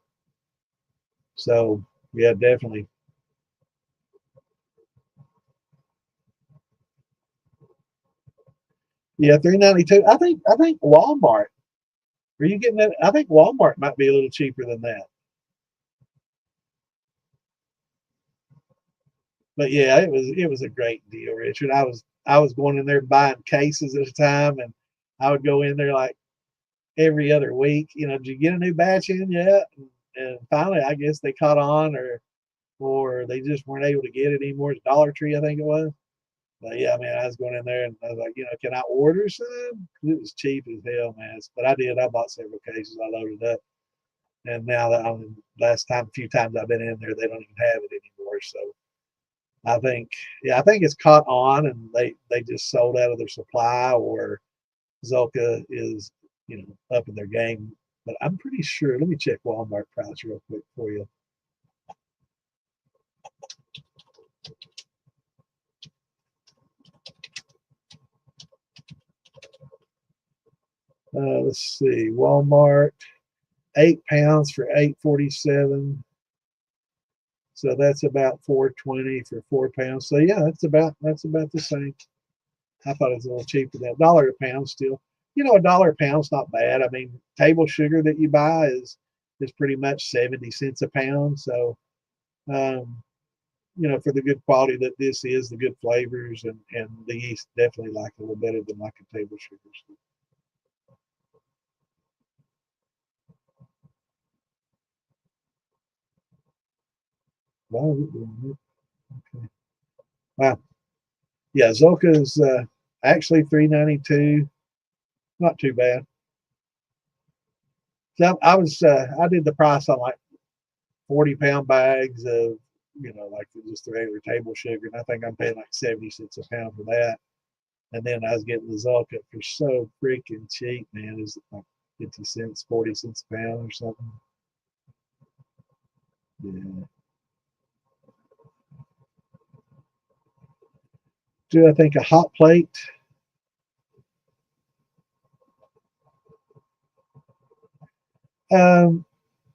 so yeah, definitely. Yeah, 392. I think Walmart. Are you getting that? I think Walmart might be a little cheaper than that. But yeah, it was a great deal, Richard. I was going in there buying cases at a time, and I would go in there like every other week. Did you get a new batch in yet? And finally, I guess they caught on, or they just weren't able to get it anymore. It's Dollar Tree, I think it was. But yeah, man, I was going in there and I was like, can I order some? It was cheap as hell, man. But I did. I bought several cases. I loaded up, and now that a few times I've been in there, they don't even have it anymore. So I think, yeah, I think it's caught on, and they just sold out of their supply, or Zolka is, up in their game. But I'm pretty sure. Let me check Walmart price real quick for you. Let's see, Walmart, 8 pounds for $8.47. So that's about $4.20 for 4 pounds. So yeah, that's about the same. I thought it was a little cheaper than $1 a pound still. $1 a pound's not bad. I mean, table sugar that you buy is pretty much 70 cents a pound. So um, for the good quality that this is, the good flavors, and the yeast definitely like it a little better than like a table sugar. Wow, okay. Wow. Yeah, Zolka is actually 392. Not too bad. So I did the price on like 40-pound bags of like just the regular table sugar, and I think I'm paying like 70 cents a pound for that. And then I was getting the Zolka for so freaking cheap, man. It's like 50 cents, 40 cents a pound or something. Yeah. Do I think a hot plate? Um,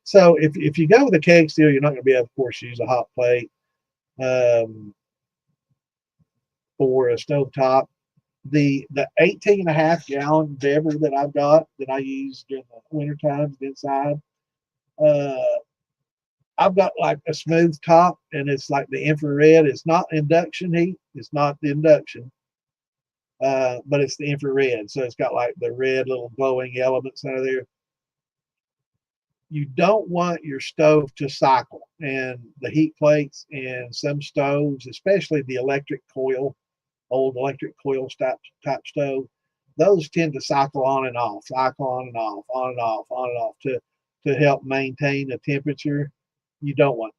so if you go with a keg steel, you're not going to be able, of course, use a hot plate um, or a stove top. The 18 and a half gallon Dever that I've got that I use during the winter times inside, uh, I've got like a smooth top, and it's like the infrared. It's not induction heat. It's not the induction, but it's the infrared. So it's got like the red little glowing elements out of there. You don't want your stove to cycle, and the heat plates in some stoves, especially the old electric coil type stove, those tend to cycle on and off, cycle on and off, on and off, on and off to help maintain the temperature. You don't want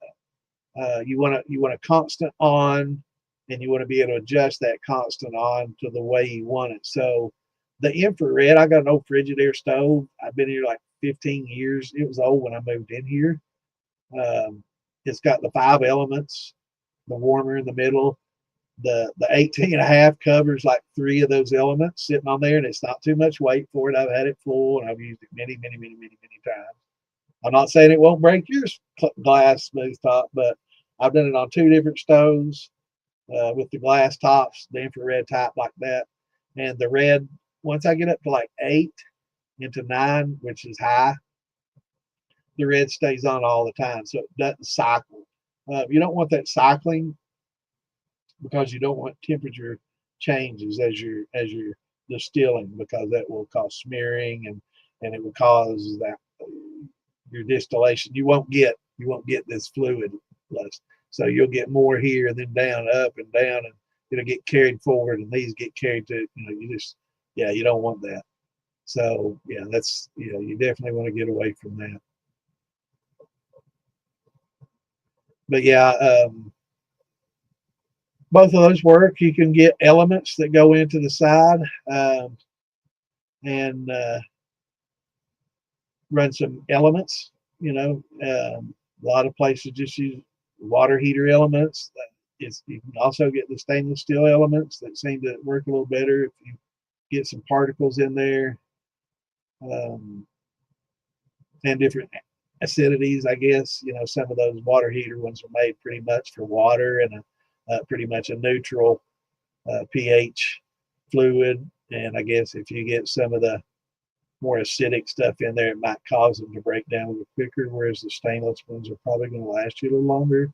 that. You want a constant on, and you want to be able to adjust that constant on to the way you want it. So the infrared, I got an old Frigidaire stove. I've been here like 15 years. It was old when I moved in here. Um, it's got the 5 elements, the warmer in the middle. The 18 and a half covers like 3 of those elements sitting on there, and it's not too much weight for it. I've had it full, and I've used it many, many, many, many, many times. I'm not saying it won't break your glass smooth top, but I've done it on 2 different stoves with the glass tops, the infrared type like that. And the red, once I get up to like 8 into 9, which is high, the red stays on all the time, so it doesn't cycle. You don't want that cycling, because you don't want temperature changes as you're distilling, because that will cause smearing, and it will cause that your distillation, you won't get this fluid less. So you'll get more here, and then down, up and down, and it'll get carried forward, and these get carried to, you just, yeah, you don't want that. So yeah, that's, you definitely want to get away from that. But yeah, both of those work. You can get elements that go into the side, um, and run some elements. A lot of places just use water heater elements. You can also get the stainless steel elements that seem to work a little better if you get some particles in there, um, and different acidities. I guess some of those water heater ones are made pretty much for water, and pretty much a neutral pH fluid. And I guess if you get some of the more acidic stuff in there, it might cause them to break down a little quicker, whereas the stainless ones are probably going to last you a little longer.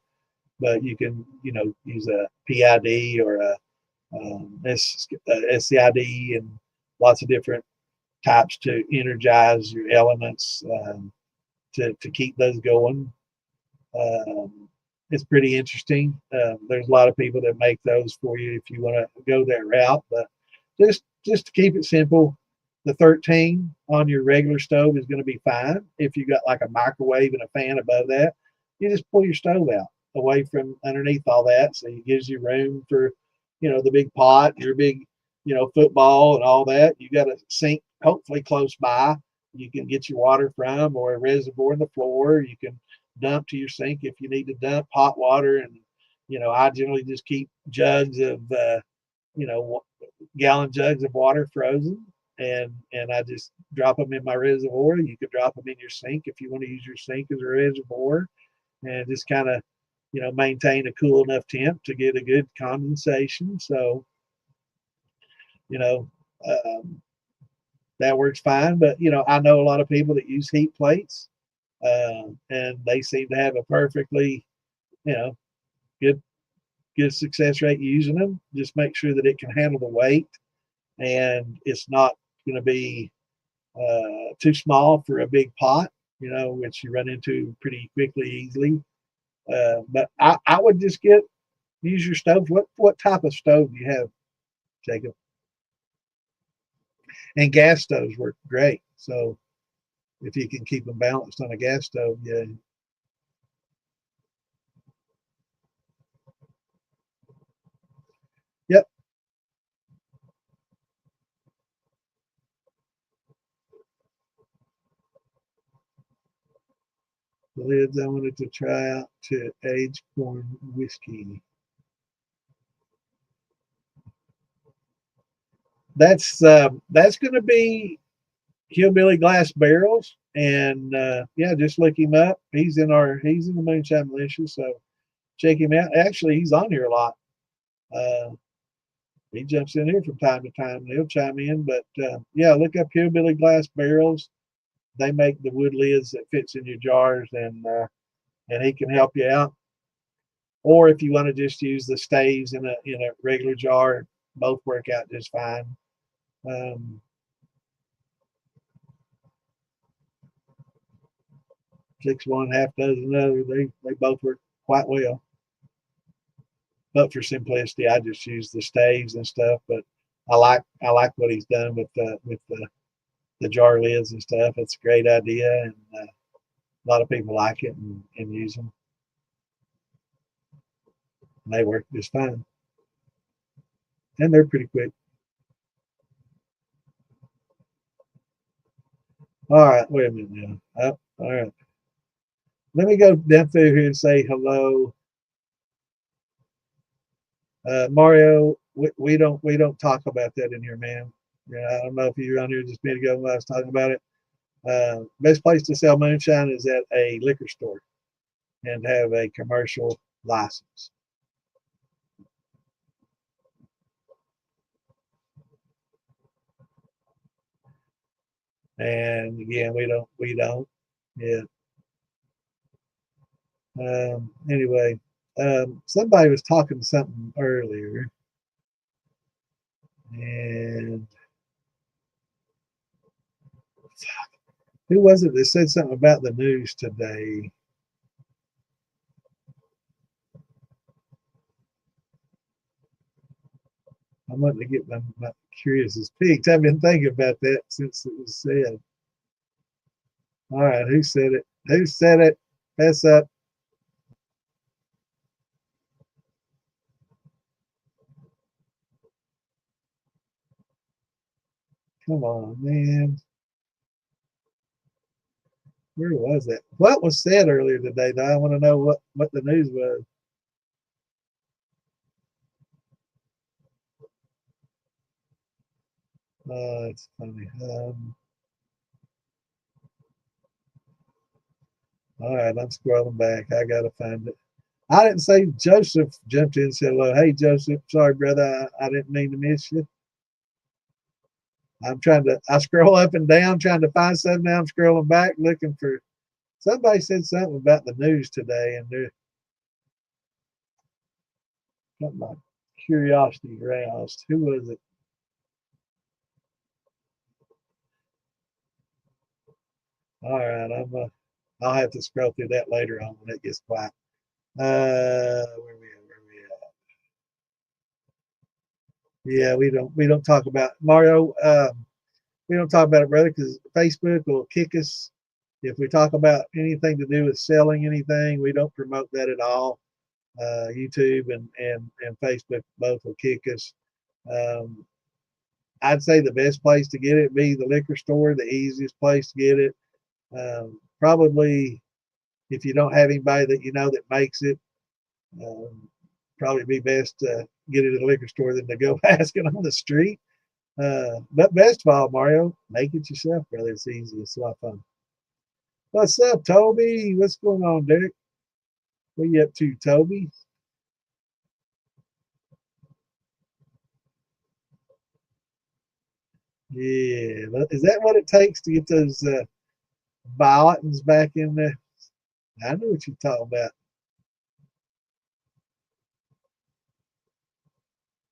But you can, use a PID or a SCID and lots of different types to energize your elements, to keep those going. Um, it's pretty interesting. There's a lot of people that make those for you if you want to go that route. But just to keep it simple, the 13 on your regular stove is going to be fine. If you got like a microwave and a fan above that, you just pull your stove out away from underneath all that, so it gives you room for, the big pot, your big, football and all that. You got a sink hopefully close by. You can get your water from, or a reservoir in the floor. You can dump to your sink if you need to dump hot water. And I generally just keep jugs of you know gallon jugs of water frozen, and I just drop them in my reservoir. You could drop them in your sink if you want to use your sink as a reservoir, and just kind of maintain a cool enough temp to get a good condensation. So you know um, that works fine. But I know a lot of people that use heat plates, and they seem to have a perfectly you know good good success rate using them. Just make sure that it can handle the weight, and it's not going to be too small for a big pot, which you run into pretty quickly, easily. But I would just use your stove. What type of stove do you have, Jacob? And gas stoves work great. So if you can keep them balanced on a gas stove, yeah. Yep. The lids I wanted to try out to age corn whiskey. That's going to be Hillbilly Glass Barrels, and yeah, just look him up. He's in the Moonshine Militia, so check him out. Actually, he's on here a lot. Uh, he jumps in here from time to time, and he'll chime in. But yeah, look up Hillbilly Glass Barrels. They make the wood lids that fits in your jars, and he can help you out. Or if you want to just use the staves in a regular jar, both work out just fine. Um, six one, half dozen another. They both work quite well. But for simplicity, I just use the staves and stuff. But I like what he's done with the jar lids and stuff. It's a great idea, and a lot of people like it and use them. And they work just fine, and they're pretty quick. All right, wait a minute now. Oh, all right, let me go down through here and say hello. Mario, we don't talk about that in here, man. Yeah, I don't know if you were on here just a minute ago when I was talking about it. Best place to sell moonshine is at a liquor store and have a commercial license. And again, we don't. Yeah. Anyway, somebody was talking something earlier, and who was it that said something about the news today? I wanted to get my curious as piqued. I've been thinking about that since it was said. All right, who said it? Who said it? Pass up. Come on, man. Where was that? What was said earlier today, though? I want to know what the news was. It's funny. All right, I'm scrolling back. I gotta find it. I didn't say Joseph jumped in and said hello. Hey, Joseph. Sorry, brother. I didn't mean to miss you. I scroll up and down trying to find something. Now I'm scrolling back looking for, somebody said something about the news today, and they're got my curiosity roused. Who was it? All right, I'll have to scroll through that later on when it gets quiet. Where we at? Where we at? Yeah, we don't talk about Mario. We don't talk about it, brother, because Facebook will kick us if we talk about anything to do with selling anything. We don't promote that at all. YouTube and Facebook both will kick us. Um, I'd say the best place to get it be the liquor store, the easiest place to get it. Probably if you don't have anybody that you know that makes it, um, probably be best to get it at a liquor store than to go ask it on the street. But best of all, Mario, make it yourself, brother. It's easy. It's a lot of fun. What's up, Toby? What's going on, Derek? What you up to, Toby? Yeah, is that what it takes to get those buttons back in there? I know what you're talking about.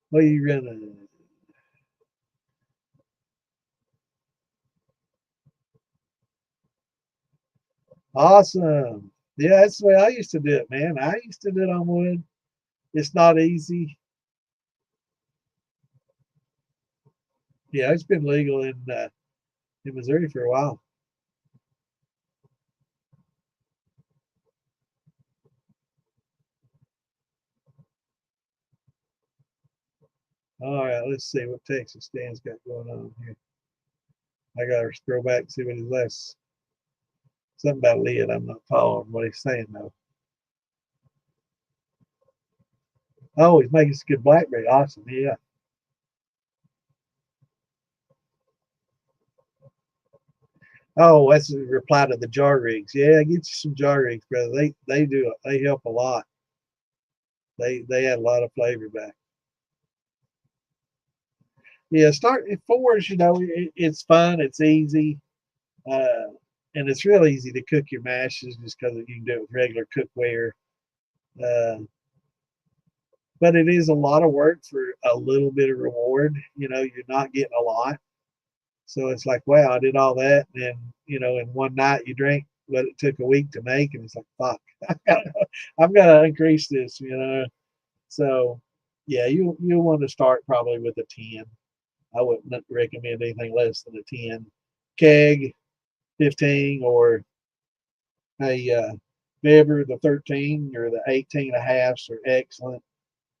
What are you running? Awesome. Yeah, that's the way I used to do it, man. I used to do it on wood. It's not easy. Yeah, it's been legal in Missouri for a while. All right, let's see what Texas Stan's got going on here. I got to scroll back and see what his last something about lead. I'm not following what he's saying though. Oh, he's making some good blackberry. Awesome. Yeah. Oh, that's a reply to the jar rigs. Yeah, get you some jar rigs, brother. They do it. They help a lot. They add a lot of flavor back. Yeah, start at fours. It's fun. It's easy, uh, and it's real easy to cook your mashes just because you can do it with regular cookware. Uh, but it is a lot of work for a little bit of reward. You're not getting a lot. So it's like, wow, I did all that. And then, in one night you drink what it took a week to make. And it's like, fuck, I've got to increase this. So, yeah, you want to start probably with a 10. I wouldn't recommend anything less than a 10. Keg, 15, or a Bever, the 13 or the 18 and a halfs are excellent.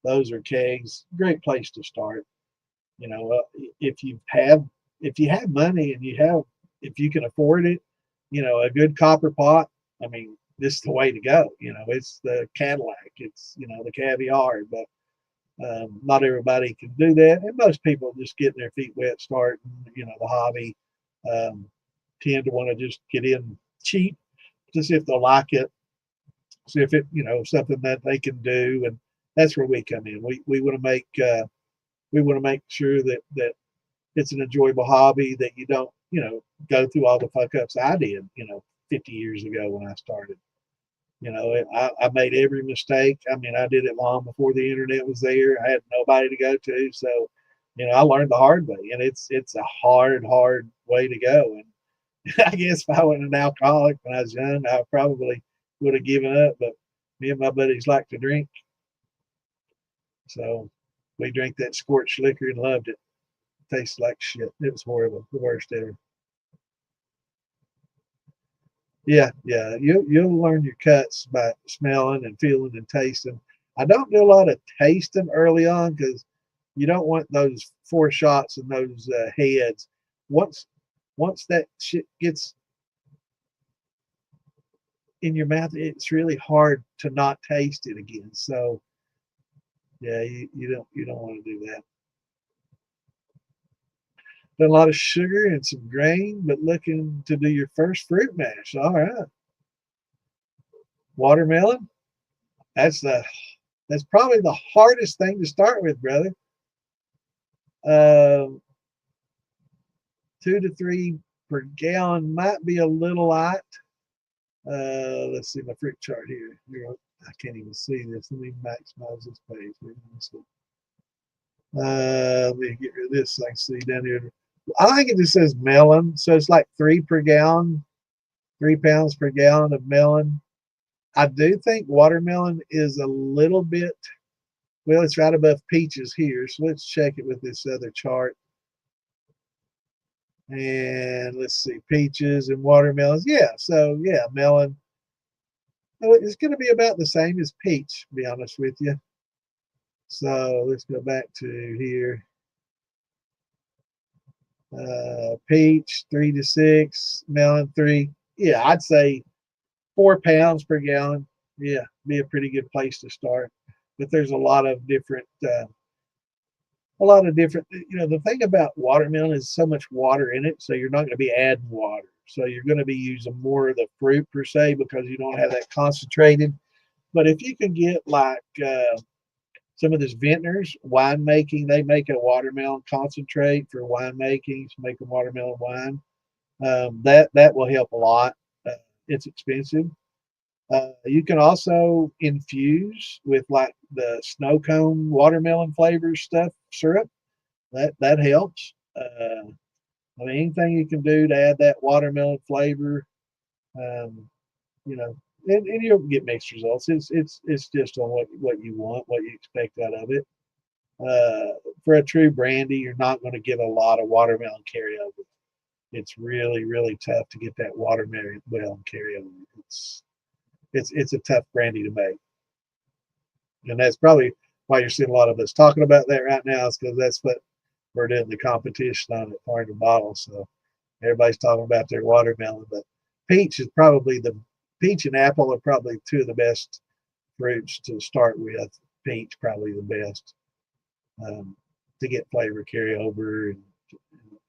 Those are kegs. Great place to start. You know, if you have money and if you can afford it, a good copper pot. I mean, this is the way to go. It's the Cadillac. It's the caviar, but not everybody can do that, and most people just getting their feet wet, starting the hobby, um, tend to want to just get in cheap to see if they'll like it, see if it something that they can do, and that's where we come in. We want to make sure that it's an enjoyable hobby, that you don't, go through all the fuck ups I did, 50 years ago when I started. I made every mistake. I mean, I did it long before the internet was there. I had nobody to go to. So, I learned the hard way, and it's a hard way to go. And I guess if I wasn't an alcoholic when I was young, I probably would have given up. But me and my buddies like to drink. So we drank that scorched liquor and loved it. Tasted like shit. It was horrible. The worst ever. Yeah, yeah. You'll learn your cuts by smelling and feeling and tasting. I don't do a lot of tasting early on because you don't want those four shots and those heads. Once once that shit gets in your mouth, it's really hard to not taste it again. So yeah, you don't want to do that. Done a lot of sugar and some grain, but looking to do your first fruit mash. All right, watermelon. That's the That's probably the hardest thing to start with, brother. Um, 2 to 3 per gallon might be a little light. Let's see my fruit chart here. I can't even see this. Let me maximize this page. Let me get rid of this so I can see down here. I think it just says melon, so it's like 3 per gallon, 3 pounds per gallon of melon. I do think watermelon is a little bit, well, it's right above peaches here, so let's check it with this other chart. And let's see, peaches and watermelons. Yeah, so yeah, melon. Oh, it's going to be about the same as peach, to be honest with you. So let's go back to here. Peach 3 to 6, melon 3. Yeah, I'd say 4 pounds per gallon. Yeah, be a pretty good place to start. But there's a lot of different, the thing about watermelon is so much water in it, so you're not going to be adding water. So you're going to be using more of the fruit per se because you don't have that concentrated. But if you can get like some of this vintners winemaking, they make a watermelon concentrate for winemaking to make a watermelon wine. That will help a lot. It's expensive. You can also infuse with like the snow cone watermelon flavor stuff syrup. That helps. I mean, anything you can do to add that watermelon flavor, um, you know, and you'll get mixed results. It's just on what you want, what you expect out of it. For a true brandy, you're not going to get a lot of watermelon carryover. It's really, really tough to get that watermelon carryover. It's a tough brandy to make, and that's probably why you're seeing a lot of us talking about that right now. Is because that's what we're doing the competition on at Farm to Bottle. So everybody's talking about their watermelon, but peach and apple are probably two of the best fruits to start with. Peach probably the best to get flavor carryover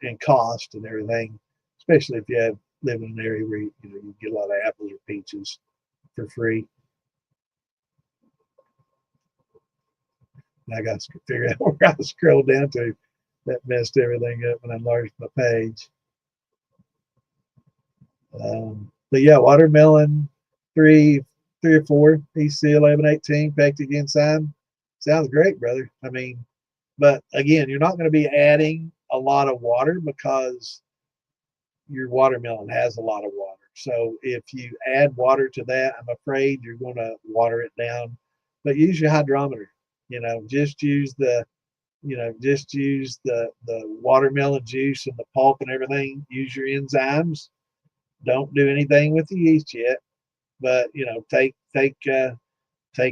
and cost and everything, especially if you live in an area where you get a lot of apples or peaches for free. And I got to figure out where I scroll down to. That messed everything up when I enlarged my page. But yeah, watermelon 3 or 4 EC 1118 pectic enzyme. Sounds great, brother. I mean, but again, you're not going to be adding a lot of water because your watermelon has a lot of water. So if you add water to that, I'm afraid you're going to water it down. But use your hydrometer. Just use the watermelon juice and the pulp and everything. Use your enzymes. Don't do anything with the yeast yet, but take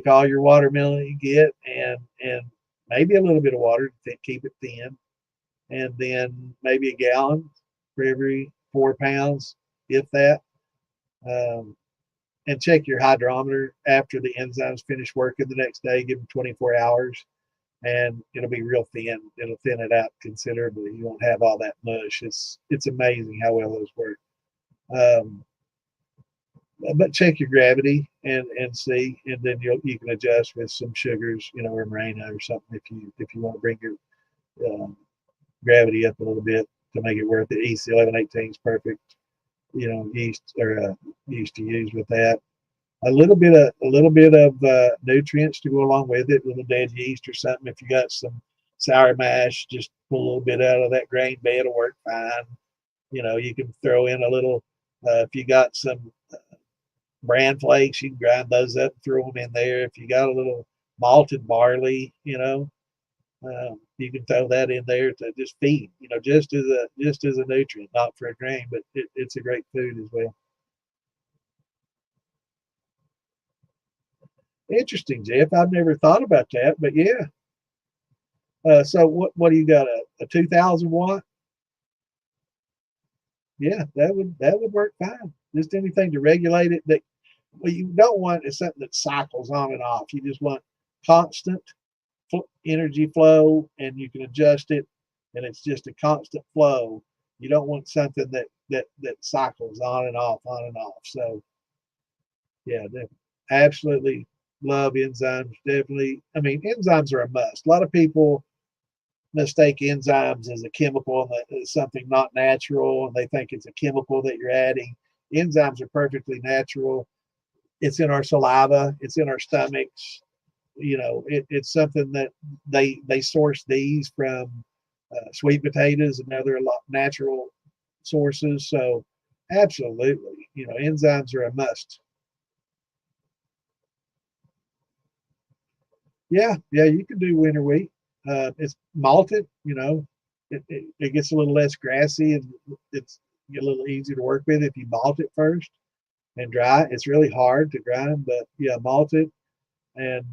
all your watermelon you get and maybe a little bit of water to keep it thin, and then maybe a gallon for every 4 pounds, if that. And check your hydrometer after the enzymes finish working the next day. Give them 24 hours, and it'll be real thin. It'll thin it out considerably. You won't have all that mush. It's amazing how well those work. But check your gravity and see, and then you can adjust with some sugars, or Morena or something if you want to bring your gravity up a little bit to make it worth it. EC 1118 is perfect, yeast or yeast to use with that. A little bit of nutrients to go along with it, a little dead yeast or something. If you got some sour mash, just pull a little bit out of that grain bed, it'll work fine. You can throw in a little if you got some bran flakes, you can grind those up and throw them in there. If you got a little malted barley, you can throw that in there to just feed, just as a nutrient, not for a grain, but it's a great food as well. Interesting, Jeff. I've never thought about that, but yeah. So what do you got? A 2,000 watt? Yeah, that would work fine. Just anything to regulate it. That what you don't want is something that cycles on and off. You just want constant energy flow, and you can adjust it, and it's just a constant flow. You don't want something that cycles on and off, on and off. So yeah, absolutely love enzymes. Definitely, I mean, enzymes are a must. A lot of people mistake enzymes as a chemical and it's something not natural, and they think it's a chemical that you're adding. Enzymes are perfectly natural. It's in our saliva. It's in our stomachs. It's something that they source these from sweet potatoes and other natural sources. So absolutely, enzymes are a must. Yeah, you can do winter wheat. It's malted. It gets a little less grassy and it's a little easier to work with if you malt it first and dry. It's really hard to grind, but yeah, malt it and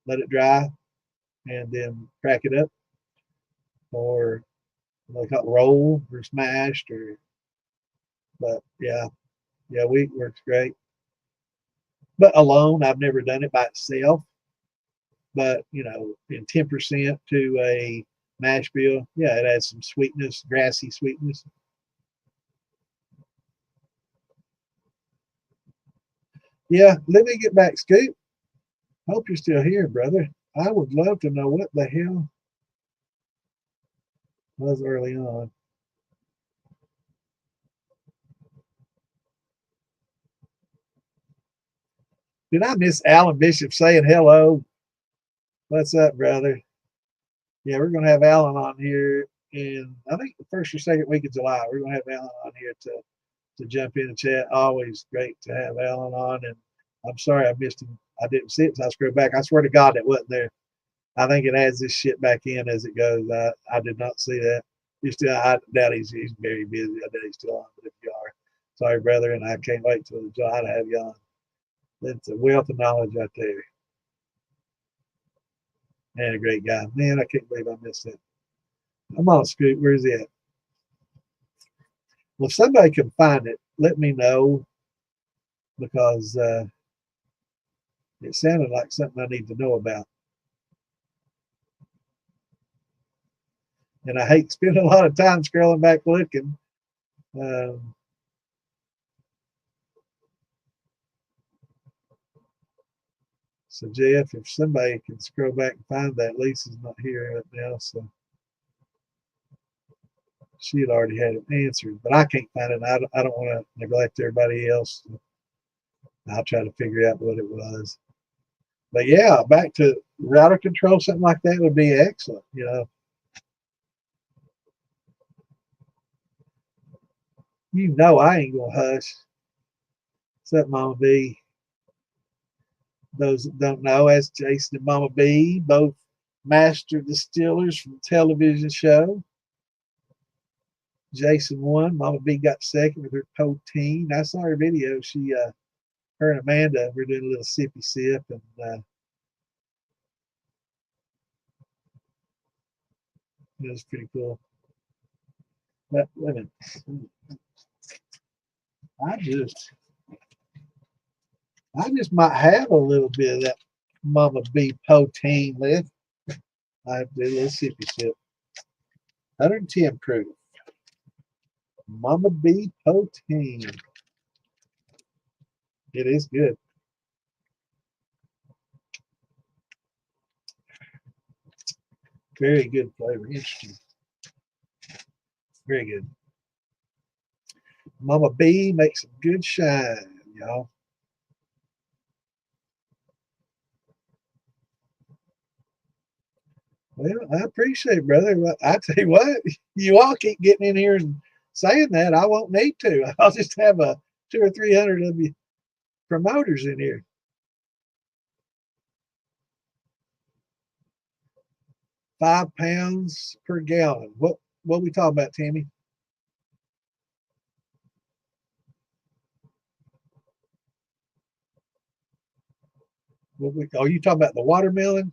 let it dry and then crack it up, or like a roll or smashed, or but wheat works great. But alone, I've never done it by itself. But in 10% to a mash bill, yeah, it adds some sweetness, grassy sweetness. Yeah, let me get back, Scoop. Hope you're still here, brother. I would love to know what the hell was early on. Did I miss Alan Bishop saying hello? What's up, brother? Yeah, we're going to have Alan on here in, I think, the first or second week of July. We're going to have Alan on here to jump in and chat. Always great to have Alan on. And I'm sorry I missed him. I didn't see it until I scrolled back. I swear to God that wasn't there. I think it adds this shit back in as it goes. I did not see that. I doubt he's very busy. I doubt he's still on, but if you are, sorry, brother, and I can't wait till July to have you on. That's a wealth of knowledge out there. And a great guy. Man, I can't believe I missed that. I'm on, Scoot. Where's he at? Well, if somebody can find it, let me know, because it sounded like something I need to know about. And I hate spending a lot of time scrolling back looking. So Jeff, if somebody can scroll back and find that, Lisa's not here right now, so she had already had it answered, but I can't find it. I don't want to neglect everybody else. I'll try to figure out what it was. But yeah, back to router control, something like that would be excellent. I ain't gonna hush. What's up, Mama B? Those that don't know, as Jason and Mama B, both master distillers from the television show. Jason won. Mama B got second with her poteen. I saw her video. Her and Amanda were doing a little sippy sip, and it was pretty cool. But wait a minute. I just might have a little bit of that Mama B poteen left. I have to do a little sippy sip. 110 proof. Mama B poteen. It is good. Very good flavor. Interesting. Very good. Mama B makes some good shine, y'all. Well, I appreciate it, brother. I tell you what, you all keep getting in here and saying that. I won't need to. I'll just have 200 or 300 of you promoters in here. 5 pounds per gallon. What we talking about, Tammy? Are you talking about the watermelon?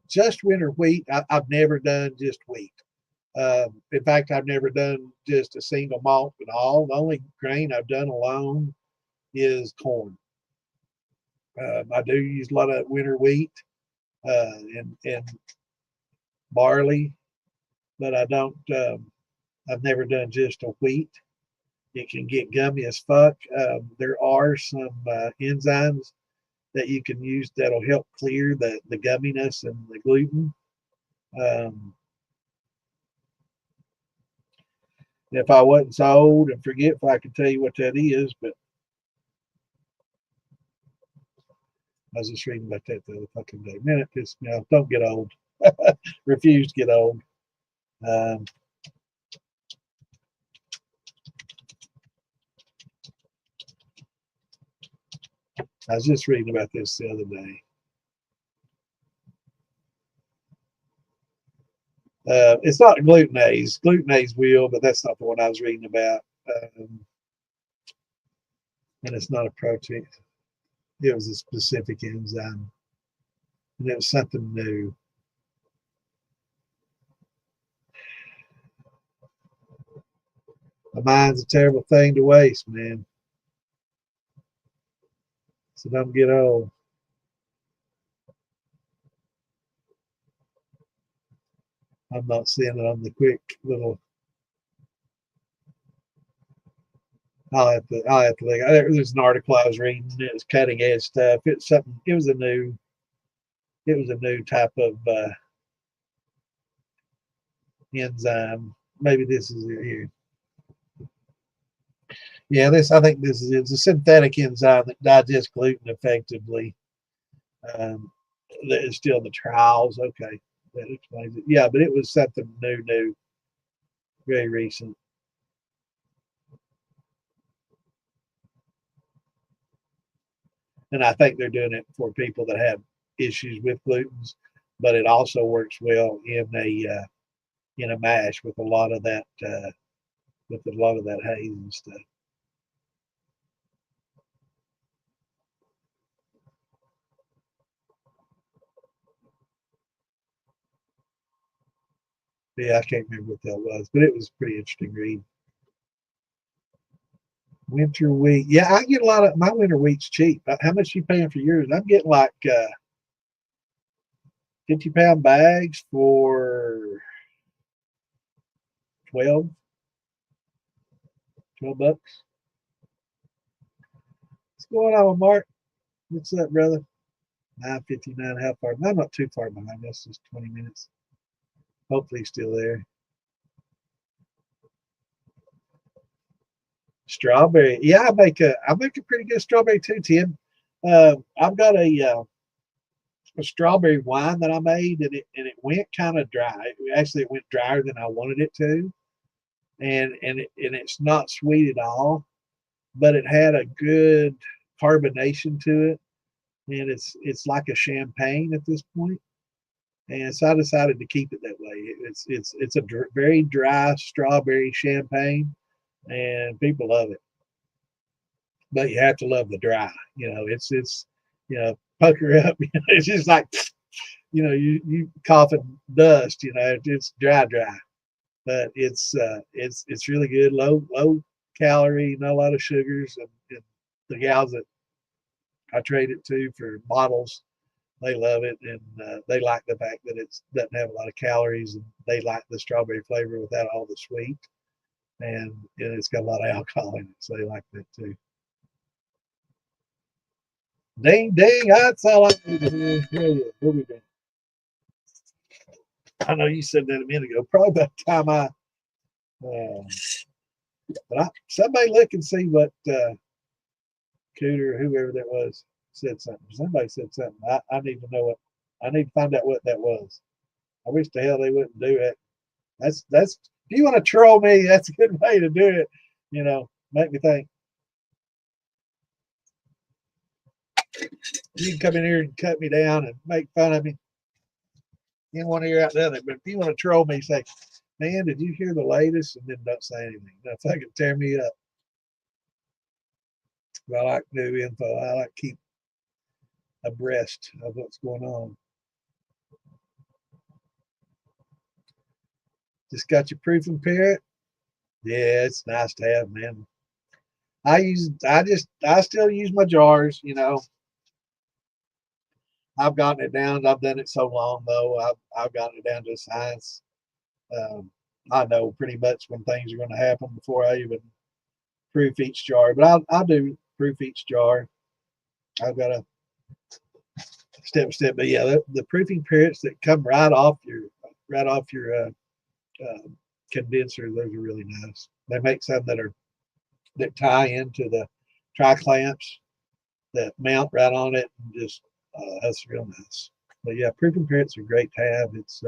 Just winter wheat. I've never done just wheat. In fact, I've never done just a single malt at all. The only grain I've done alone is corn. I do use a lot of winter wheat and barley, but I don't. I've never done just a wheat. it can get gummy as fuck. There are some enzymes that you can use that'll help clear the gumminess and the gluten. Um, if I wasn't so old and forgetful, I could tell you what that is, but I was just reading about that the other fucking day. Man, it pissed me off. Don't get old. Refuse to get old. Um, I was just reading about this the other day. It's not glutenase. Glutenase will, but that's not the one I was reading about. And it's not a protein. It was a specific enzyme, and it was something new. A mind's a terrible thing to waste, man. So don't get old. I'm not seeing it on the quick little. I'll have to look. There's an article I was reading. It was cutting edge stuff. It's something. It was a new type of enzyme. Maybe this is it here. Yeah, I think this is it's a synthetic enzyme that digests gluten effectively. That is still in the trials. Okay, that explains it. Yeah, but it was something new, very recent. And I think they're doing it for people that have issues with glutens, but it also works well in a mash with a lot of that haze and stuff. Yeah, I can't remember what that was, but it was a pretty interesting read. Winter wheat. Yeah, I get a lot of my winter wheat's cheap. How much you paying for yours? I'm getting like 50-pound bags for 12, $12. What's going on, Mark? What's up, brother? 9:59. How far? I'm not too far behind. That's just 20 minutes. Hopefully he's still there. Strawberry. Yeah, I make a pretty good strawberry too, Tim. I've got a strawberry wine that I made, and it went kind of dry. Actually, it went drier than I wanted it to, and it's not sweet at all, but it had a good carbonation to it, and it's like a champagne at this point. And so I decided to keep it that way. It's a very dry strawberry champagne, and people love it. But you have to love the dry. Pucker up. It's just like you coughing dust. It's dry, but it's really good. Low calorie, not a lot of sugars, and the gals that I trade it to for bottles, they love it, and they like the fact that it doesn't have a lot of calories, and they like the strawberry flavor without all the sweet, and it's got a lot of alcohol in it, so they like that too. Ding ding, that's all I need to hear. We'll be back. I know you said that a minute ago. Probably about the time somebody look and see what Cooter or whoever that was said something. Somebody said something. I need to know what. I need to find out what that was. I wish the hell they wouldn't do it. That's if you want to troll me, that's a good way to do it. Make me think. You can come in here and cut me down and make fun of me. You don't want to hear out the other. But if you want to troll me, say, man, did you hear the latest? And then don't say anything. That's like it tear me up. But I like new info. I like to keep abreast of what's going on. Just got your proofing parrot? Yeah, it's nice to have, man. I still use my jars, I've gotten it down. I've done it so long though. I've gotten it down to a science. I know pretty much when things are going to happen before I even proof each jar, but I'll do proof each jar. I've got a step by step, but yeah, the proofing periods that come right off your uh, condenser, those are really nice. They make some that tie into the tri clamps that mount right on it, and just that's real nice. But yeah, proofing periods are great to have. It's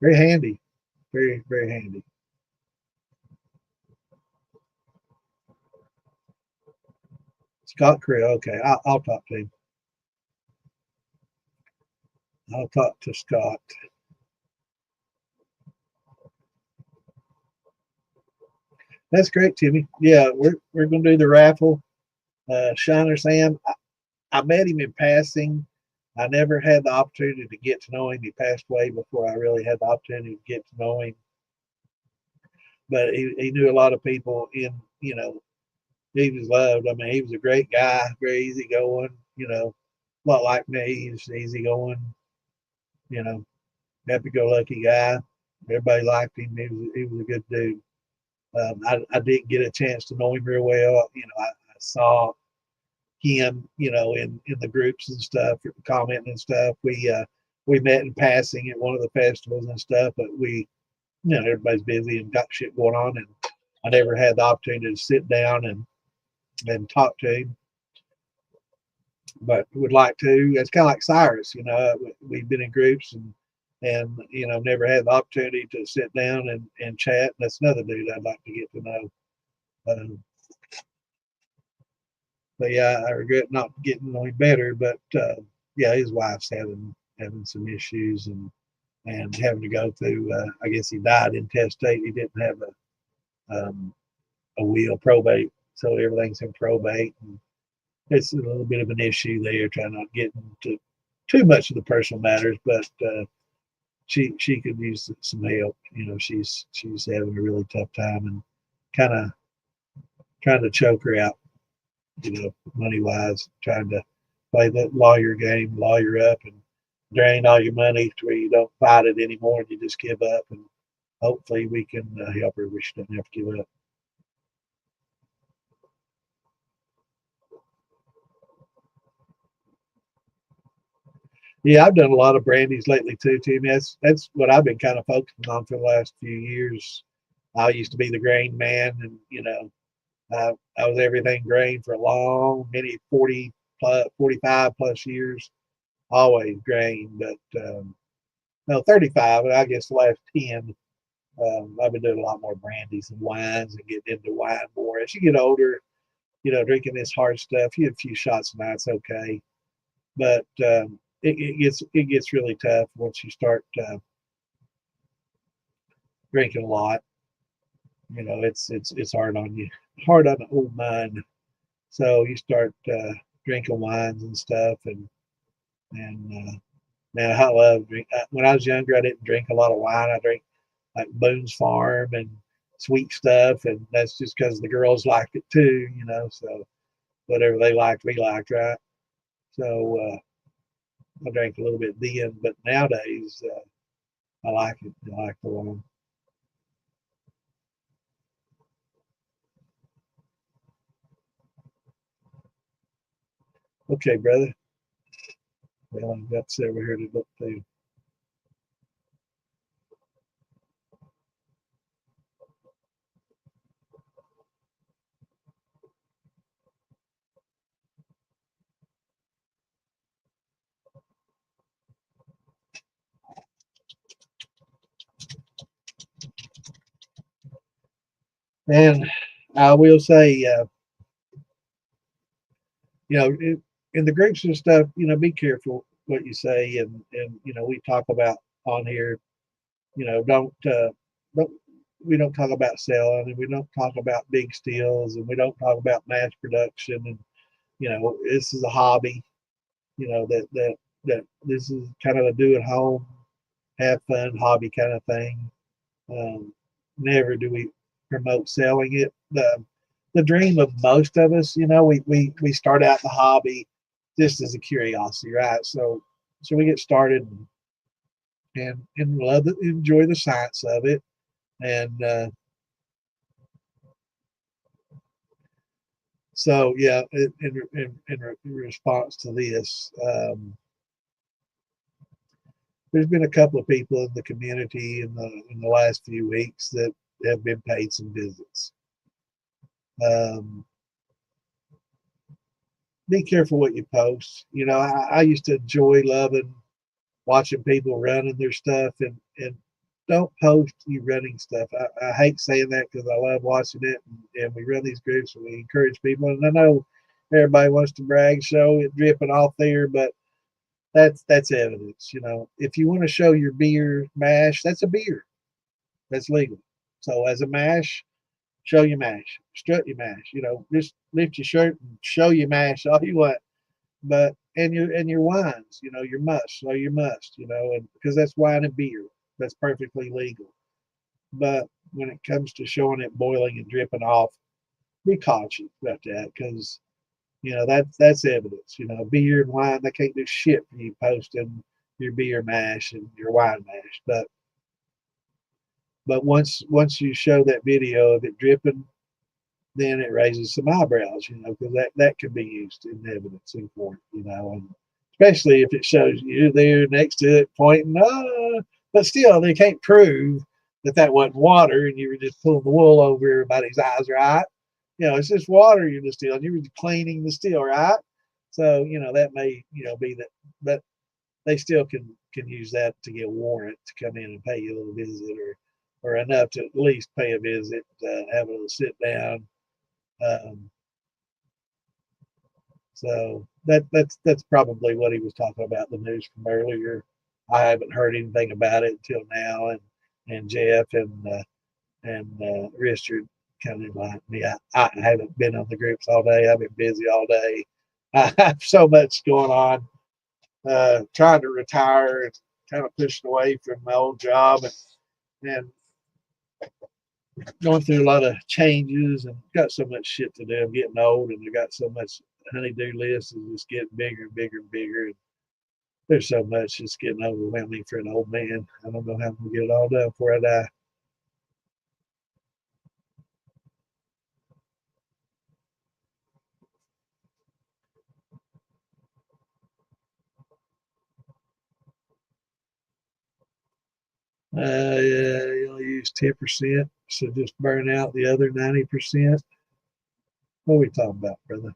very handy, very handy. Scott Crew, okay, I'll talk to him. I'll talk to Scott. That's great, Timmy. Yeah, we're gonna do the raffle. Shiner Sam, I met him in passing. I never had the opportunity to get to know him. He passed away before I really had the opportunity to get to know him. But he knew a lot of people he was loved. I mean, he was a great guy, very easygoing, a lot like me. He's easygoing, you know, happy go lucky guy. Everybody liked him. He was a good dude. I didn't get a chance to know him real well. I saw him, in the groups and stuff, commenting and stuff. We met in passing at one of the festivals and stuff, but everybody's busy and got shit going on, and I never had the opportunity to sit down and talk to him. But would like to. It's kind of like Cyrus, we've been in groups and never had the opportunity to sit down and chat. That's another dude I'd like to get to know. Um, but yeah, I regret not getting any better. But yeah, his wife's having some issues and having to go through. I guess he died intestate. He didn't have a will probate, so everything's in probate. And it's a little bit of an issue there. Trying not to get into too much of the personal matters, but she could use some help. She's having a really tough time and kind of trying to choke her out, money wise, trying to play the lawyer game, lawyer up and drain all your money to where you don't fight it anymore and you just give up. And hopefully we can help her. We shouldn't have to give up. Yeah, I've done a lot of brandies lately too, Timmy. That's what I've been kind of focusing on for the last few years. I used to be the grain man, and I was everything grain for a long, many 40 plus, 45 plus years, always grain. But no, 35. I guess the last 10, I've been doing a lot more brandies and wines and getting into wine more. As you get older, drinking this hard stuff, you have a few shots a night's okay, but it gets really tough once you start drinking a lot. It's hard on you, hard on the old mind. So you start drinking wines and stuff, and man, I love drink. When I was younger, I didn't drink a lot of wine. I drank like Boone's Farm and sweet stuff, and that's just because the girls liked it too. So whatever they liked, we liked, right? So I drank a little bit then, but nowadays I like it. I like the wine. Okay, brother. Well, I've got several here to look through. And I will say, in the groups and stuff, be careful what you say, and we talk about on here, don't we don't talk about selling, and we don't talk about big steals, and we don't talk about mass production, and this is a hobby, that this is kind of a do at home, have fun hobby kind of thing. Um, Never do we promote selling it. The dream of most of us, we start out the hobby just as a curiosity, right? So we get started and enjoy the science of it, and So yeah, in response to this, there's been a couple of people in the community in the last few weeks that have been paid some visits. Um, be careful what you post. You know, I used to enjoy loving watching people running their stuff, and don't post you running stuff. I hate saying that because I love watching it, and we run these groups and we encourage people. And I know everybody wants to brag, show it dripping off there, but that's evidence. You know, if you want to show your beer mash, that's a beer. That's legal. So as a mash, show your mash, strut your mash. You know, just lift your shirt and show your mash all you want. But and your wines, you know, your must, so your must, you know, and because that's wine and beer, that's perfectly legal. But when it comes to showing it boiling and dripping off, be cautious about that because you know that's evidence. You know, beer and wine they can't do shit for you posting your beer mash and your wine mash. But once you show that video of it dripping, then it raises some eyebrows, you know, because that can be used in evidence in court, you know, and especially if it shows you there next to it pointing, but still they can't prove that wasn't water and you were just pulling the wool over everybody's eyes, right? You know, it's just water you're distilling. You were cleaning the still, right? So, you know, that may, you know, be that, but they still can use that to get a warrant to come in and pay you a little visit or enough to at least pay a visit, have a little sit down. Um, so that's probably what he was talking about, the news from earlier. I haven't heard anything about it until now, and Jeff and Richard kind of like me. I haven't been on the groups all day. I've been busy all day. I have so much going on. Trying to retire and kind of pushing away from my old job and going through a lot of changes and got so much shit to do. I'm getting old and I got so much honeydew list is just getting bigger and bigger and bigger. And there's so much it's getting overwhelming for an old man. I don't know how I'm gonna get it all done before I die. Yeah, you only use 10%, so just burn out the other 90%. What are we talking about, brother?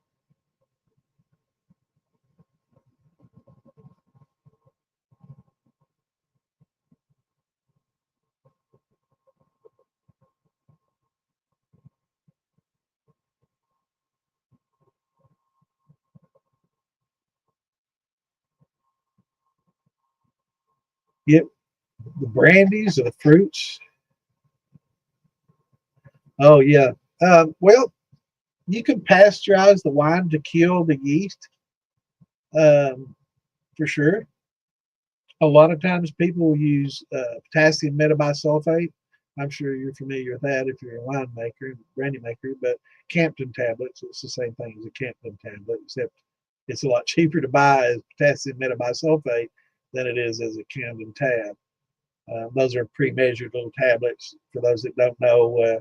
Yep, the brandies or the fruits. Oh yeah. Well, you can pasteurize the wine to kill the yeast, um, for sure. A lot of times people will use potassium metabisulfate. I'm sure you're familiar with that if you're a winemaker and brandy maker, but Campton tablets, it's the same thing as a Campton tablet, except it's a lot cheaper to buy as potassium metabisulfate than it is as a Campton tab. Those are pre-measured little tablets. For those that don't know,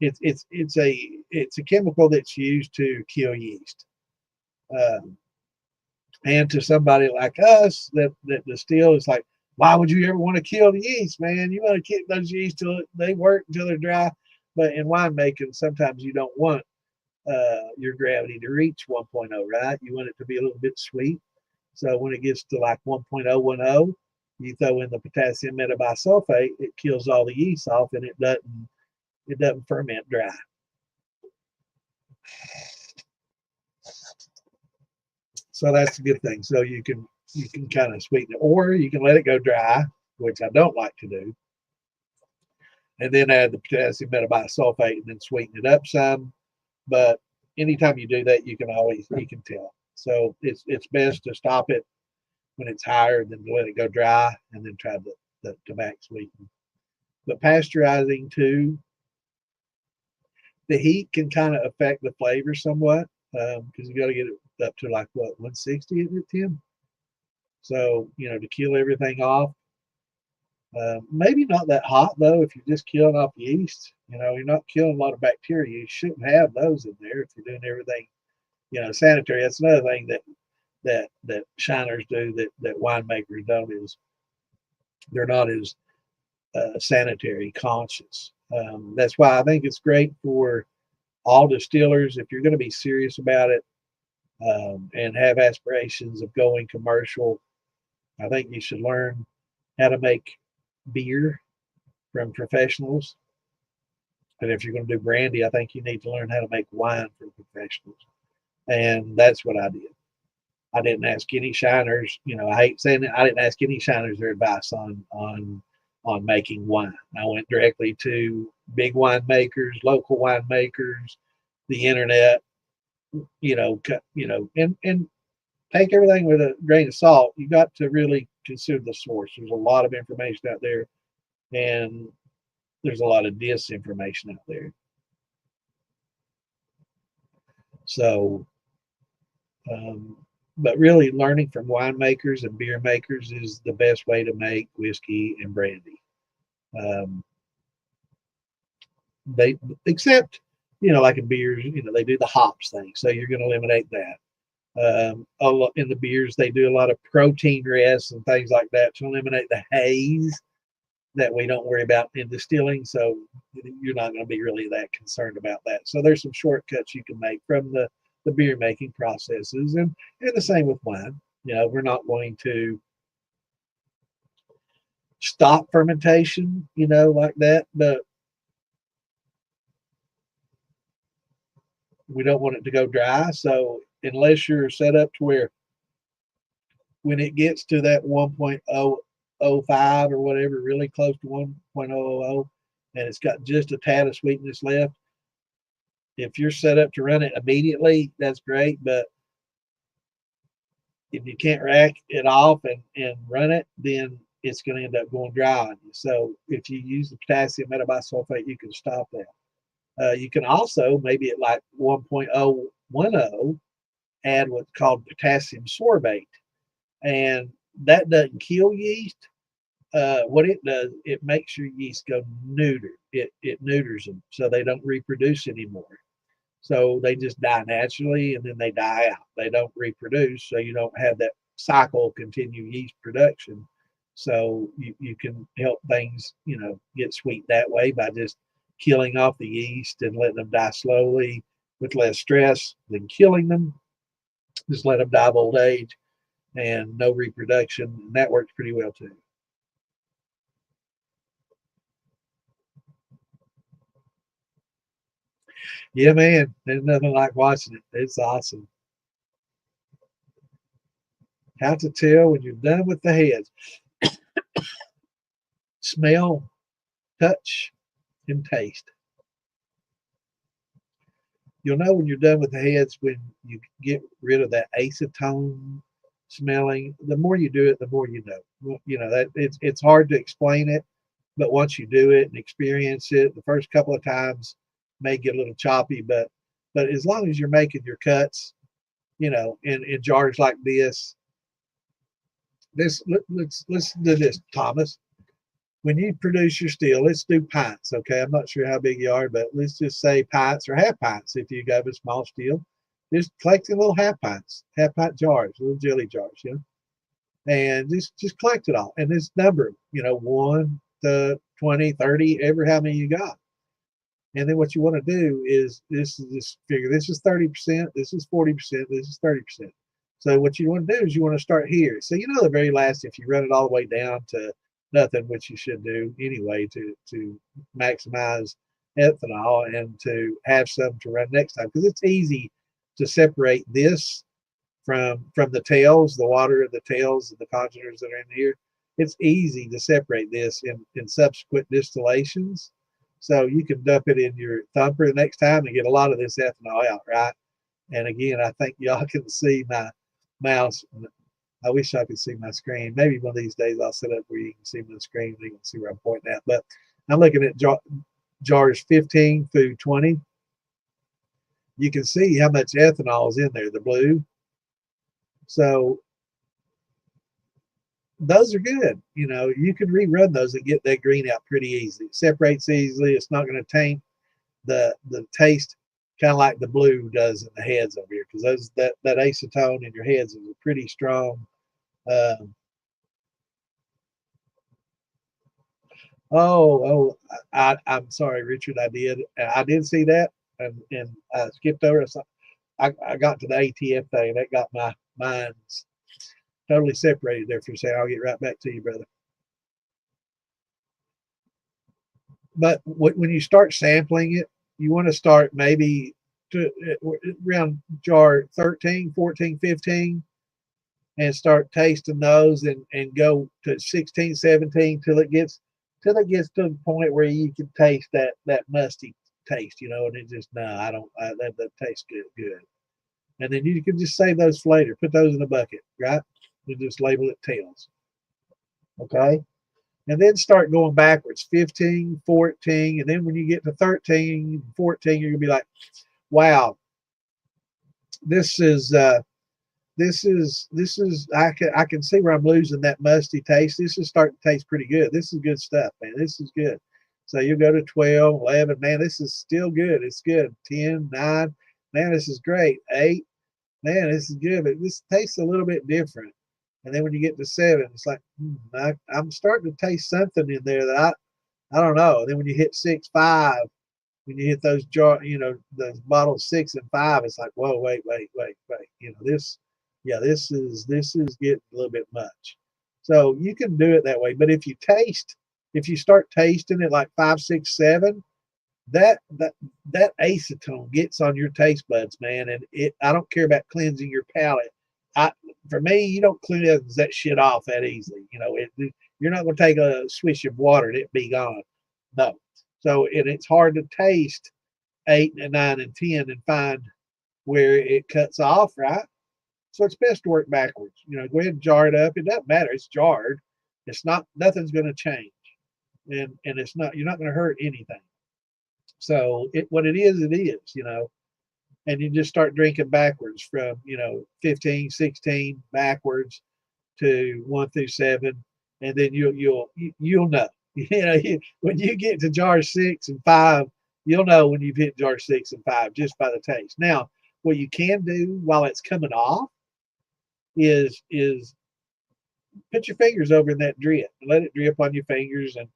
it's a chemical that's used to kill yeast. Um, and to somebody like us that distill, it's like, why would you ever want to kill the yeast, man? You want to keep those yeast till they work until they're dry. But in winemaking, sometimes you don't want your gravity to reach 1.0, right? You want it to be a little bit sweet. So when it gets to like 1.010, you throw in the potassium metabisulfate, it kills all the yeast off, and it doesn't ferment dry. So that's a good thing. So you can kind of sweeten it, or you can let it go dry, which I don't like to do, and then add the potassium metabisulfate and then sweeten it up some. But anytime you do that, you can tell. So it's best to stop it when it's higher than to let it go dry and then try to back sweeten. But pasteurizing too, the heat can kind of affect the flavor somewhat because you got to get it up to like what 160 isn't it, Tim? So to kill everything off. Maybe not that hot though. If you're just killing off yeast, you're not killing a lot of bacteria. You shouldn't have those in there if you're doing everything sanitary. That's another thing that shiners do that winemakers don't, is they're not as sanitary conscious. That's why I think it's great for all distillers, if you're going to be serious about it, and have aspirations of going commercial. I think you should learn how to make beer from professionals. And if you're going to do brandy, I think you need to learn how to make wine from professionals. And that's what I did. I didn't ask any shiners. I hate saying it. I didn't ask any shiners their advice on making wine. I went directly to big winemakers, local winemakers, the internet. And take everything with a grain of salt. You got to really consider the source. There's a lot of information out there, and there's a lot of disinformation out there. So, but really learning from winemakers and beer makers is the best way to make whiskey and brandy. They except, like in beers, they do the hops thing, so you're going to eliminate that. In the beers, they do a lot of protein rests and things like that to eliminate the haze that we don't worry about in distilling. So you're not going to be really that concerned about that. So there's some shortcuts you can make from the beer making processes, and the same with wine. We're not going to stop fermentation, like that, but we don't want it to go dry. So unless you're set up to where when it gets to that 1.005 or whatever, really close to 1.000, and it's got just a tad of sweetness left, if you're set up to run it immediately, that's great. But if you can't rack it off and run it, then it's going to end up going dry on you. So if you use the potassium metabisulfate, you can stop that. You can also, maybe at like 1.010, add what's called potassium sorbate. And that doesn't kill yeast. What it does, it makes your yeast go neuter. It neuters them so they don't reproduce anymore. So they just die naturally, and then they die out. They don't reproduce, so you don't have that cycle continue yeast production. So you can help things, get sweet that way by just killing off the yeast and letting them die slowly with less stress than killing them. Just let them die of old age and no reproduction, and that works pretty well too. Yeah, man, there's nothing like watching it. It's awesome. How to tell when you're done with the heads. Smell, touch, and taste. You'll know when you're done with the heads when you get rid of that acetone smelling. The more you do it, the more you know. That it's hard to explain it, but once you do it and experience it, the first couple of times may get a little choppy, but as long as you're making your cuts, in jars like this. Let's do this, Thomas. When you produce your still, let's do pints, okay? I'm not sure how big you are, but let's just say pints or half pints if you got a small still. Just collect in little half pint jars, little jelly jars, and just collect it all. And this number, 1 to 20, 30, ever how many you got. And then what you want to do is just figure this is 30%, this is 40%, this is 30%. So what you want to do is you want to start here. So the very last, if you run it all the way down to nothing, which you should do anyway to maximize ethanol and to have some to run next time, because it's easy to separate this from the tails, the water of the tails and the congeners that are in here. It's easy to separate this in subsequent distillations. So you can dump it in your thumper the next time and get a lot of this ethanol out, right? And again, I think y'all can see my mouse. I wish I could see my screen. Maybe one of these days I'll set up where you can see my screen and you can see where I'm pointing at. But I'm looking at jars 15 through 20. You can see how much ethanol is in there, the blue. So those are good. You can rerun those and get that green out pretty easy. It separates easily. It's not going to taint the taste kind of like the blue does in the heads over here, because that acetone in your heads is a pretty strong. Um, I'm sorry, Richard. I did see that, and I skipped over. So I got to the ATF thing. That got my minds totally separated there for a second. I'll get right back to you, brother. But when you start sampling it, you want to start maybe to around jar 13, 14, 15, and start tasting those, and go to 16, 17 till it gets to the point where you can taste that musty taste, and it just, no, I don't, that tastes good. And then you can just save those for later. Put those in a bucket, right? You just label it tails. Okay. And then start going backwards, 15, 14. And then when you get to 13, 14, you're going to be like, wow, this is, I can see where I'm losing that musty taste. This is starting to taste pretty good. This is good stuff, man. This is good. So you go to 12, 11, man, this is still good. It's good. 10, 9, man, this is great. 8, man, this is good, but this tastes a little bit different. And then when you get to 7, it's like, I'm starting to taste something in there that I don't know. And then when you hit 6, 5, when you hit those those bottles 6 and 5, it's like, whoa, wait. This, yeah, this is getting a little bit much. So you can do it that way. But if you start tasting it like 5, 6, 7, that acetone gets on your taste buds, man. And I don't care about cleansing your palate. I For me, you don't cleanse that shit off that easily. You're not going to take a swish of water and it be gone. No. So it's hard to taste 8 and 9 and 10 and find where it cuts off, right? So it's best to work backwards. Go ahead and jar it up. It doesn't matter. It's jarred. It's not. Nothing's going to change, and it's not. You're not going to hurt anything. So what it is, it is. And you just start drinking backwards from 15, 16 backwards to 1 through 7, and then you'll know. When you get to jar 6 and 5, you'll know when you've hit jar 6 and 5 just by the taste. Now, what you can do while it's coming off is put your fingers over in that drip and let it drip on your fingers and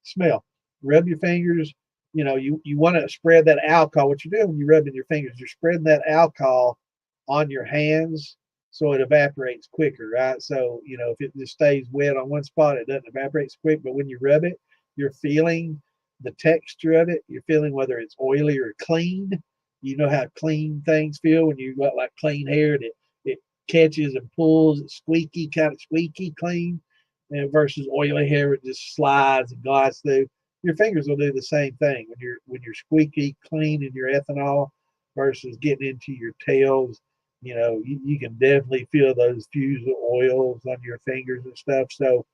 smell. Rub your fingers. You want to spread that alcohol. What you're doing when you're rubbing your fingers, you're spreading that alcohol on your hands so it evaporates quicker, right? So, if it just stays wet on one spot, it doesn't evaporate so quick. But when you rub it, you're feeling the texture of it. You're feeling whether it's oily or clean. You know how clean things feel when you got like clean hair, and it catches and pulls. It's squeaky, kind of squeaky clean, and versus oily hair, it just slides and glides through. Your fingers will do the same thing when you're squeaky clean in your ethanol versus getting into your tails. You can definitely feel those fusel oils on your fingers and stuff. So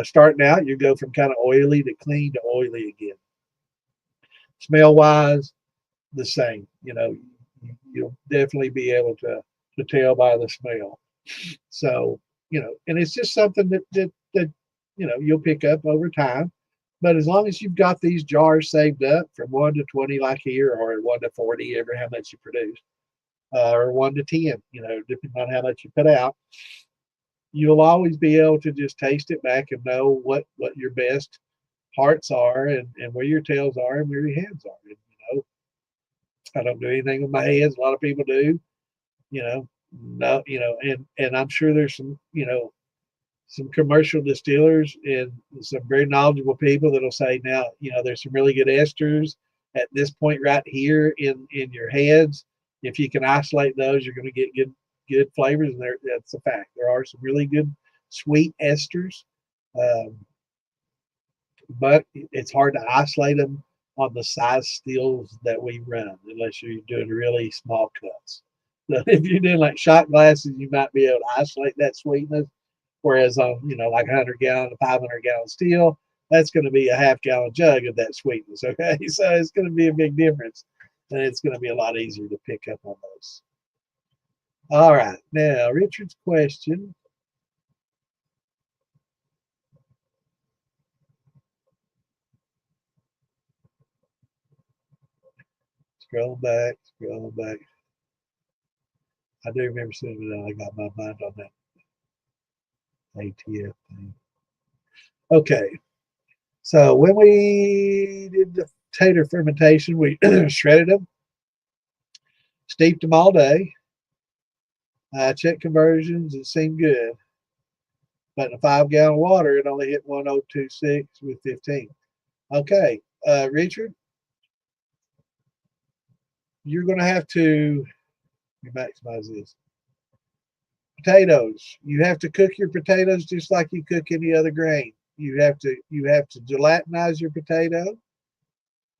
starting out, you go from kind of oily to clean to oily again. Smell wise, the same. You'll definitely be able to tell by the smell. So and it's just something that you'll pick up over time. But as long as you've got these jars saved up from 1 to 20, like here, or 1 to 40, every how much you produce, or 1 to 10, depending on how much you put out, you'll always be able to just taste it back and know what your best parts are, and where your tails are and where your hands are. And, I don't do anything with my hands. A lot of people do, no, and I'm sure there's some commercial distillers and some very knowledgeable people that'll say, now, there's some really good esters at this point right here in your heads. If you can isolate those, you're going to get good flavors, and that's a fact. There are some really good sweet esters, but it's hard to isolate them on the size stills that we run unless you're doing really small cuts. So if you're doing like shot glasses, you might be able to isolate that sweetness. Whereas on, like 100-gallon to 500-gallon still, that's going to be a half-gallon jug of that sweetness. Okay, so it's going to be a big difference, and it's going to be a lot easier to pick up on those. All right, now Richard's question. scroll back. I do remember seeing it. I got my mind on that ATF thing. Okay, so when we did the potato fermentation, we shredded them, steeped them all day. Checked conversions, it seemed good. But in a 5-gallon water, it only hit 1026 with 15. Okay, Richard, you're going to have to maximize this. Potatoes. You have to cook your potatoes just like you cook any other grain. You have to gelatinize your potato.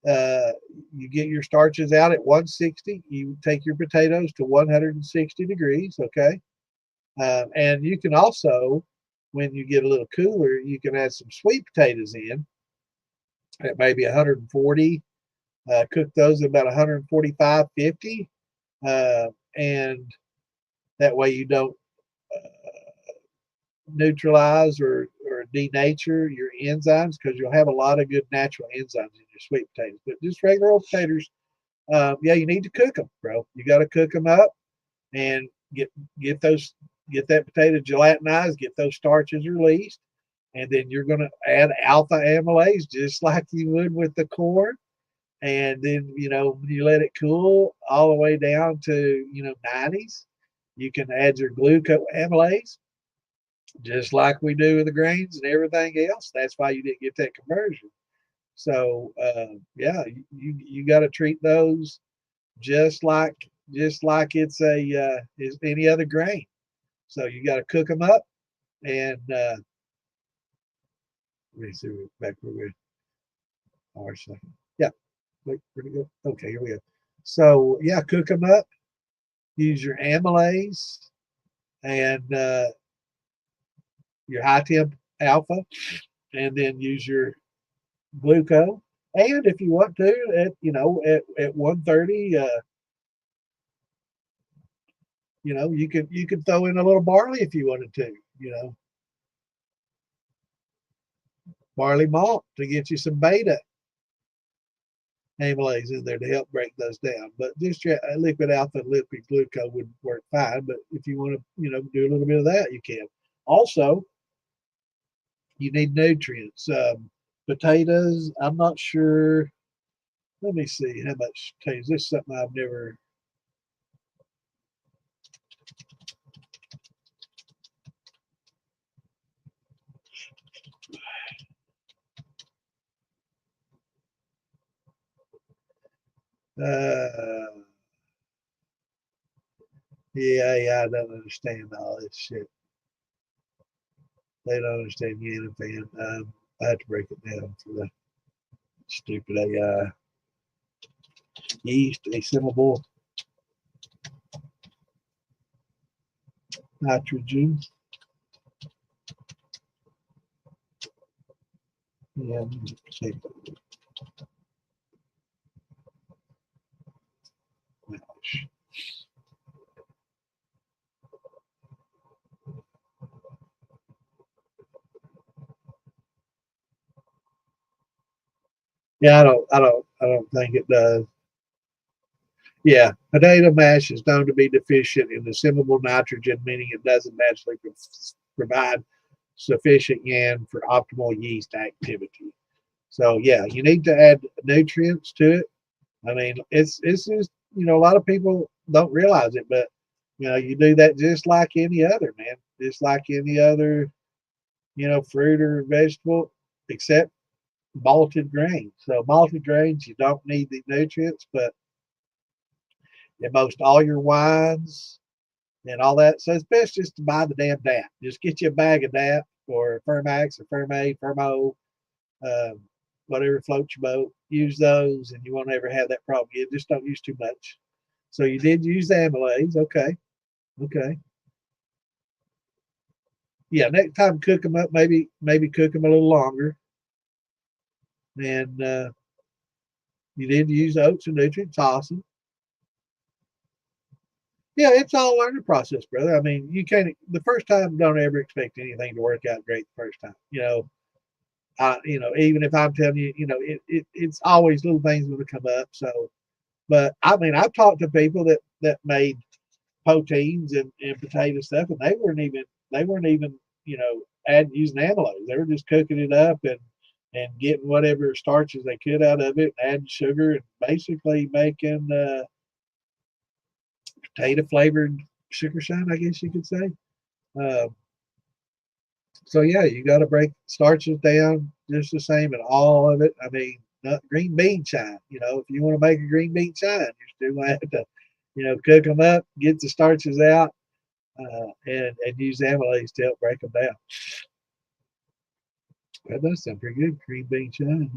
You get your starches out at 160. You take your potatoes to 160 degrees. Okay, and you can also, when you get a little cooler, you can add some sweet potatoes in at maybe 140. Cook those at about 145, 50, and that way you don't neutralize or denature your enzymes, because you'll have a lot of good natural enzymes in your sweet potatoes. But just regular old potatoes, yeah, you need to cook them, bro. You got to cook them up and get that potato gelatinized, get those starches released, and then you're going to add alpha amylase just like you would with the corn. And then, when you let it cool all the way down to, 90s, you can add your glucoamylase just like we do with the grains and everything else. That's why you didn't get that conversion. So, yeah, you got to treat those just like it's is any other grain. So you got to cook them up, and let me see back where we're. Our second, yeah, wait, where'd it go? Okay, here we go. So yeah, cook them up. Use your amylase and your high temp alpha, and then use your glucose. And if you want to, at 130, you could throw in a little barley if you wanted to. Barley malt to get you some beta amylase in there to help break those down. But just your liquid alpha and liquid glucose would work fine. But if you want to, do a little bit of that, you can. Also, you need nutrients. Potatoes, I'm not sure. Let me see how much potatoes. This is something I've never. Yeah, I don't understand all this shit. They don't understand Yanifan. I have to break it down for the stupid AI. Yeast, assimilable nitrogen. Yeah, yeah, I don't think it does. Yeah, potato mash is known to be deficient in assimilable nitrogen, meaning it doesn't naturally provide sufficient yan for optimal yeast activity. So yeah, you need to add nutrients to it. I mean, it's just, a lot of people don't realize it, but you do that just like any other, man, just like any other, fruit or vegetable, except malted grains. So malted grains, you don't need the nutrients, but in most all your wines and all that. So it's best just to buy the damn DAP. Just get you a bag of DAP or Fermax or Fermate, Fermo, um, whatever floats your boat. Use those, and you won't ever have that problem again. Just don't use too much. So you did use the amylase. Okay. Yeah, next time cook them up. Maybe cook them a little longer. And you did use oats and nutrients. Awesome. Yeah, it's all a learning process, brother. I mean, you can't. The first time, don't ever expect anything to work out great the first time. Even if I'm telling you, it's always little things going to come up. So But I mean, I've talked to people that made proteins and potato stuff, and they weren't even add using amylase. They were just cooking it up and getting whatever starches they could out of it, and adding sugar, and basically making potato flavored sugar shine, I guess you could say. Uh, so yeah, you got to break starches down just the same in all of it. I mean, green bean shine. If you want to make a green bean shine, you still have to, cook them up, get the starches out, and use amylase to help break them down. That does sound pretty good, green bean shine.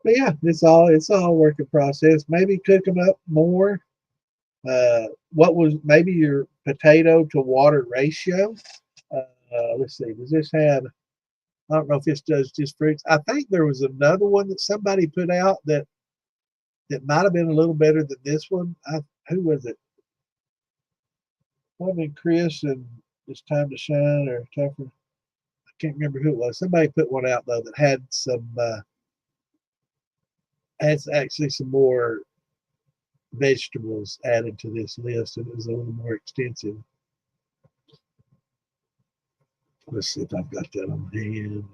But yeah, it's all a working process. Maybe cook them up more. What was maybe your potato to water ratio? Let's see. Does this have? I don't know if this does just fruits. I think there was another one that somebody put out that might have been a little better than this one. Who was it? Wasn't it Chris and It's Time to Shine or Tougher? I can't remember who it was. Somebody put one out though that had actually some more vegetables added to this list, and it was a little more extensive. Let's see if I've got that on hand.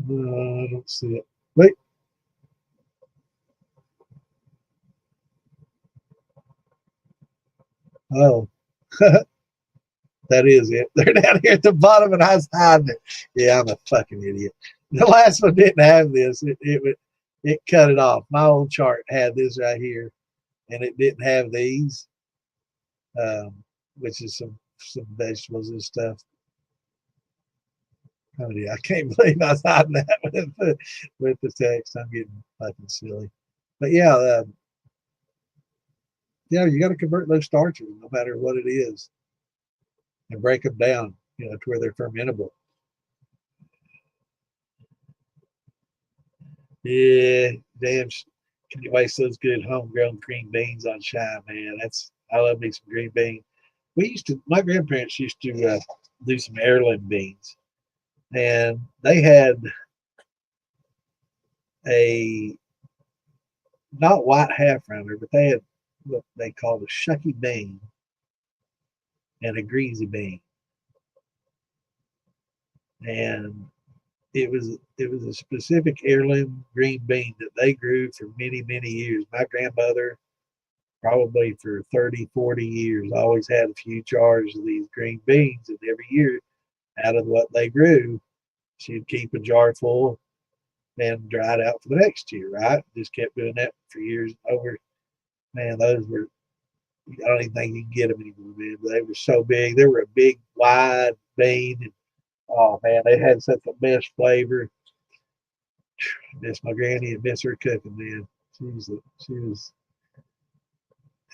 No, I don't see it. Wait. Oh, that is it. They're down here at the bottom, and I was hiding it. Yeah, I'm a fucking idiot. The last one didn't have this. It cut it off. My old chart had this right here, and it didn't have these, um, which is some vegetables and stuff. Oh yeah, I can't believe I was hiding that with the text. I'm getting fucking silly. But yeah, you got to convert those starches, no matter what it is, and break them down, to where they're fermentable. Yeah, damn. Can you waste those good homegrown green beans on shine, man? I love me some green beans. My grandparents used to do some heirloom beans, and they had a not white half rounder, but they had what they called a shucky bean and a greasy bean, and it was a specific heirloom green bean that they grew for many many years. My grandmother, probably for 30, 40 years, always had a few jars of these green beans, and every year, out of what they grew, she'd keep a jar full and dry it out for the next year, right? Just kept doing that for years over. Man, those were, I don't even think you can get them anymore, man. But they were so big. They were a big, wide bean. And oh, man, they had such a best flavor. Miss my granny and miss her cooking, man. She was,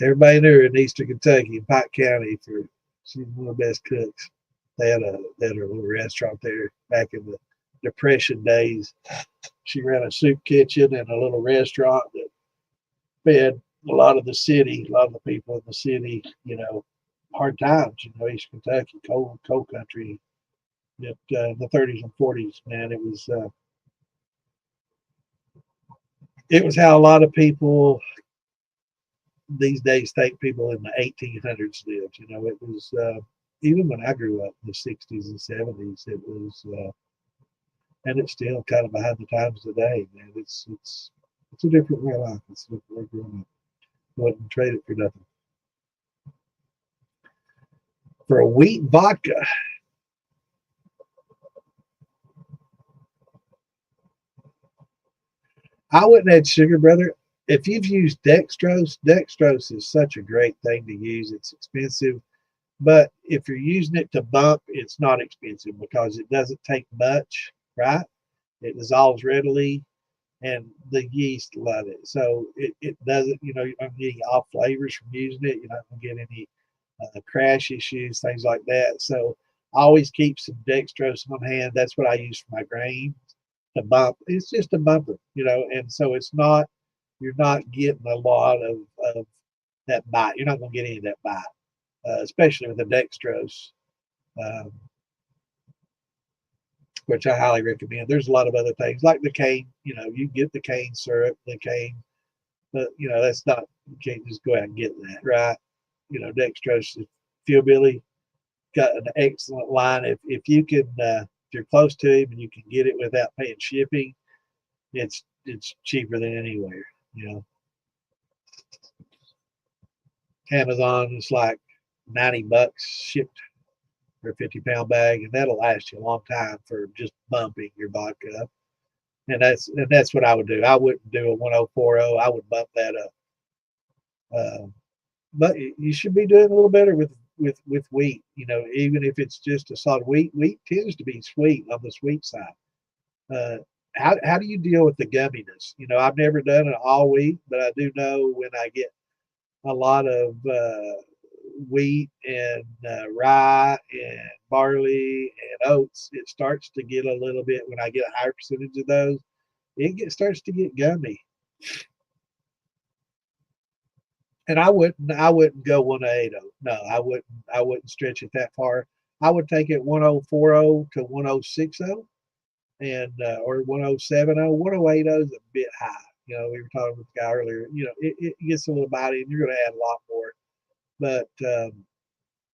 everybody knew her in Eastern Kentucky, in Pike County, she's one of the best cooks. They had a little restaurant there back in the Depression days. She ran a soup kitchen and a little restaurant that fed a lot of the people in the city, hard times, East Kentucky, coal country. In the 30s and 40s, man, it was how a lot of people these days think people in the 1800s lived. It was even when I grew up in the 60s and 70s, it was, and it's still kind of behind the times today, man. It's a different way of life. It's a different way of growing up. Wouldn't trade it for nothing. For a wheat vodka, I wouldn't add sugar, brother. If you've used dextrose is such a great thing to use. It's expensive, but if you're using it to bump, it's not expensive because it doesn't take much, right? It dissolves readily, and the yeast love it. So it doesn't, you're not getting off flavors from using it. You're not going to get any crash issues, things like that. So I always keep some dextrose on hand. That's what I use for my grain to bump. It's just a bumper, and so you're not getting a lot of that bite. You're not going to get any of that bite especially with the dextrose, um, which I highly recommend. There's a lot of other things like the cane. You get the cane syrup, the cane, but that's not, you can't just go out and get that, right? Dextrose. Phil Billy got an excellent line. If you can, if you're close to him and you can get it without paying shipping, it's cheaper than anywhere. Amazon is like $90 shipped for a 50-pound bag, and that'll last you a long time for just bumping your vodka up. And that's what I would do. I wouldn't do a 1040. I would bump that up. But you should be doing a little better with wheat. Even if it's just a solid wheat. Wheat tends to be sweet on the sweet side. Uh, how do you deal with the gumminess? I've never done an all wheat, but I do know when I get a lot of wheat and rye and barley and oats, it starts to get a little bit, when I get a higher percentage of those, starts to get gummy. And I wouldn't go 180. No, I wouldn't stretch it that far. I would take it 1040 to 1060 and or 1070. 1080 is a bit high. We were talking with the guy earlier. It gets a little body, and you're going to add a lot more. But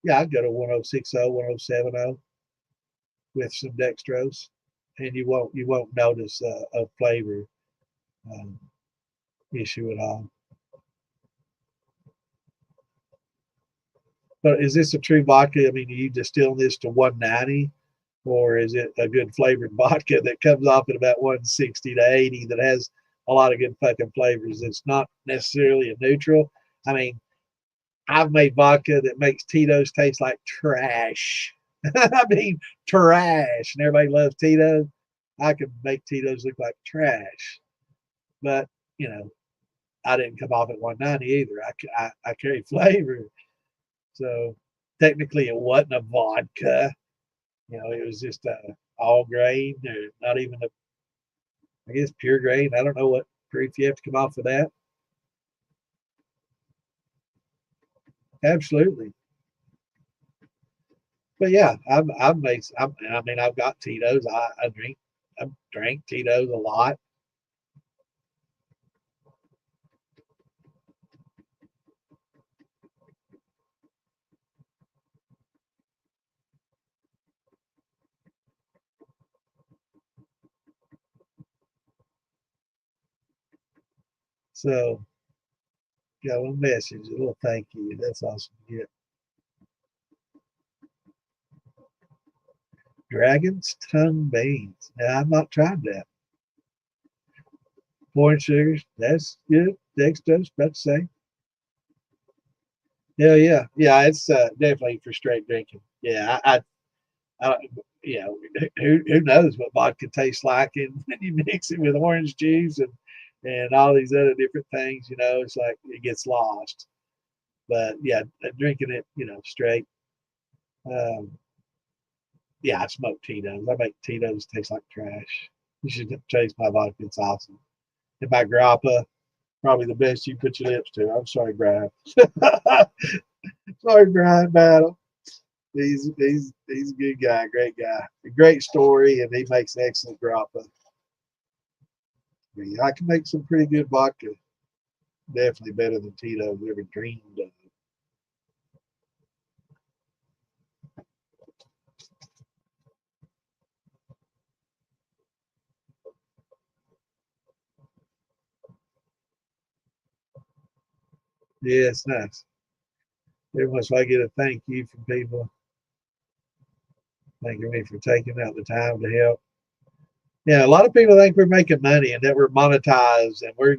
yeah, I'd go to 1060, 1070 with some dextrose, and you won't notice a flavor um, issue at all. But is this a true vodka? I mean, are you distilling this to 190, or is it a good flavored vodka that comes off at about 160 to 80 that has a lot of good fucking flavors? It's not necessarily a neutral. I mean, I've made vodka that makes Tito's taste like trash. I mean, trash. And everybody loves Tito's. I can make Tito's look like trash. But, I didn't come off at 190 either. I carry flavor. So technically it wasn't a vodka. It was just a all grain, or not even I guess pure grain. I don't know what proof you have to come off of that. Absolutely. But yeah, I've made. I mean, I've got Tito's. I drank Tito's a lot. So got a little message, a little thank you. That's awesome. Yeah. Dragon's tongue beans. Now I'm not trying that. Corn sugars. That's good. Dextrose. About to say. Yeah, yeah, yeah. It's definitely for straight drinking. Yeah, I who knows what vodka tastes like, and when you mix it with orange juice and all these other different things, it's like it gets lost. But yeah, drinking it, straight. Um, yeah, I smoke Tito's. I make Tito's taste like trash. You should taste my vodka. It's awesome. And my grappa, probably the best you put your lips to. I'm sorry, Brian. Sorry, Brian Battle. He's a good guy, great guy, a great story, and he makes excellent grappa. I can make some pretty good vodka. Definitely better than Tito's ever dreamed of. Yeah, it's nice. Every once in a while I get a thank you from people thanking me for taking out the time to help. Yeah, a lot of people think we're making money and that we're monetized and we're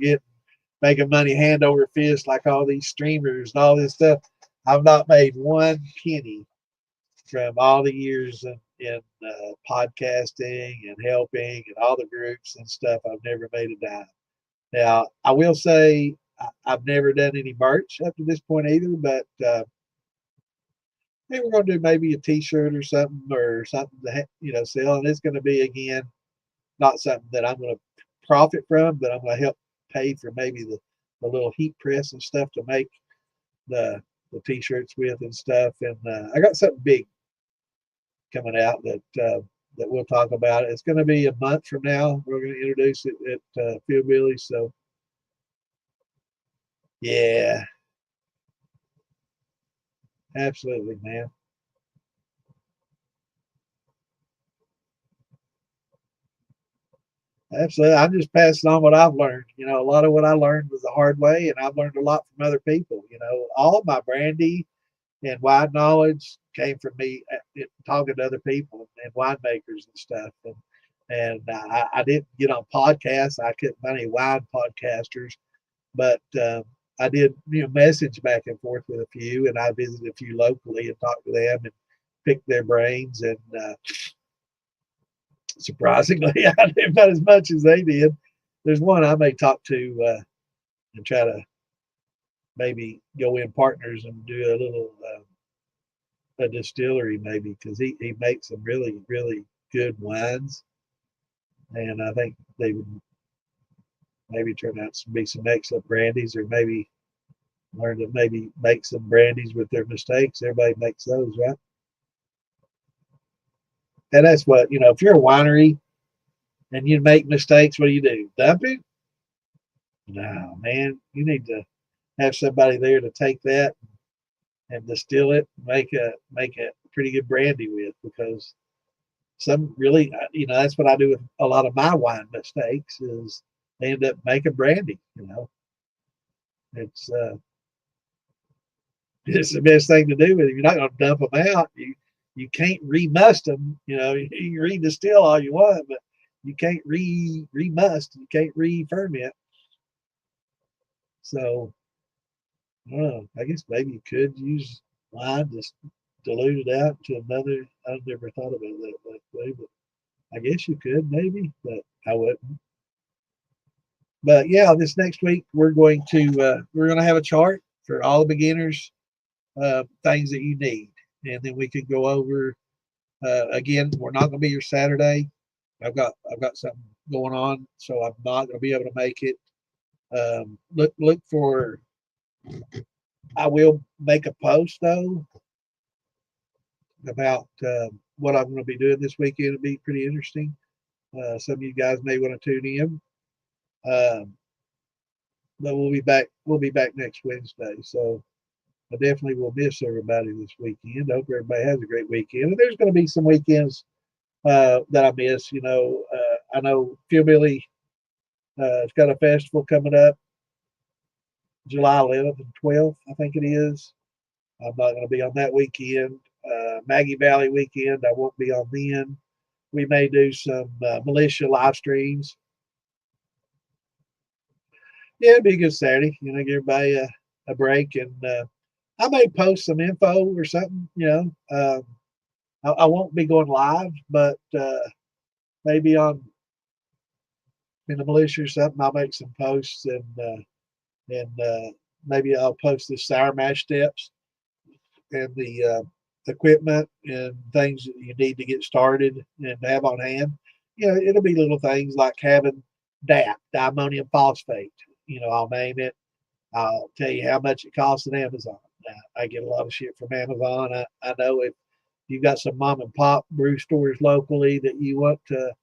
making money hand over fist like all these streamers and all this stuff. I've not made one penny from all the years in podcasting and helping and all the groups and stuff. I've never made a dime. Now, I will say I've never done any merch up to this point either, but hey, we're going to do maybe a T-shirt or something to sell, and it's going to be again not something that I'm going to profit from, but I'm going to help pay for maybe the little heat press and stuff to make the the t-shirts with and stuff. And I got something big coming out that we'll talk about. It's going to be a month from now. We're going to introduce it at Philbilly. So yeah, absolutely, man. Absolutely. I'm just passing on what I've learned. You know, a lot of what I learned was the hard way, and I've learned a lot from other people. You know, all my brandy and wine knowledge came from me talking to other people and winemakers and stuff. And I didn't get on podcasts. I couldn't find any wine podcasters, but I did, message back and forth with a few, and I visited a few locally and talked to them and picked their brains. And surprisingly, I did about as much as they did. There's one I may talk to and try to maybe go in partners and do a little a distillery maybe, because he makes some really good wines, and I think they would maybe turn out to be some excellent brandies, or maybe learn to maybe make some brandies with their mistakes. Everybody makes those, right? And that's what, if you're a winery and you make mistakes, what do? Dump it? No, man. You need to have somebody there to take that and distill it, make a pretty good brandy with, because some really, that's what I do with a lot of my wine mistakes is they end up making brandy. It's it's the best thing to do. But if you're not going to dump them out, you can't remust them. You can redistill all you want, but you can't remust. You can't re-ferment. So I don't know. I guess maybe you could use wine, just dilute it out to another. I've never thought about that way, but I guess you could maybe, but I wouldn't. But yeah, this next week we're going to have a chart for all the beginners, things that you need, and then we could go over. Again, we're not going to be here Saturday. I've got something going on, so I'm not going to be able to make it. Look for. I will make a post though about what I'm going to be doing this weekend. It'll be pretty interesting. Some of you guys may want to tune in. But we'll be back. We'll be back next Wednesday. So I definitely will miss everybody this weekend. I hope everybody has a great weekend. And there's going to be some weekends that I miss. I know Philbilly has got a festival coming up, July 11th and 12th, I think it is. I'm not going to be on that weekend. Maggie Valley weekend, I won't be on then. We may do some militia live streams. Yeah, it'd be a good Saturday. Give everybody a break, and I may post some info or something. I won't be going live, but maybe on in the militia or something, I'll make some posts, and maybe I'll post the sour mash steps and the equipment and things that you need to get started and have on hand. It'll be little things like having DAP, diammonium phosphate. I'll name it. I'll tell you how much it costs at Amazon. Now, I get a lot of shit from Amazon. I know if you've got some mom and pop brew stores locally that you want to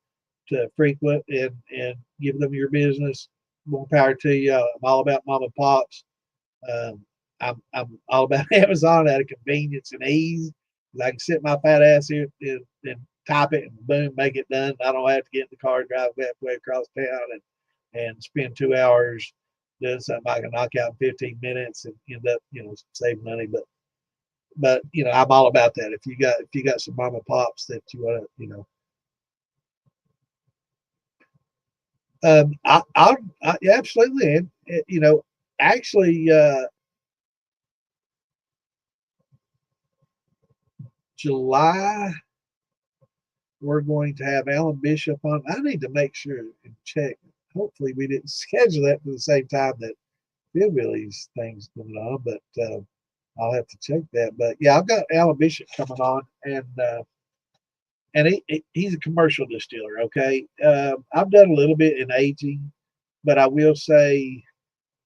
frequent and give them your business, more power to you. I'm all about mom and pops. Um, I'm all about Amazon out of convenience and ease. I can sit my fat ass here and type it and boom, make it done. I don't have to get in the car, drive halfway across town and spend 2 hours doing something I can knock out in 15 minutes and end up, save money. But I'm all about that. If you got some mom and pops that you want to, yeah, absolutely. And actually, July, we're going to have Alan Bishop on. I need to make sure and check. Hopefully, we didn't schedule that for the same time that Hillbillies things going on, but I'll have to check that. But yeah, I've got Alan Bishop coming on, and he's a commercial distiller. Okay, I've done a little bit in aging, but I will say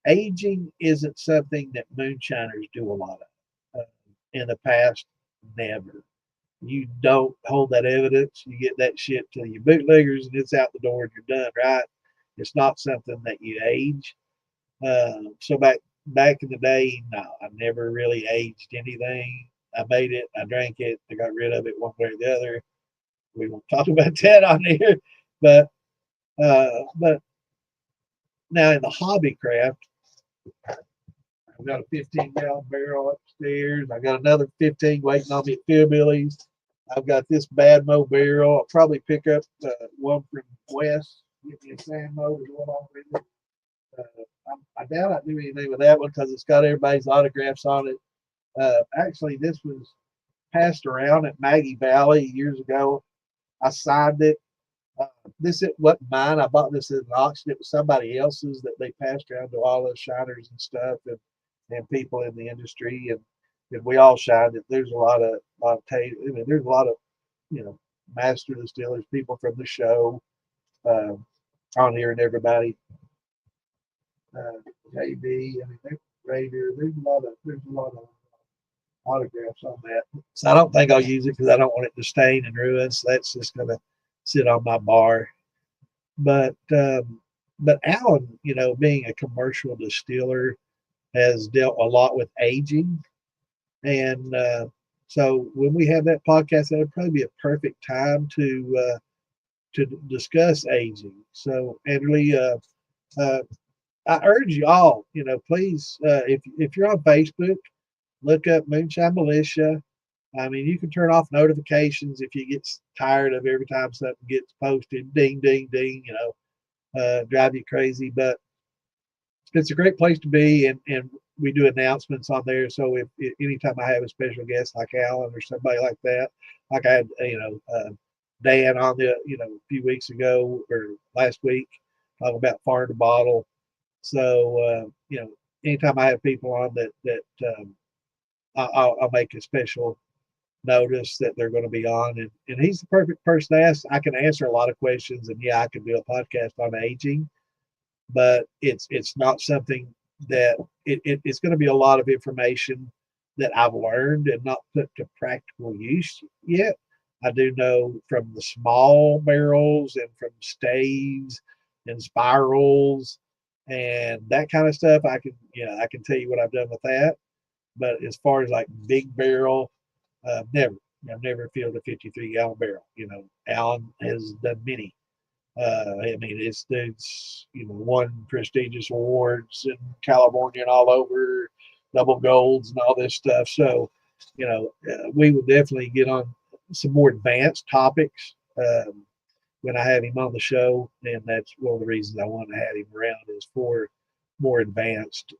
aging isn't something that moonshiners do a lot of. in the past? Never. You don't hold that evidence. You get that shit to your bootleggers and it's out the door and you're done, right? It's not something that you age. So back in the day, no, I never really aged anything. I made it, I drank it, I got rid of it one way or the other. We won't talk about that on here, but now in the hobby craft, I've got a 15-gallon barrel upstairs. I got another 15 waiting on me at Philbilly's. I've got this bad mo barrel. I'll probably pick up one from West. Get me a sand motor going on with it. I doubt I do anything with that one because it's got everybody's autographs on it. Actually, this was passed around at Maggie Valley years ago. I signed it. This it wasn't mine. I bought this at an auction. It was somebody else's that they passed around to all those shiners and stuff and people in the industry and we all shined it. There's I mean, there's a lot of master distillers, people from the show on here and everybody. JB, I mean, Raider. There's a lot of autographs on that. So I don't think I'll use it because I don't want it to stain and ruin. So that's just gonna sit on my bar. But Alan, being a commercial distiller, has dealt a lot with aging, and so when we have that podcast, that would probably be a perfect time to discuss aging. So, Andrew, I urge you all, please, if you're on Facebook, look up Moonshine Militia. I mean, you can turn off notifications if you get tired of every time something gets posted, ding, ding, ding, drive you crazy. But it's a great place to be, and we do announcements on there. So if anytime I have a special guest like Alan or somebody like that, like I had, Dan on a few weeks ago or last week, talking about farm to bottle. So anytime I have people on that I'll make a special notice that they're going to be on, and he's the perfect person to ask. I can answer a lot of questions, and yeah, I can do a podcast on aging, but it's not something that it's going to be a lot of information that I've learned and not put to practical use yet. I do know from the small barrels and from staves and spirals and that kind of stuff. I can tell you what I've done with that. But as far as like big barrel, never. I've never filled a 53-gallon barrel. Alan has done many. I mean, it's won prestigious awards in California and all over, double golds and all this stuff. So, we would definitely get on some more advanced topics when I have him on the show, and that's one of the reasons I want to have him around is for more advanced,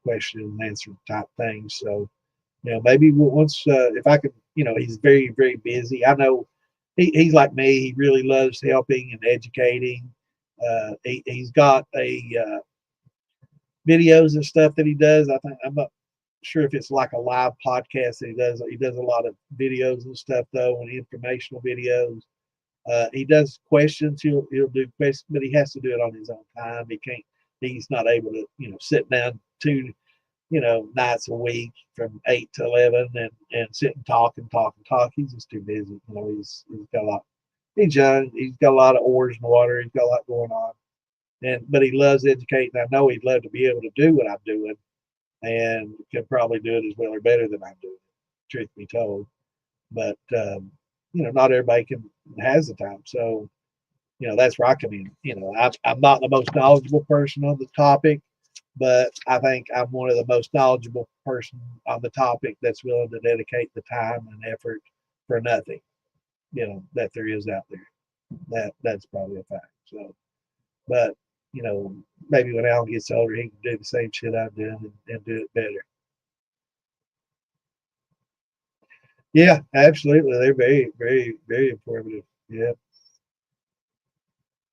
question and answer type things. So, maybe once if I could, he's very, very busy. I know he's like me. He really loves helping and educating. He's got videos and stuff that he does. I think I'm not sure if it's like a live podcast that he does. He does a lot of videos and stuff though, and informational videos. He does questions. He'll do questions, but he has to do it on his own time. He can't. He's not able to, sit down nights a week from 8 to 11 and sit and talk and talk and talk. He's just too busy. He's got a lot. He's young. He's got a lot of oars in the water. He's got a lot going on. But he loves educating. I know he'd love to be able to do what I'm doing and can probably do it as well or better than I'm doing it, truth be told. But, not everybody has the time. So, that's where I come in. I'm not the most knowledgeable person on the topic, but I think I'm one of the most knowledgeable person on the topic that's willing to dedicate the time and effort for nothing, that there is out there. That's probably a fact. So, but maybe when Alan gets older, he can do the same shit I'm doing and do it better. Yeah, absolutely. They're very, very, very informative. Yeah.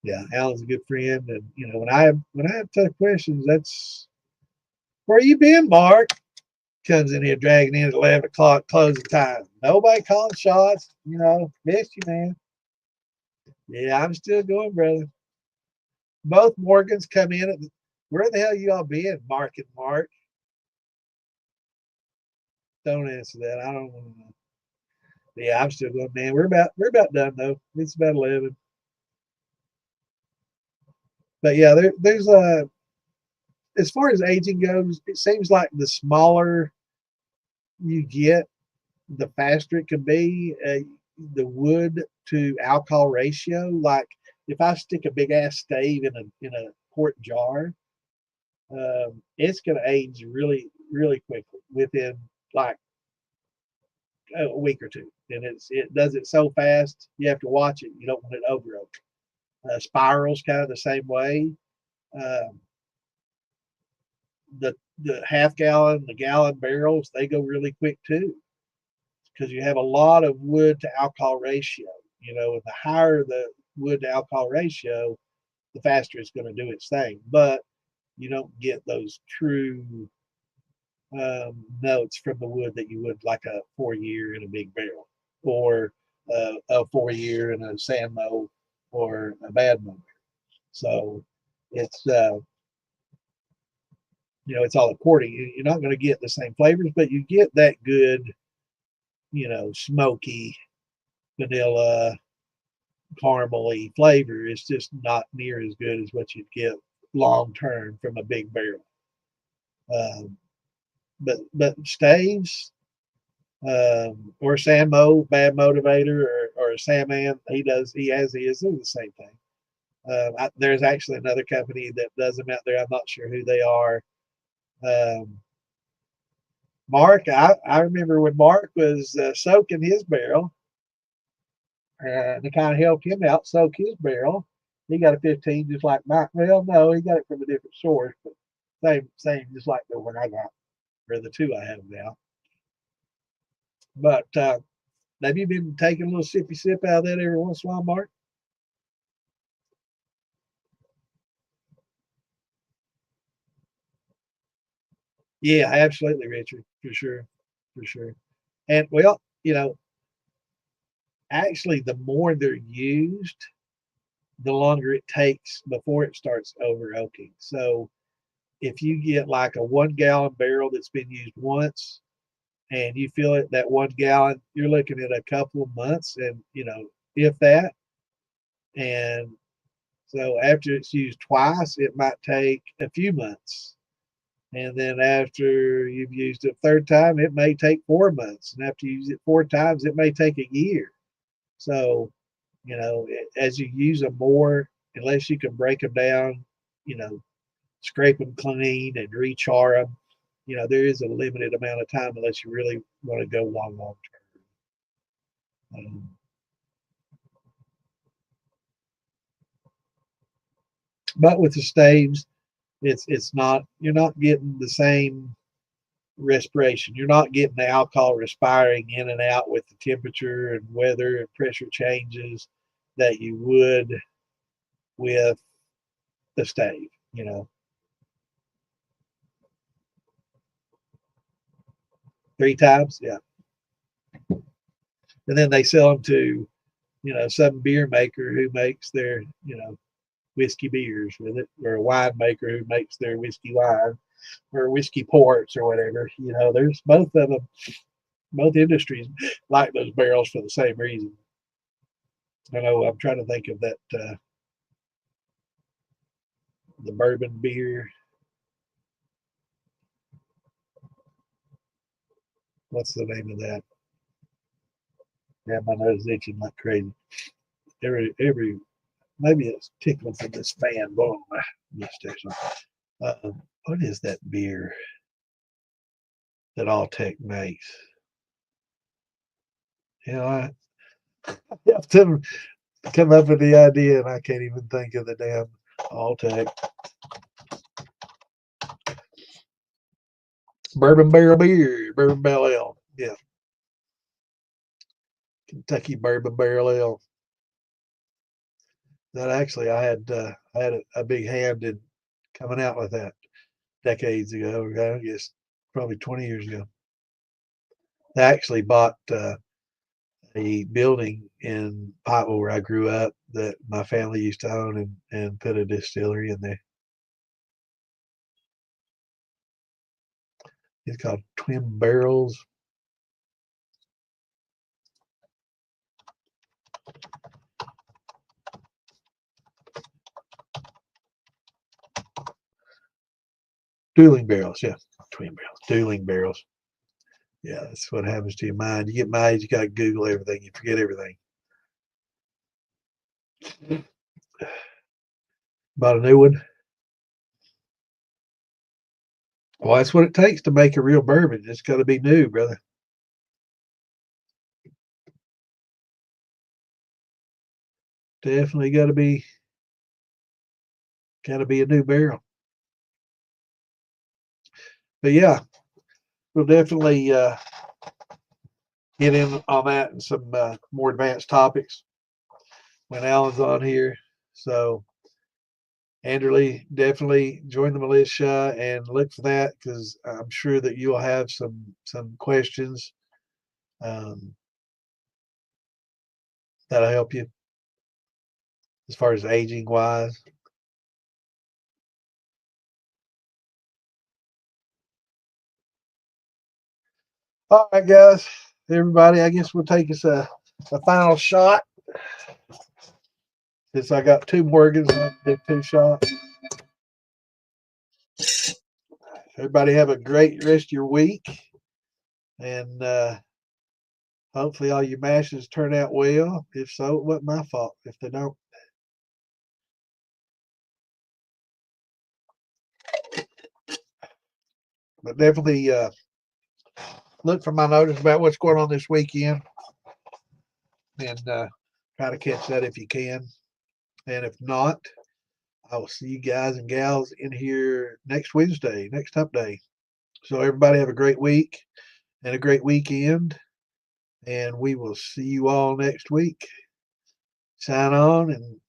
Yeah. Alan's a good friend. And when I have tough questions, that's where you been, Mark? Comes in here dragging in at 11 o'clock closing time. Nobody calling shots. Missed you, man. Yeah, I'm still going, brother. Both Morgans come in at where the hell you all been, Mark and Mark? Don't answer that. I don't want to know. Yeah, I'm still going, man. We're about done though. It's about 11. But yeah, there's as far as aging goes, it seems like the smaller you get, the faster it can be. The wood to alcohol ratio, like if I stick a big ass stave in a quart jar, it's going to age really really quickly within like a week or two, and it does it so fast you have to watch it. You don't want it over oak. Spirals kind of the same way. Um, the half gallon, the gallon barrels, they go really quick too because you have a lot of wood to alcohol ratio. And the higher the wood to alcohol ratio, the faster it's going to do its thing. But you don't get those true notes from the wood that you would like a 4 year in a big barrel, or a 4 year in a sand mold, or a bad mold. So it's it's all according. You're not going to get the same flavors, but you get that good, smoky, vanilla, caramely flavor. It's just not near as good as what you'd get long term from a big barrel. Um, but staves, or Samo, bad motivator, or a Saman, he has his, they're the same thing. There's actually another company that does them out there. I'm not sure who they are. Um, Mark, I remember when Mark was soaking his barrel, to kind of help him out soak his barrel. He got a 15 just like Mike. Well, no, he got it from a different source, but same, just like the one I got, or the two I have now. But have you been taking a little sippy sip out of that every once in a while, Mark? Yeah, absolutely, Richard, for sure. And well, actually, the more they're used, the longer it takes before it starts over oaking. So if you get like a 1 gallon barrel that's been used once, and you fill it that 1 gallon, you're looking at a couple of months, and if that. And so after it's used twice, it might take a few months. And then after you've used it a third time, it may take 4 months. And after you use it 4 times, it may take a year. So, as you use them more, unless you can break them down, you know, scrape them clean and rechar them, there is a limited amount of time unless you really want to go long term. But with the staves, it's not, you're not getting the same respiration. You're not getting the alcohol respiring in and out with the temperature and weather and pressure changes that you would with the stave. 3 times, yeah. And then they sell them to some beer maker who makes their whiskey beers with it, or a wine maker who makes their whiskey wine, or whiskey ports, or whatever. There's both of them. Both industries like those barrels for the same reason. I know. I'm trying to think of that, the bourbon beer. What's the name of that? Yeah, my nose is itching like crazy. Every maybe it's tickling from this fan blowing my mustache. What is that beer that Alltech makes? I have to come up with the idea, and I can't even think of the damn Alltech bourbon barrel beer, bourbon barrel ale. Yeah, Kentucky bourbon barrel ale. That actually, I had a big hand in coming out with that decades ago. I guess probably 20 years ago. I actually bought a building in Pikeville where I grew up that my family used to own, and put a distillery in there. It's called Twin Barrels. Dueling barrels, yeah. Twin barrels. Dueling barrels. Yeah, that's what happens to your mind. You get my age, you got to Google everything. You forget everything. Bought a new one. Well, that's what it takes to make a real bourbon. It's got to be new, brother. Definitely got to be a new barrel. But yeah, we'll definitely get in on that and some more advanced topics when Alan's on here. So, Anderley, definitely join the militia and look for that because I'm sure that you'll have some questions that'll help you as far as aging wise. All right, guys, everybody, I guess we'll take us a final shot. Since I got two Morgans, I did 2 shots. Everybody have a great rest of your week. And hopefully all your mashes turn out well. If so, it wasn't my fault if they don't. But definitely look for my notice about what's going on this weekend and try to catch that if you can. And if not, I will see you guys and gals in here next Wednesday, next Hump Day. So everybody have a great week and a great weekend. And we will see you all next week. Sign on and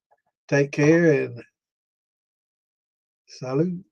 take care and salute.